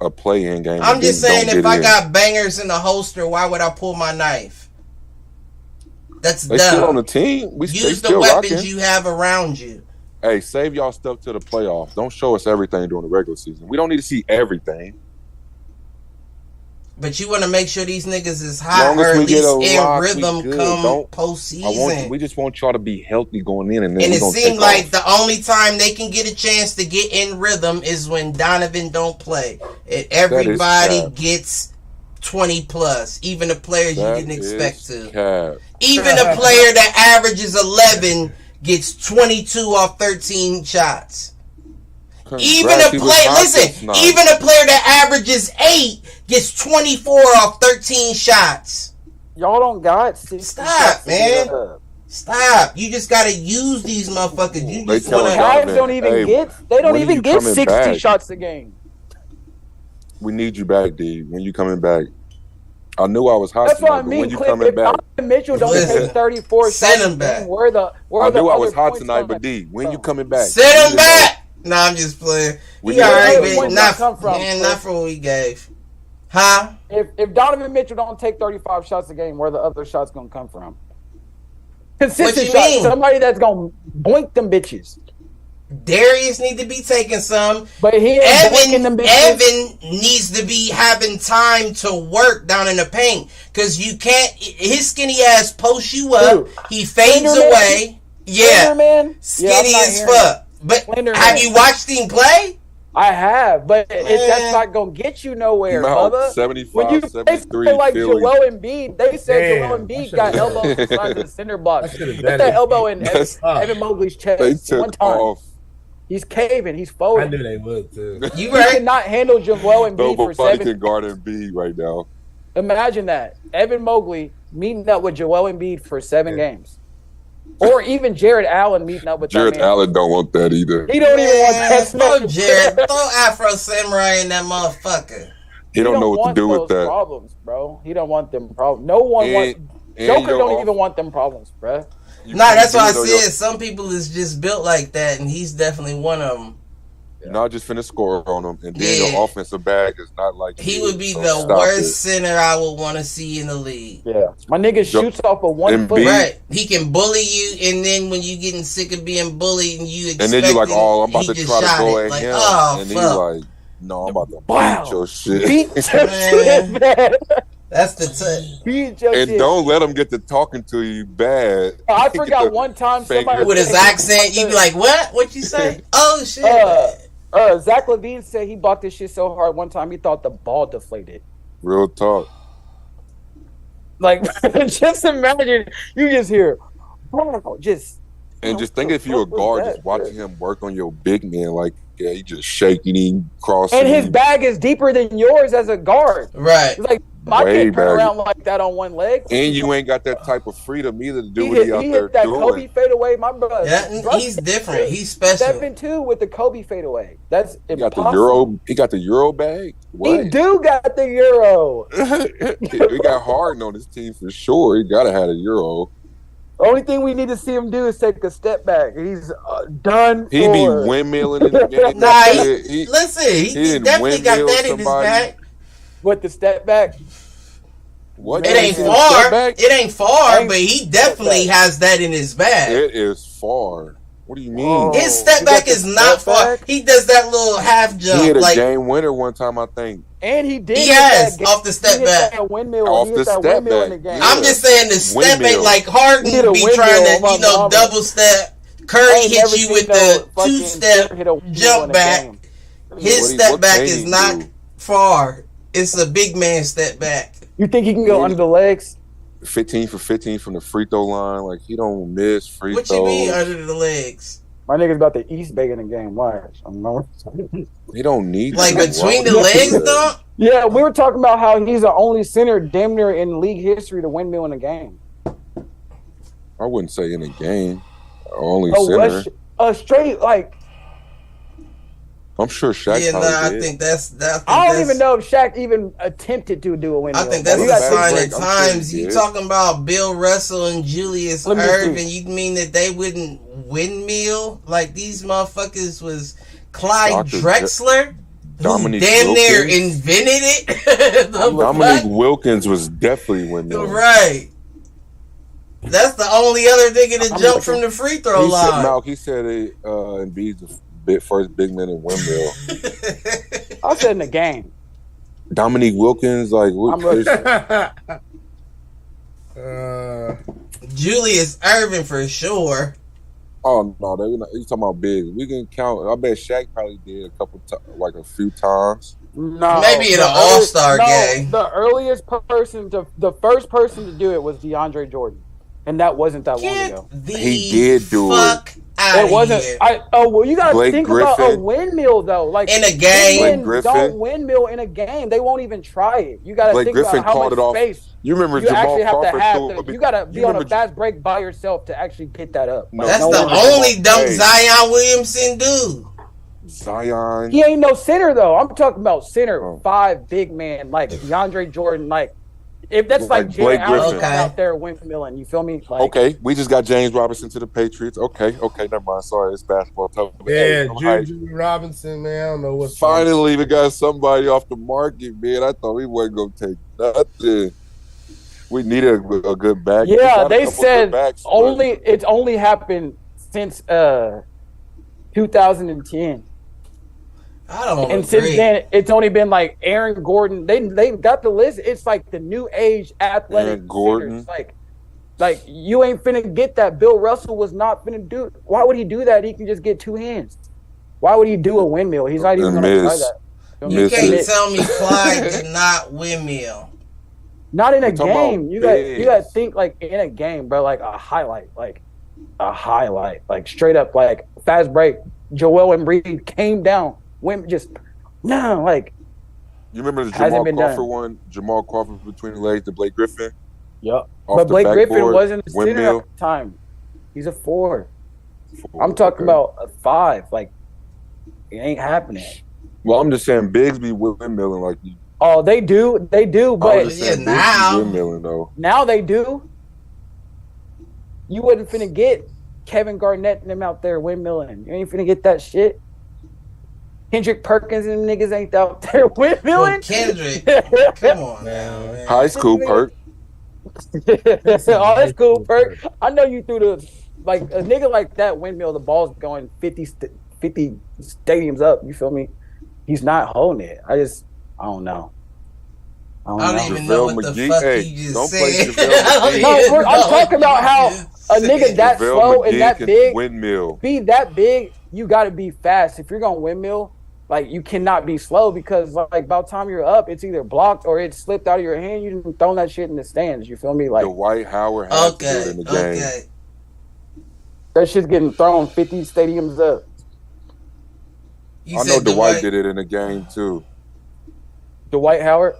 a play-in game? I'm just saying, if I got bangers in the holster, why would I pull my knife? That's dumb. Still on the team. Use the weapons you have around you. Hey, save y'all stuff to the playoffs. Don't show us everything during the regular season. We don't need to see everything. But you want to make sure these niggas is hot or at least in rhythm come postseason. We just want y'all to be healthy going in. And it seems like the only time they can get a chance to get in rhythm is when Donovan don't play. And everybody gets 20 plus, even the players you didn't expect to. Even a player that averages 11 gets 22 off 13 shots. Even a player that averages 8 gets 24 off 13 shots. Y'all don't got 60. Stop, man. Stop. You just gotta use these motherfuckers. You just wanna guys don't even get 60 shots a game. We need you back, D. When you coming back? I knew I was hot. That's what I mean. When you coming back? Mitchell don't take 34 shots a game. I knew I was hot tonight, but D, when you coming back? Send him back. Nah, I'm just playing. He alright, man. Not for what we gave. Huh? If Donovan Mitchell don't take 35 shots a game, where the other shots gonna come from? Consistent shots. Somebody that's gonna boink them bitches. Darius need to be taking some, but Evan needs to be having time to work down in the paint because you can't. His skinny ass posts you up. He fades away. Skinny as fuck. But have you watched him play? I have, but that's not gonna get you nowhere, Bubba. 75, when you 73, like Joel Embiid, they said Joel Embiid got elbow on the side of the center block. Put that elbow in Evan Mobley's chest one time. He's caving. He's folding. I knew they would too. You cannot handle Joel Embiid for 7. Nobody can guard Embiid right now. Imagine that. Evan Mobley meeting up with Joel Embiid for 7 games. Or even Jared Allen meeting up with Jared Allen don't want that either. He don't even want that. Throw Jared. Throw Afro Samurai in that motherfucker. He don't know what to do with that. Problems, bro. He don't want them problems. No one wants. Joker don't even want them problems, bro. Nah, that's why I said some people is just built like that, and he's definitely one of them. You're not just finna score on him, and then your offensive bag is not like he would be the worst center I would want to see in the league. Yeah, my nigga shoots off of 1 foot. Right, he can bully you, and then when you getting sick of being bullied, and you and then you're like, oh, I'm about to try to go at him, and then you're like, no, I'm about to beat your shit. Beat your shit, man. That's the touch. And don't let him get to talking to you bad. I forgot one time somebody with his accent, you be like, what? What you say? Oh shit. Zach LaVine said he blocked this shit so hard one time he thought the ball deflated. Real talk. Like, just imagine you just hear, just. And just think if you're a guard, just watching him work on your big man, like, yeah, he just shaking, he crossing. And his bag is deeper than yours as a guard. Right. It's like, I can't turn around like that on one leg. And you ain't got that type of freedom either to do what he out there hit that doing. Kobe fadeaway, my brother. Yeah, he's different. He's special. 7-2 with the Kobe fadeaway. That's impossible. He got the Euro bag. What? He do got the Euro. We got Harden on his team for sure. He gotta have a Euro. The only thing we need to see him do is take a step back. He's done. He be windmilling in the game. Nah, he definitely got that in his bag. What, the step back? What? It ain't far. It ain't far, but he definitely has that in his bag. It is far. What do you mean? His step back is not far. He does that little half jump. He hit a game winner one time, I think. And he did. He has off the step back. Off the step back. Yeah. I'm just saying the step back, like Harden be trying to, double step. Curry hit you with the 2-step jump back. His step back is not far. It's a big man step back. You think he can go under the legs? 15 for 15 from the free throw line. Like, he don't miss free throws. What you mean under the legs? My nigga's about to East Bay in the game. Why? He don't need like between the legs, though? Yeah, we were talking about how he's the only center damn near in league history to windmill in a game. I wouldn't say in a game. Only center. Straight, like, I'm sure Shaq. Yeah, I think that's. I don't even know if Shaq even attempted to do a windmill. I think that's the sign of times. You talking about Bill Russell and Julius Erving? You mean that they wouldn't windmill? Like these motherfuckers was Clyde Drexler, who damn near invented it. Dominique Wilkins was definitely windmill. Right. That's the only other nigga that jumped from the free throw line. He said Embiid's the first big man in windmill. I said in the game. Dominique Wilkins, like Julius Erving for sure. Oh no, you talking about big? We can count. I bet Shaq probably did a few times. No, maybe in an All-Star game. The earliest person the first person to do it was DeAndre Jordan, and that wasn't that long ago. He did do it. It wasn't. You gotta think about a windmill though. Like in a game, don't windmill in a game. They won't even try it. You gotta think about how much space. You remember you Jamal actually Crawford? you gotta be on a fast break by yourself to actually get that up. No, that's the only dunk Zion Williamson do. Zion. He ain't no center though. I'm talking about center, 5 big man like DeAndre Jordan, like. If that's like Blake Griffin out there windmilling, you feel me? Like, okay, we just got James Robinson to the Patriots. Okay, never mind. Sorry, it's basketball. Juju Robinson, man. I don't know what's finally we got somebody off the market, man. I thought we wasn't gonna take nothing. We needed a good back. Yeah, they said it's only happened since 2010. I don't and agree. Since then, it's only been like Aaron Gordon. They got the list. It's like the new age athletic Aaron Gordon. Like you ain't finna get that. Bill Russell was not finna do. Why would he do that? He can just get 2 hands. Why would he do a windmill? He's not even gonna try that. You can't tell me Clyde did not windmill. Not in a game. You got to think like in a game, bro. Like a highlight, like straight up, like fast break. Joel Embiid came down. Women just like you remember the Jamal Crawford one? Jamal Crawford between the legs to Blake Griffin. Yep, but Blake Griffin wasn't a center at the time. He's a 4. I'm talking about a 5. Like it ain't happening. Well, I'm just saying bigs be windmilling like. Oh, they do, but now they do. You wasn't finna get Kevin Garnett and them out there windmilling. You ain't finna get that shit. Kendrick Perkins and niggas ain't out there windmilling. Well, Kendrick, come on now, man. High school Perk. That's cool, Perk. I know you threw a nigga like that windmill. The ball's going 50 stadiums up. You feel me? He's not holding it. I don't know. I don't even know what the fuck you just said. I'm talking about how a nigga that slow and that big windmill. Be that big, you got to be fast. If you're gonna windmill, like you cannot be slow because like by the time you're up, it's either blocked or it slipped out of your hand. You done thrown that shit in the stands. You feel me? Like Dwight Howard has to do it in the game. That shit's getting thrown 50 stadiums up. I know Dwight did it in the game too. Dwight Howard.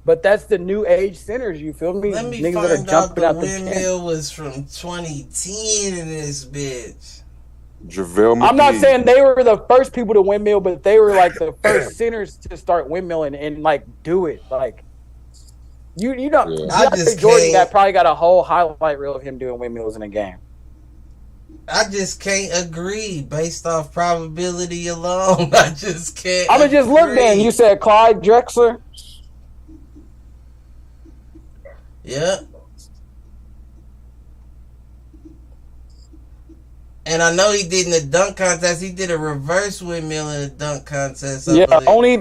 But that's the new age centers, you feel me? Let me niggas find that are jumping out the out windmill was from 2010 in this bitch. JaVale McGee. I'm not saying they were the first people to windmill, but they were like the first centers to start windmilling and like do it. Like you know, Jordan that probably got a whole highlight reel of him doing windmills in a game. I just can't agree based off probability alone. I just can't. I'ma just look then. You said Clyde Drexler. Yeah. And I know he did in the dunk contest. He did a reverse windmill in the dunk contest. Yeah, only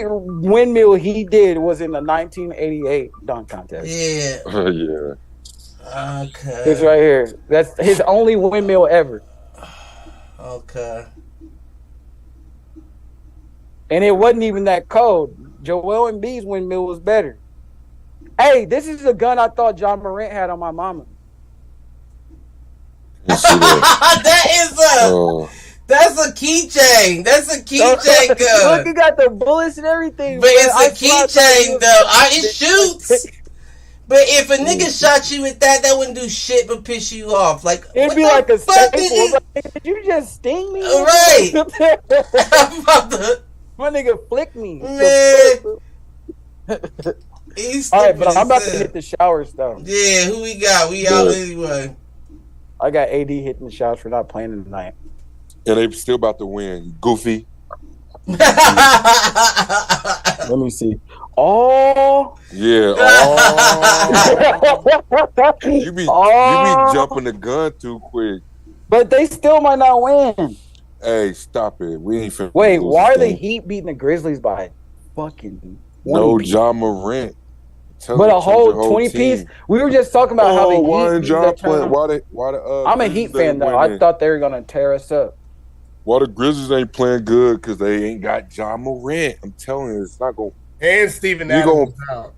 windmill he did was in the 1988 dunk contest. Yeah. Yeah. Okay. It's right here. That's his only windmill ever. Okay. And it wasn't even that cold. Joel Embiid's windmill was better. Hey, this is a gun I thought John Morant had on my mama. That's a keychain. That's a keychain gun. Look, he got the bullets and everything. But it's a keychain though. It shoots. But if a nigga shot you with that wouldn't do shit but piss you off. Like it'd be like a staple. Did you just sting me? Right. My nigga flick me. Man. All right, but I'm about to hit the showers though. Yeah, who we got? We out anyway. I got AD hitting the showers for not playing tonight. And they still about to win. Goofy. Let me see. Oh. Yeah. Oh. you be jumping the gun too quick. But they still might not win. Hey, stop it. We ain't finna. Wait, why are the Heat beating the Grizzlies by fucking no Ja Morant? But a whole 20 piece. We were just talking about how the Heat. I'm a Heat fan though. I thought they were gonna tear us up. Why the Grizzlies ain't playing good? Because they ain't got Ja Morant. I'm telling you, it's not going. And Steven Adams out.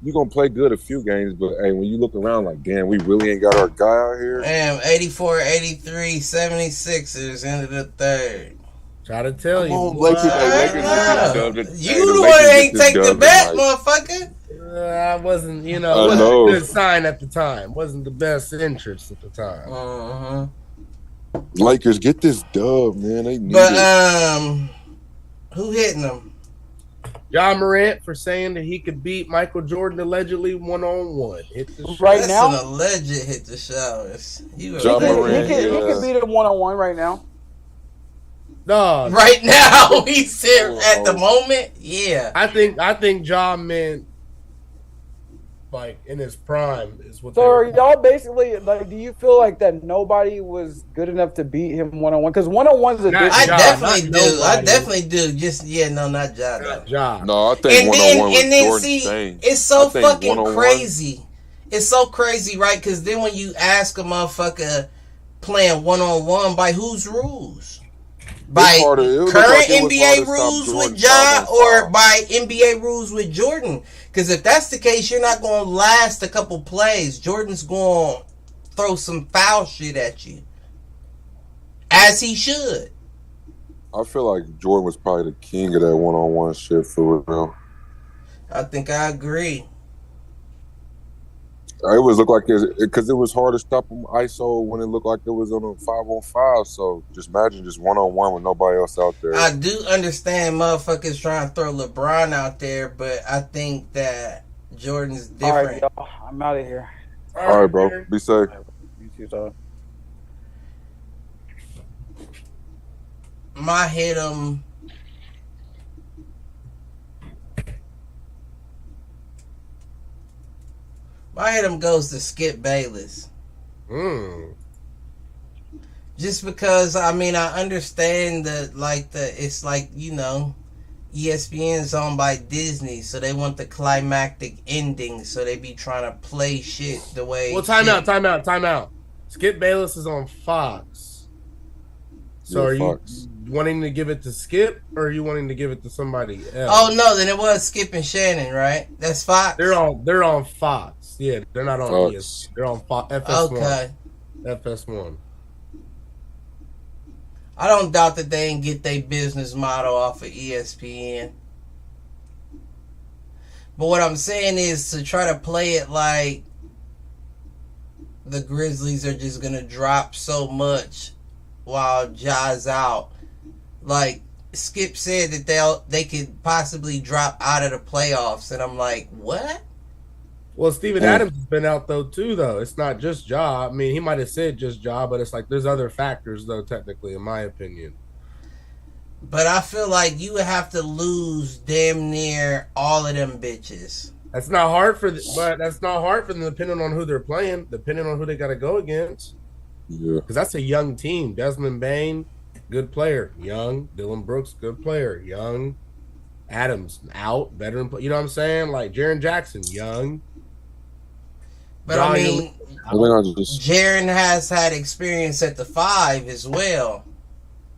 You're going to play good a few games, but hey, when you look around like, damn, we really ain't got our guy out here. Damn, 84, 83, 76ers into the third. Try to tell you. Lakers you the one that ain't take the bet, motherfucker. I wasn't, wasn't a good sign at the time. Wasn't the best interest at the time. Lakers, get this dub, man. They need it. Who hitting them? Ja Morant for saying that he could beat Michael Jordan allegedly 1-on-1. Right now, an alleged hit the showers. He could beat him 1-on-1 right now. No, right now he said at the moment, yeah. I think Ja meant like in his prime is what. So are y'all basically like? Do you feel like that nobody was good enough to beat him 1-on-1? Because 1-on-1's a different. I definitely do. I definitely do. Just not Ja. No, I think 1-on-1 was Jordan's thing. It's so fucking crazy. It's so crazy, right? Because then when you ask a motherfucker playing 1-on-1 by whose rules? By current NBA rules with Ja or by NBA rules with Jordan? Because if that's the case, you're not going to last a couple plays. Jordan's going to throw some foul shit at you. As he should. I feel like Jordan was probably the king of that 1-on-1 shit for real. I think I agree. It was look like because it was hard to stop him ISO when it looked like it was on a 5-on-5. So just imagine just 1-on-1 with nobody else out there. I do understand motherfuckers trying to throw LeBron out there, but I think that Jordan's different. All right, y'all. I'm out of here. All right, bro. Be safe. You too, dog. My hit him. My hit him goes to Skip Bayless. Just because I understand that it's like, ESPN's owned by Disney, so they want the climactic ending, so they be trying to play shit the way. Well, time out. Skip Bayless is on Fox. So are you wanting to give it to Skip, or are you wanting to give it to somebody else? Oh no, then it was Skip and Shannon, right? That's Fox. They're on Fox. Yeah, they're not on ESPN. They're on FS1. Okay. FS1. I don't doubt that they didn't get their business model off of ESPN. But what I'm saying is to try to play it like the Grizzlies are just going to drop so much while Ja's out. Like Skip said that they could possibly drop out of the playoffs. And I'm like, what? Well, Steven Adams has been out too. It's not just Ja. I mean, he might have said just Ja, but it's like there's other factors though, technically, in my opinion. But I feel like you would have to lose damn near all of them bitches. That's not hard for them depending on who they're playing, depending on who they got to go against. Yeah, because that's a young team. Desmond Bane, good player. Young. Dylan Brooks, good player. Young. Adams out, veteran. You know what I'm saying? Like Jaren Jackson, young. But Jaren has had experience at the 5 as well.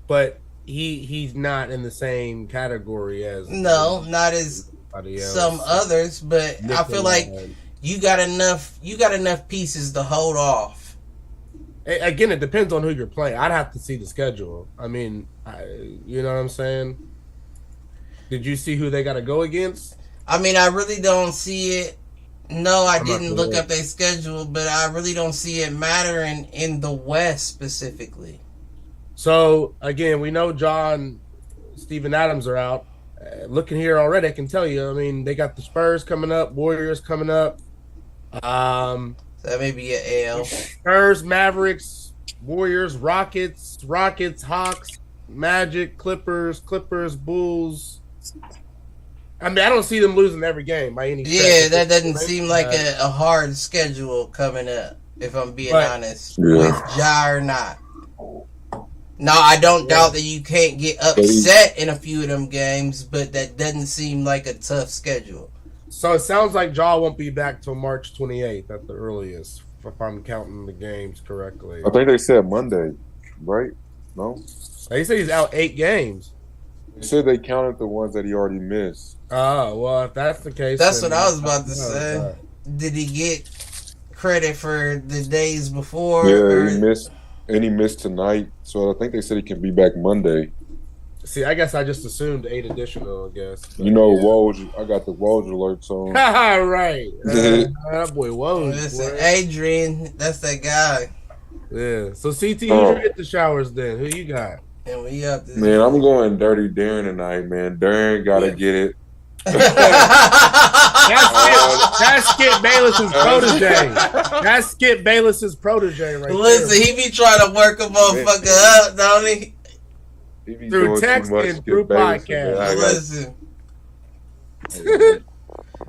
But he's not in the same category as not as some others. But I feel like you got enough pieces to hold off. Again, it depends on who you're playing. I'd have to see the schedule. I mean, you know what I'm saying? Did you see who they got to go against? I mean, I really don't see it No, I didn't look up their schedule, but I really don't see it mattering in the West specifically. So again, we know John, Steven Adams are out. Looking here already, I can tell you. I mean, they got the Spurs coming up, Warriors coming up. So that may be an L. Spurs, Mavericks, Warriors, Rockets, Hawks, Magic, Clippers, Bulls. I mean, I don't see them losing every game by any stretch. Yeah, that doesn't seem like a hard schedule coming up, if I'm being honest, with Ja or not. No, I don't doubt that you can't get upset in a few of them games, but that doesn't seem like a tough schedule. So it sounds like Ja won't be back till March 28th at the earliest, if I'm counting the games correctly. I think they said Monday, right? No? They say he's out 8 games. They said they counted the ones that he already missed. Oh, well, if that's the case. That's what I was about to say. Did he get credit for the days before? Yeah, he missed. And he missed tonight, so I think they said he can be back Monday. See, I guess I just assumed 8 additional, I guess. But, you know, Woj, I got the Woj alerts on. Right. That boy Woj. Listen, Adrian, that's that guy. Yeah. So, CT, who's your hit the showers then? Who you got? And we up this man, I'm going Dirty Darren tonight, man. Darren got to get it. That's Skip Bayless's protege. That's Skip Bayless's protege right Listen, there. he be trying to work a motherfucker up, don't he? Through text and through podcast. Listen.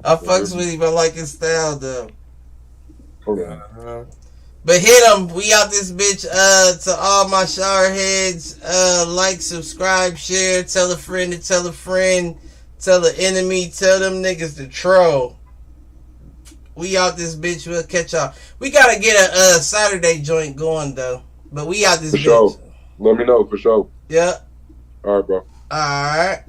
I fucks with him. I like his style, though. But hit him. We out this bitch. To all my shower heads, like, subscribe, share, tell a friend to tell a friend. Tell the enemy, tell them niggas to troll. We out this bitch. We'll catch y'all. We gotta get a Saturday joint going though. But we out this bitch. For sure. Let me know for sure. Yeah. All right, bro. All right.